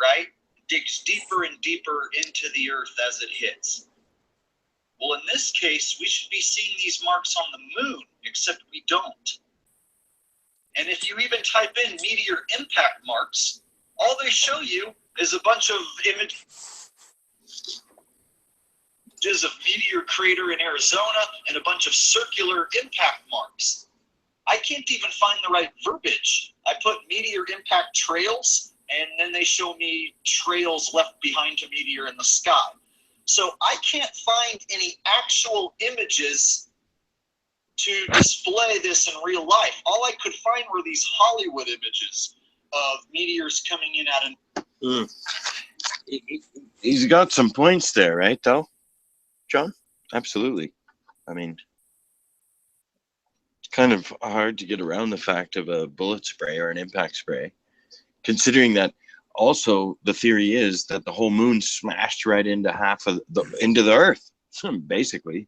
right? Digs deeper and deeper into the earth as it hits. Well, in this case, we should be seeing these marks on the moon, except we don't. And if you even type in meteor impact marks, all they show you is a bunch of images of meteor crater in Arizona and a bunch of circular impact marks. I can't even find the right verbiage. I put meteor impact trails, and then they show me trails left behind a meteor in the sky. So I can't find any actual images to display this in real life. All I could find were these Hollywood images of meteors coming in at an... He's got some points there, right, though, John? Absolutely. I mean, it's kind of hard to get around the fact of a bullet spray or an impact spray, considering that also the theory is that the whole moon smashed right into into the Earth, basically,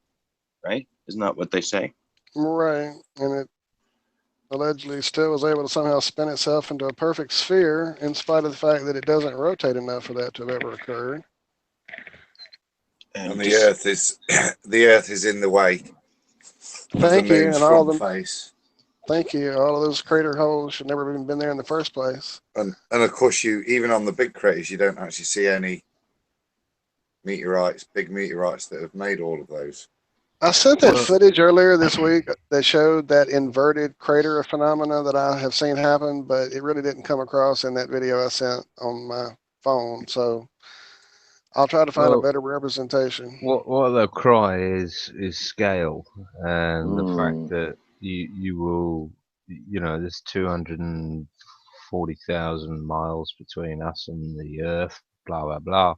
right? Isn't that what they say? Right, and it allegedly still was able to somehow spin itself into a perfect sphere in spite of the fact that it doesn't rotate enough for that to have ever occurred. And the Earth is in the way. Thank you, and all of them. Face. Thank you. All of those crater holes should never have been there in the first place. And of course, even on the big craters, you don't actually see any meteorites, big meteorites that have made all of those. I sent that footage earlier this week that showed that inverted crater phenomena that I have seen happen, but it really didn't come across in that video I sent on my phone. So I'll try to find a better representation. What they'll cry is scale, and the fact that you will, there's 240,000 miles between us and the Earth, blah blah blah.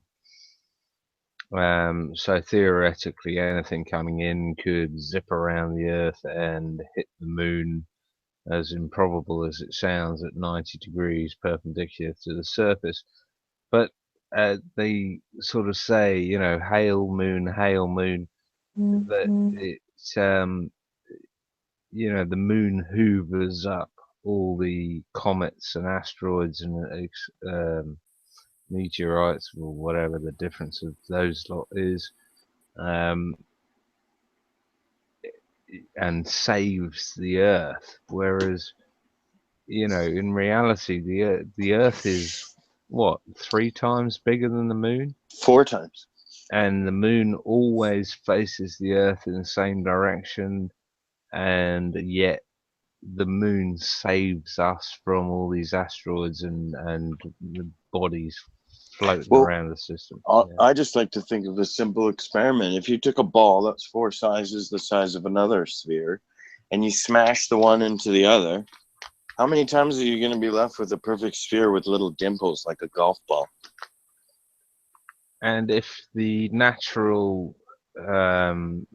So theoretically, anything coming in could zip around the Earth and hit the moon, as improbable as it sounds, at 90 degrees perpendicular to the surface. But they sort of say, hail moon, that it's, the moon hoovers up all the comets and asteroids and meteorites, or whatever the difference of those lot is, and saves the Earth. Whereas, in reality, the Earth is what, 3 times bigger than the moon? 4 times. And the moon always faces the Earth in the same direction, and yet the moon saves us from all these asteroids and the bodies floating around the system. I just like to think of a simple experiment. If you took a ball that's 4 sizes the size of another sphere, and you smash the one into the other, how many times are you going to be left with a perfect sphere with little dimples like a golf ball? And if the natural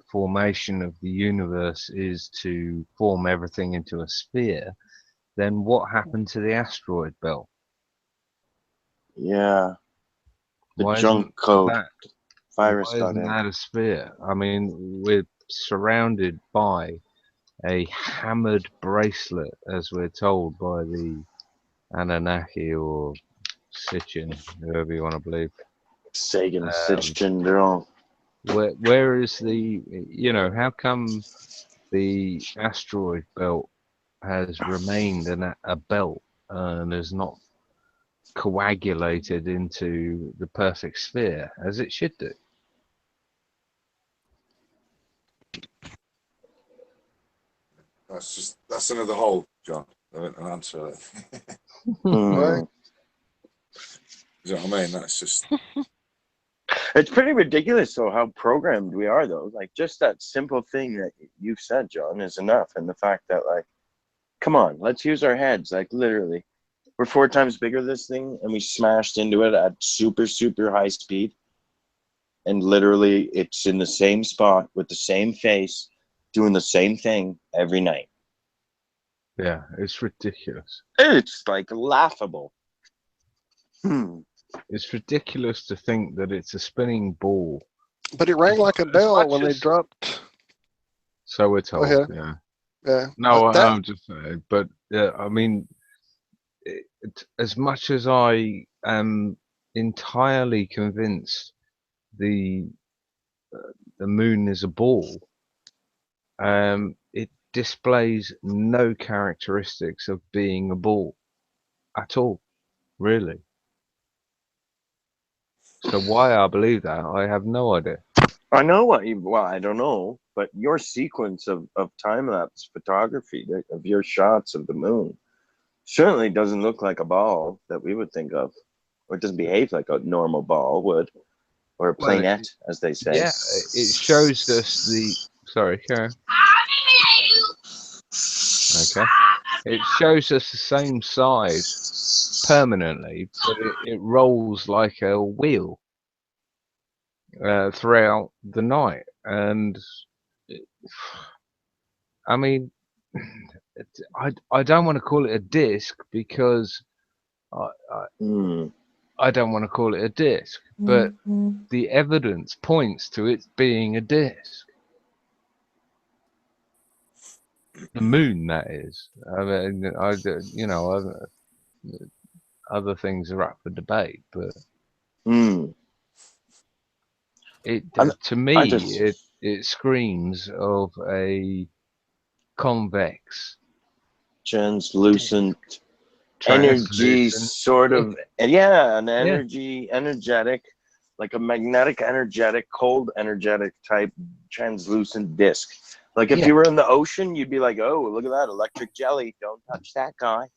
formation of the universe is to form everything into a sphere, then what happened to the asteroid belt? Yeah. The junk code virus got in. Why isn't that a sphere? I mean, we're surrounded by a hammered bracelet, as we're told by the Anunnaki or Sitchin, whoever you want to believe. Sagan, Sitchin, they're all. Where is the, how come the asteroid belt has remained a belt and has not coagulated into the perfect sphere as it should do? That's another hole, John. I don't answer that. Right. You know what I mean? That's just. It's pretty ridiculous, though, how programmed we are, though. Like, just that simple thing that you've said, John, is enough. And the fact that, like, come on, let's use our heads. Like, literally, we're 4 times bigger, this thing, and we smashed into it at super, super high speed. And literally, it's in the same spot with the same face, doing the same thing every night. Yeah, it's ridiculous. It's, like, laughable. It's ridiculous to think that it's a spinning ball. But it rang like a bell when they dropped. So we're told. Go ahead. Yeah. Yeah. No, I'm just saying. But I mean, as much as I am entirely convinced the moon is a ball, it displays no characteristics of being a ball at all, really. So why I believe that, I have no idea. I know what you. Well, I don't know, but your sequence of time-lapse photography of your shots of the moon certainly doesn't look like a ball that we would think of, or it doesn't behave like a normal ball would, or a planet, as they say. Yeah, it shows us the. Sorry, Karen. Okay. It shows us the same side permanently, but it rolls like a wheel throughout the night. And I mean, I don't want to call it a disc because I don't want to call it a disc, but the evidence points to it being a disc. The moon, that is. I mean, other things are up for debate, but to me, it screams of a convex, translucent energy, sort of, energetic, like a magnetic, energetic, cold, energetic type translucent disc. Like if you were in the ocean, you'd be like, "Oh, look at that electric jelly! Don't touch that guy."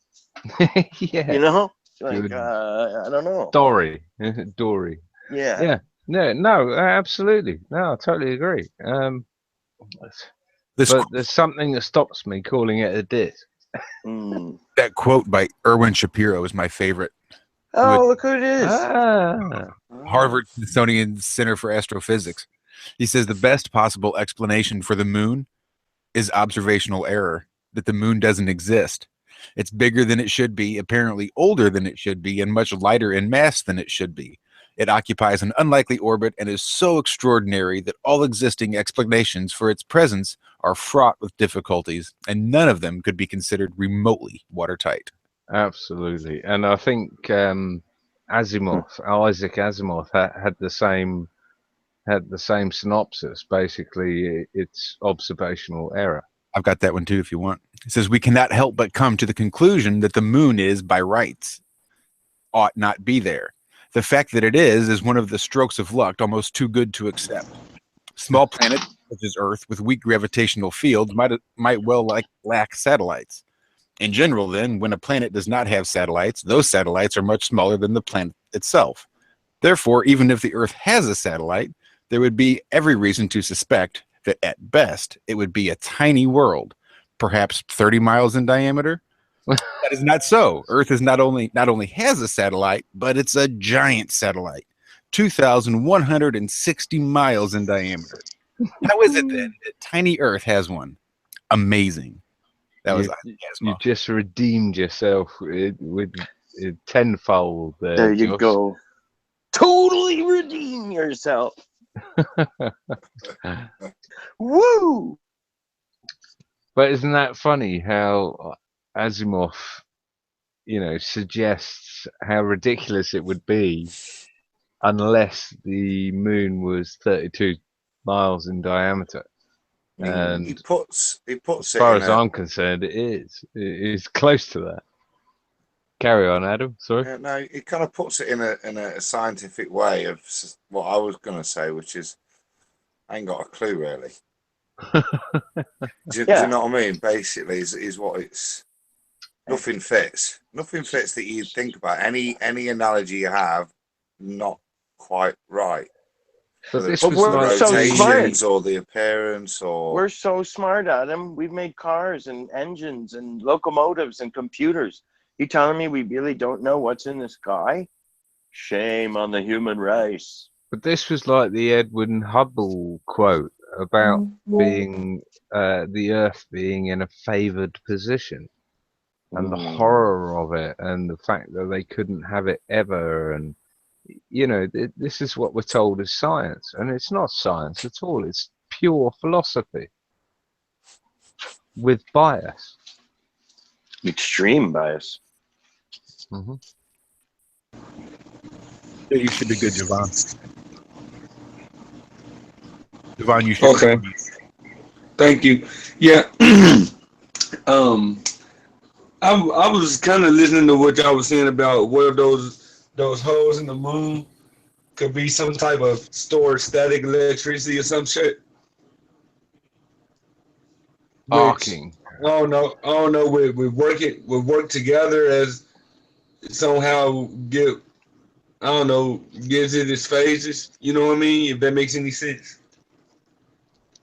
Yeah, you know, like I don't know. Dory. Yeah. No, absolutely. No, I totally agree. But there's something that stops me calling it a disc. That quote by Irwin Shapiro is my favorite. Oh, look who it is. Harvard Smithsonian Center for Astrophysics. He says the best possible explanation for the moon is observational error, that the moon doesn't exist. It's bigger than it should be, apparently older than it should be, and much lighter in mass than it should be. It occupies an unlikely orbit and is so extraordinary that all existing explanations for its presence are fraught with difficulties, and none of them could be considered remotely watertight. Absolutely. And I think Isaac Asimov had the same synopsis. Basically, it's observational error. I've got that one too if you want. It says, we cannot help but come to the conclusion that the moon is, by rights, ought not be there. The fact that it is one of the strokes of luck almost too good to accept. Small planets such as Earth with weak gravitational fields might well lack satellites. In general, then, when a planet does not have satellites, those satellites are much smaller than the planet itself. Therefore, even if the Earth has a satellite, there would be every reason to suspect that at best it would be a tiny world, perhaps 30 miles in diameter. That is not so. Earth is not only has a satellite, but it's a giant satellite, 2,160 miles in diameter. How is it then that tiny Earth has one? Amazing. That was you just redeemed yourself with tenfold there. There you go. Totally redeem yourself. Woo! But isn't that funny how Asimov, suggests how ridiculous it would be unless the moon was 32 miles in diameter. And he puts as far as I'm concerned, it is. It is close to that. Carry on, Adam. Sorry. No, it kind of puts it in a scientific way of what I was going to say, which is, I ain't got a clue really. Do you know what I mean? Basically, is what it's. Nothing fits. Nothing fits that you think about. Any analogy you have, not quite right. But we're so smart. Or the appearance, or we're so smart, Adam. We've made cars and engines and locomotives and computers. You telling me we really don't know what's in the sky? Shame on the human race. But this was like the Edwin Hubble quote about being the Earth being in a favored position, and the horror of it, and the fact that they couldn't have it ever, and this is what we're told is science, and it's not science at all. It's pure philosophy with bias, extreme bias. Mm-hmm. Yeah, you should be good, Javon. Javon, you should. Okay. Thank you. Yeah. I was kind of listening to what y'all was saying about what are those holes in the moon, could be some type of stored static electricity or some shit. Arcing. I don't know. We work together as somehow gives it its phases. You know what I mean? If that makes any sense.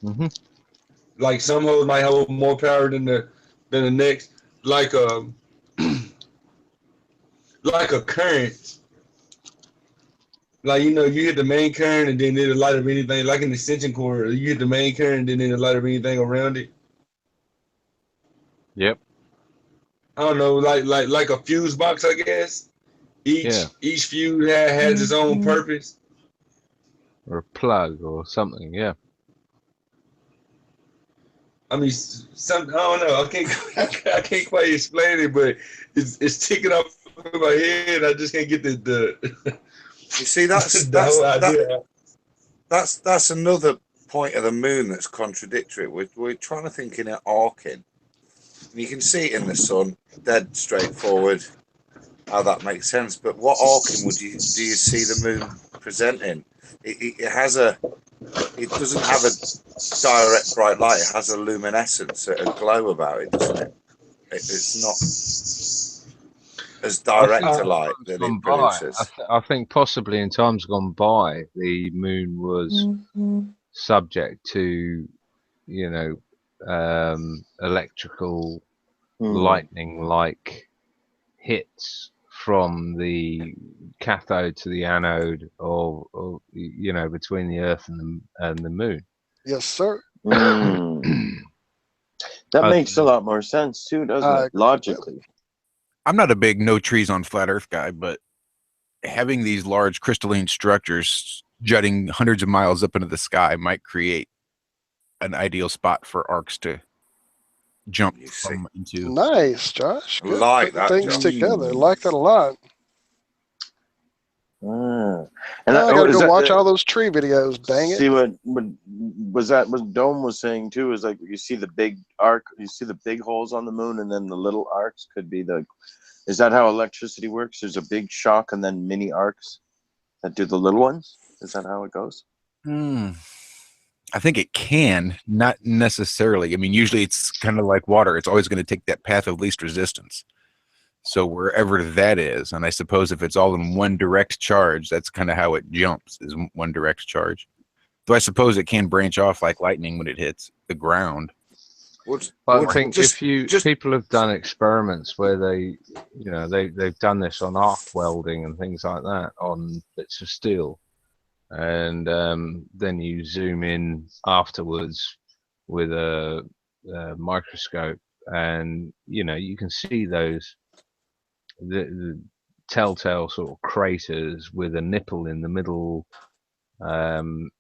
Mm-hmm. Like some holes might hold more power than the next. Like like a current. Like, you hit the main current and then it'll light up anything. Like an extension cord, you hit the main current and then it'll light up anything around it. Yep. I don't know, like a fuse box, I guess. Each fuse has its own purpose. Or a plug or something, yeah. I mean, I don't know. I can't quite explain it, but it's ticking up in my head. I just can't get the You see, that's another point of the moon that's contradictory. We're trying to think in it arcing. You can see it in the sun, dead straightforward, how that makes sense. But what arcing do you see the moon presenting? It doesn't have a direct bright light. It has a luminescence, a glow about it, doesn't it? It's not as direct a light that it produces. I think possibly in times gone by, the moon was subject to, electrical lightning-like hits from the cathode to the anode, or between the Earth and the moon. Yes, sir. That makes a lot more sense too, doesn't it? Logically. I'm not a big no trees on flat Earth guy, but having these large crystalline structures jutting hundreds of miles up into the sky might create an ideal spot for arcs to jump from into. Nice, Josh. Good. Like Putting that, things Josh. together. Like that a lot. And I gotta go watch all those tree videos. Dang it! See what Dome was saying too is like you see the big arc, you see the big holes on the moon, and then the little arcs could be the. Is that how electricity works? There's a big shock and then mini arcs that do the little ones. Is that how it goes? I think it can, not necessarily. I mean, usually it's kind of like water. It's always going to take that path of least resistance. So wherever that is, and I suppose if it's all in one direct charge, that's kind of how it jumps, is one direct charge. Though I suppose it can branch off like lightning when it hits the ground. I think people have done experiments where they've done this on arc welding and things like that on bits of steel, and then you zoom in afterwards with a microscope, and you can see those the telltale sort of craters with a nipple in the middle, all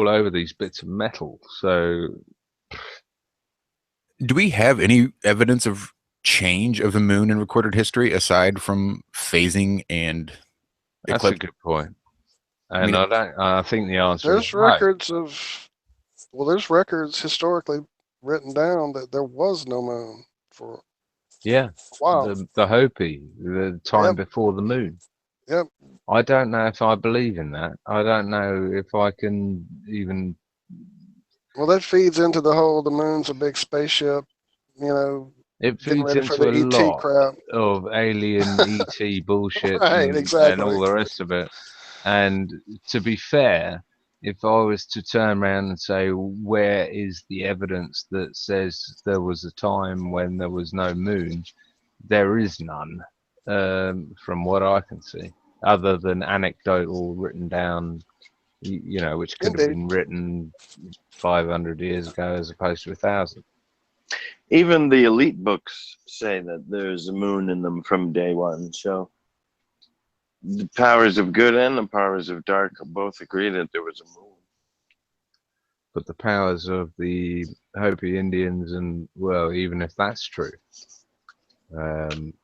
over these bits of metal. So do we have any evidence of change of the moon in recorded history aside from phasing and eclipse? That's a good point. And I think the answer there's is records of there's records historically written down that there was no moon for a while. The Hopi, the time before the moon. Yep. I don't know if I believe in that. I don't know if I can even. Well, that feeds into the whole the moon's a big spaceship, It feeds into a lot crap of alien ET bullshit right, exactly. and all the rest of it. And to be fair, if I was to turn around and say, where is the evidence that says there was a time when there was no moon? There is none, from what I can see, other than anecdotal written down, which could have been written 500 years ago as opposed to 1,000. Even the elite books say that there's a moon in them from day one. So the powers of good and the powers of dark both agree that there was a moon. But the powers of the Hopi Indians, and even if that's true,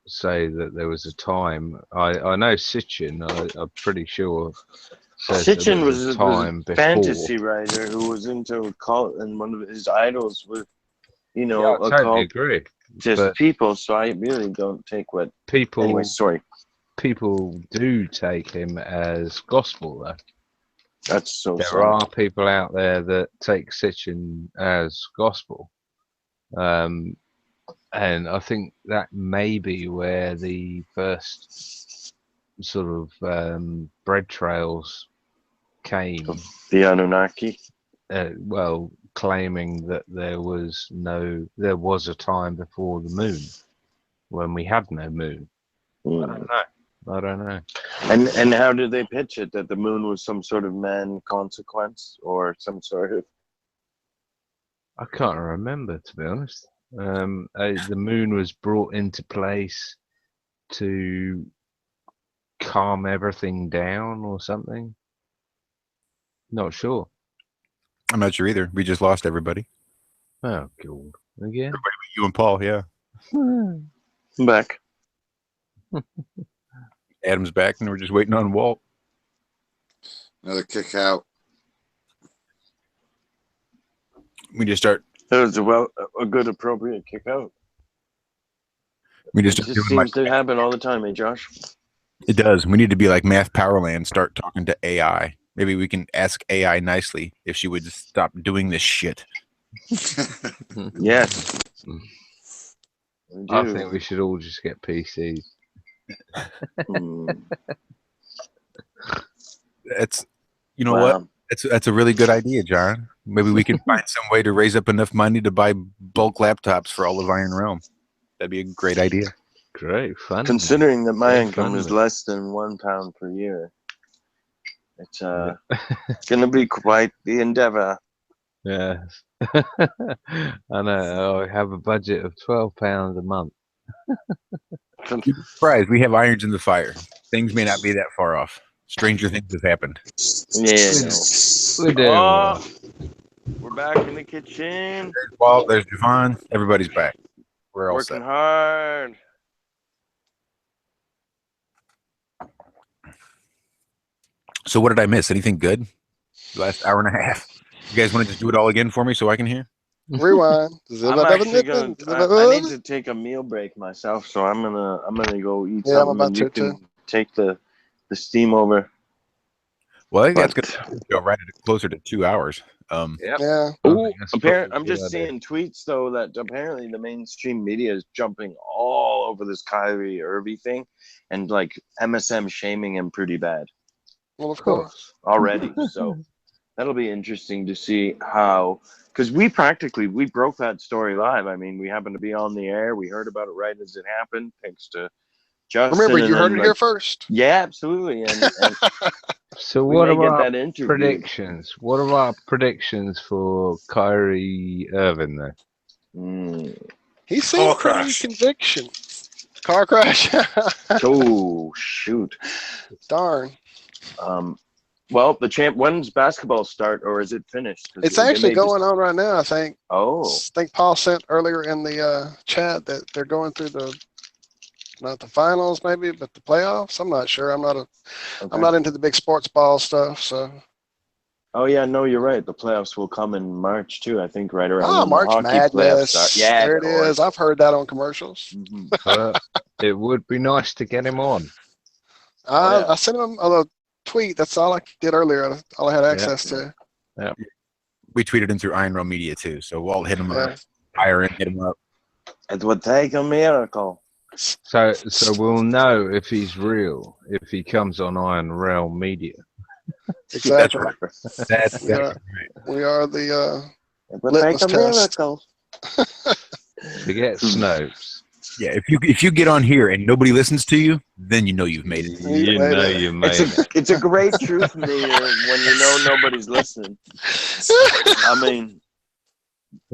say that there was a time. I know Sitchin. I'm pretty sure. Sitchin was a fantasy writer who was into occult, and one of his idols was, I totally agree. Just people. So I really don't take what people. Anyway, sorry. people do take him as gospel, though. That's so There sad. are people out there that take Sitchin as gospel. And I think that may be where the first sort of bread trails came. The Anunnaki? Well, claiming that there was a time before the moon when we had no moon. I don't know. And how did they pitch it? That the moon was some sort of man consequence or some sort of... I can't remember, to be honest. The moon was brought into place to calm everything down or something. Not sure. I'm not sure either. We just lost everybody. Oh, God. Again? Everybody but you and Paul, yeah. I'm back. Adam's back, and we're just waiting on Walt. Another kick out. We just start. That was a good, appropriate kick out. We just it just seems to happen all the time, eh, Josh? It does. We need to be like Math Powerland, start talking to AI. Maybe we can ask AI nicely if she would just stop doing this shit. Yes. I think we should all just get PCs. That's, you know what? That's a really good idea, John. Maybe we can find some way to raise up enough money to buy bulk laptops for all of Iron Realm. That'd be a great idea. Great fun. Considering that my income is less than £1 per year, it's going to be quite the endeavor. Yes. I know. I have a budget of £12 a month. You'd be surprised. We have irons in the fire. Things may not be that far off. Stranger things have happened. Yeah. We're doing well. We're back in the kitchen. There's Walt, there's Javon. Everybody's back. We're all working set. hard. So what did I miss? Anything good? The last hour and a half. You guys want to just do it all again for me so I can hear? Rewind. I'm actually gonna. I need to take a meal break myself, so I'm gonna go eat something. And you can take the steam over. Well, I think that's gonna go right at closer to 2 hours. Yeah. Ooh, I'm just seeing tweets though that apparently the mainstream media is jumping all over this Kyrie Irving thing, and like MSM shaming him pretty bad. Well, of course. Already, so that'll be interesting to see how. Because we broke that story live. I mean, we happened to be on the air. We heard about it right as it happened, thanks to Justin. Remember, you heard it here first. Yeah, absolutely. And so what are our predictions? What are our predictions for Kyrie Irving then? He seemed pretty conviction. Car crash. Oh, shoot. Darn. Well, when's basketball start, or is it finished? It's actually going on right now, I think. Oh. I think Paul sent earlier in the chat that they're going through not the finals maybe, but the playoffs. I'm not sure. I'm not into the big sports ball stuff, so. Oh yeah, no, you're right. The playoffs will come in March too. I think right around March the hockey playoffs start. Yeah, there it is. I've heard that on commercials. It would be nice to get him on. I sent him a tweet. That's all I did earlier. All I had access to. Yeah. We tweeted him through Iron Realm Media too. So Walt hit him up. Iron hit him up. It would take a miracle. So we'll know if he's real if he comes on Iron Realm Media. Exactly. That's right. We are the it would take a miracle. Forget Snopes. Yeah, if you get on here and nobody listens to you, then you know you've made it. You know you made it. It's a great truth when you know nobody's listening. I mean,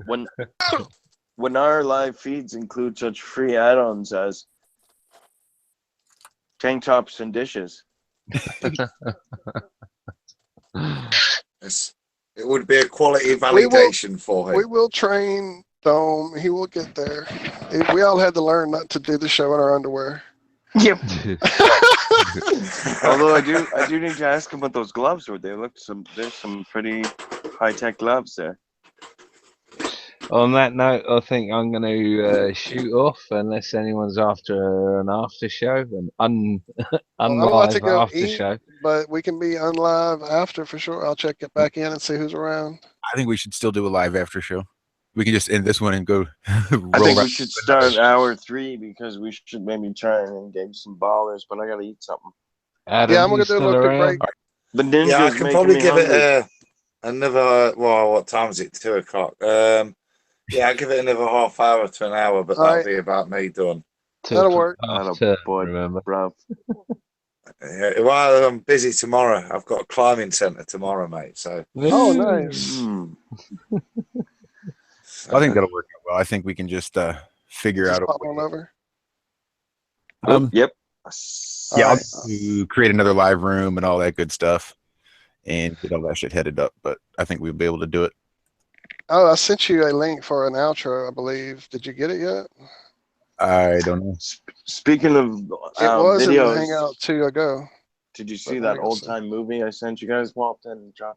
when our live feeds include such free add-ons as tank tops and dishes. It would be a quality validation for him. We will train Dome. He will get there. We all had to learn not to do the show in our underwear. Yep. Although I do need to ask him about those gloves. There's some pretty high-tech gloves there. On that note, I think I'm going to shoot off unless anyone's after an after show, an I'm about to unlive go after eat, show. but we can be unlive after for sure. I'll check it back in and see who's around. I think we should still do a live after show. We can just end this one and go. I think we should start hour 3 because we should maybe try and engage some ballers, but I got to eat something. Adam, yeah, I'm going to do a little quick break. The ninja's Yeah, I can probably give it another. Well, what time is it? 2 o'clock. Yeah, I'll give it another half hour to an hour, but that'll be about me done. That'll work. Boy, bro. Yeah, well, I'm busy tomorrow. I've got a climbing centre tomorrow, mate. So. Oh, nice. I think that'll work out well. I think we can just figure out a pop way. on over. Yep. Yeah, I'll create another live room and all that good stuff, and get all that shit headed up. But I think we'll be able to do it. Oh, I sent you a link for an outro, I believe. Did you get it yet? I don't know. Speaking of It was in the videos, Hangout 2 ago. did you see that old time movie I sent you guys, Walton and Josh?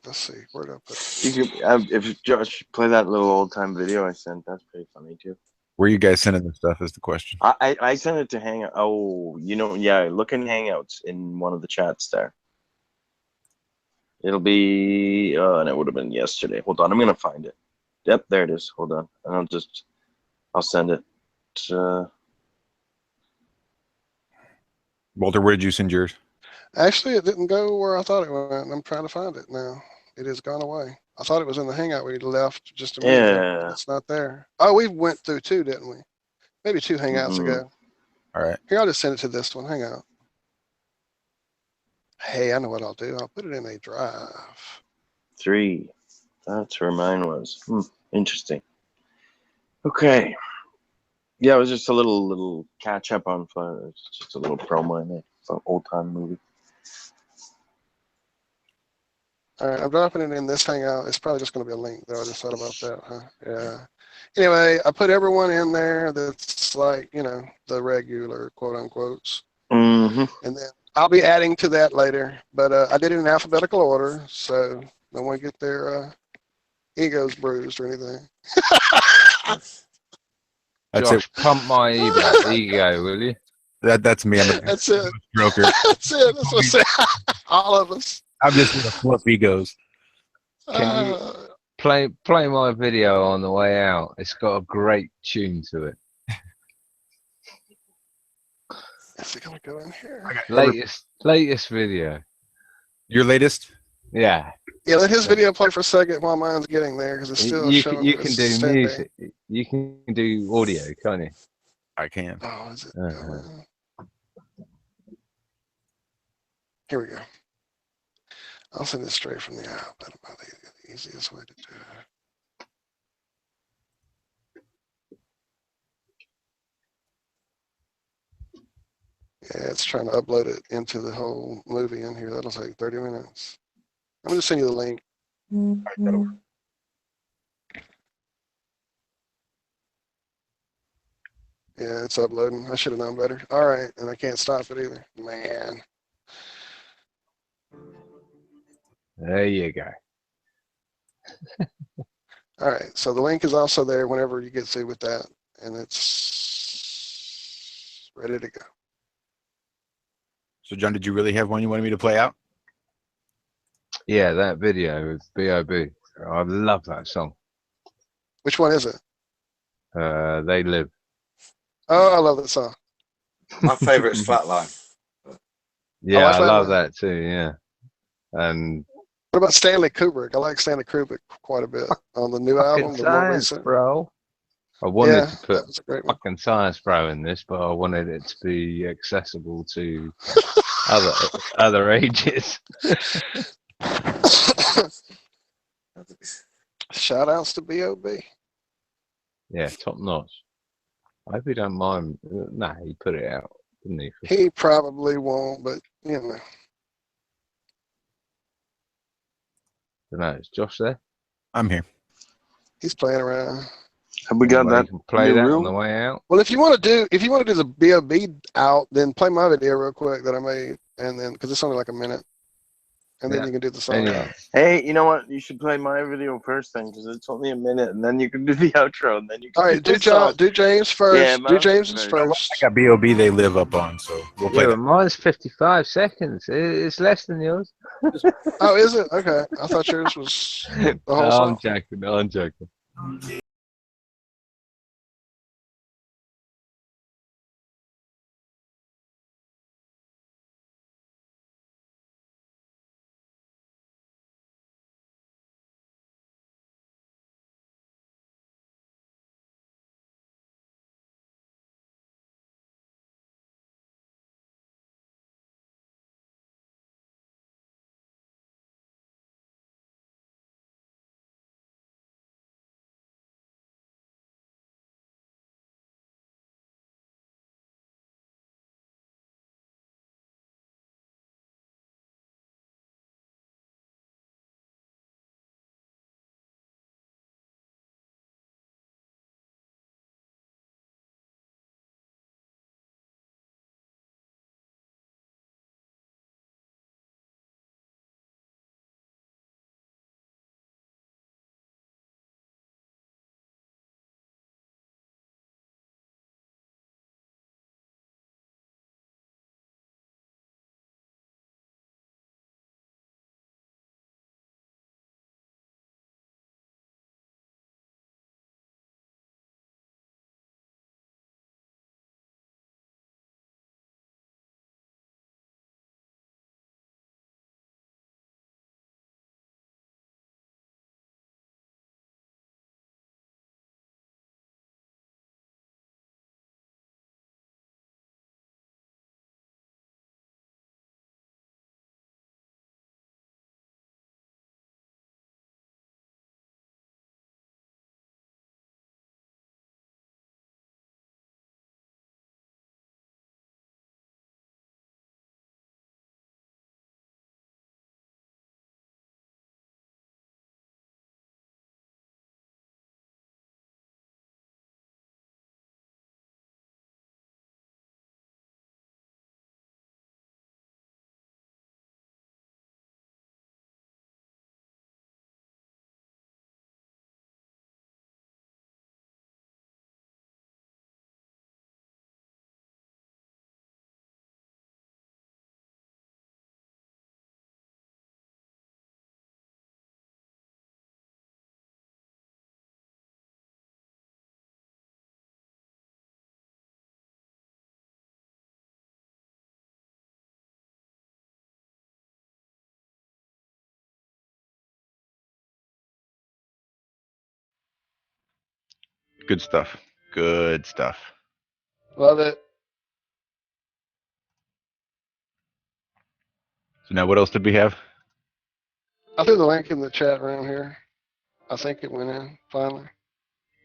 Let's see. Where did I put it? You could, if Josh play that little old time video I sent, that's pretty funny too. Where you guys sending this stuff is the question. I sent it to Hangout. Oh, yeah, look in Hangouts in one of the chats there. It'll be, and it would have been yesterday. Hold on, I'm gonna find it. Yep, there it is. Hold on, and I'll send it. Walter, where did you send yours? Actually, it didn't go where I thought it went. I'm trying to find it now. It has gone away. I thought it was in the Hangout we left just a minute ago. It's not there. Oh, we went through 2, didn't we? Maybe 2 Hangouts ago. All right. Here, I'll just send it to this one. Hang on. Hey, I know what I'll do. I'll put it in a drive. 3. That's where mine was. Interesting. Okay. Yeah, it was just a little catch up on fun. It's just a little promo I made for an old time movie. All right, I'm dropping it in this Hangout. It's probably just going to be a link, though. I just thought about that, huh? Yeah. Anyway, I put everyone in there that's like, the regular quote unquotes. Mm-hmm. And then I'll be adding to that later. But I did it in alphabetical order, so no one get their egos bruised or anything. Josh, pump my ego, will you? That's me. That's it. Broker. That's it. That's what's it. All of us. I'm just gonna flip egos. Can you play my video on the way out? It's got a great tune to it. Is it gonna go in here? Latest video. Your latest? Yeah. Yeah, let his video play for a second while mine's getting there because it's still showing. You can do music. You can do audio, can't you? I can. Oh, is it? Here we go. I'll send it straight from the app. That'll be the easiest way to do it. Yeah, it's trying to upload it into the whole movie in here. That'll take 30 minutes. I'm going to send you the link. Yeah, it's uploading. I should have known better. All right, and I can't stop it either. Man. There you go. All right, so the link is also there whenever you get through with that, and it's ready to go. So, John, did you really have one you wanted me to play out? Yeah, that video with B.O.B. I love that song. Which one is it? They Live. Oh, I love that song. My favorite is Flatline. Yeah, I love that too, yeah. And what about Stanley Kubrick? I like Stanley Kubrick quite a bit on the new album. The more recent. Bro. I wanted to put fucking Science Bro in this, but I wanted it to be accessible to other ages. Shout outs to B.O.B. Yeah, top notch. I hope you don't mind. Nah, he put it out, didn't he? He probably won't, but you know. I don't know. Is Josh there? I'm here. He's playing around. Have we got that? Play that on the way out. Well, if you want to do the B.O.B. out, then play my video real quick that I made, and then because it's only like a minute, and then you can do the song. Hey, you know what? You should play my video first then, because it's only a minute, and then you can do the outro, and then you can. All right, do James first. Yeah, do James's first. I got B.O.B. they live up on, so we'll play Yeah, that. but mine's 55 seconds. It's less than yours. Oh, is it? Okay. I thought yours was the whole song. I'm joking. Good stuff. Good stuff. Love it. So now what else did we have? I threw the link in the chat room here. I think it went in finally.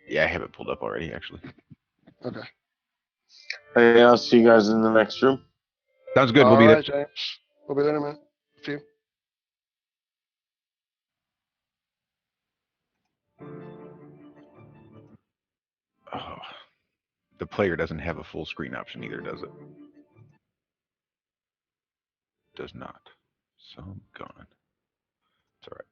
Yeah, I have it pulled up already, actually. Okay. Hey, I'll see you guys in the next room. Sounds good. All we'll be right, there. James. We'll be there in a minute. A few. Oh, the player doesn't have a full screen option either, does it? Does not. So I'm gone. It's all right.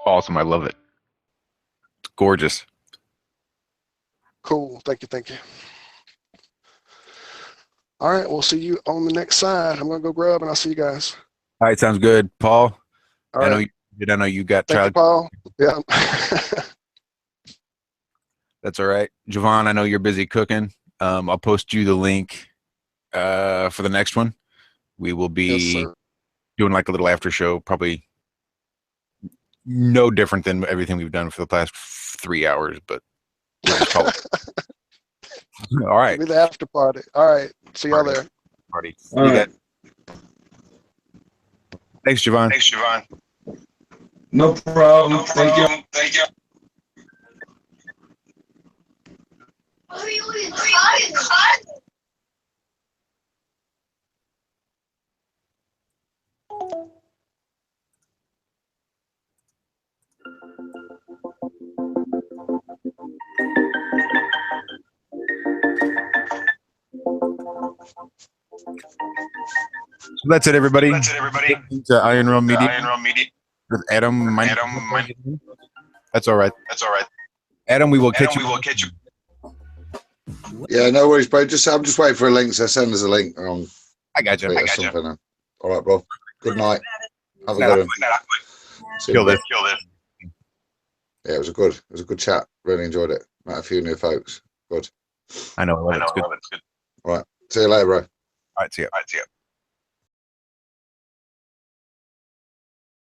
Awesome. I love it. It's gorgeous. Cool. Thank you. Thank you. All right. We'll see you on the next side. I'm going to go grub and I'll see you guys. All right. Sounds good. Paul, All I right. know you got Thank you, Paul. Yeah. That's all right. Javon, I know you're busy cooking. I'll post you the link for the next one. We will be doing like a little after show, probably no different than everything we've done for the past 3 hours, but we'll just call it. All right. Give me the after party. All right. See y'all there. Party. All right. Thanks, Javon. Thanks, Javon. No problem. Thank you. Thank you. So that's it, everybody. That's it, everybody. To Iron Realm Media. Iron Realm Media. With Adam. That's all right. That's all right. Adam, we will catch you. We will catch you. Yeah, no worries, bro. I'm just waiting for a link. So send us a link. I got you. All right, bro. Good night. Have a good one. Kill this. Yeah, it was a good chat. Really enjoyed it. Met a few new folks. Good. I know. It's good. All right. See you later, bro. All right. See ya.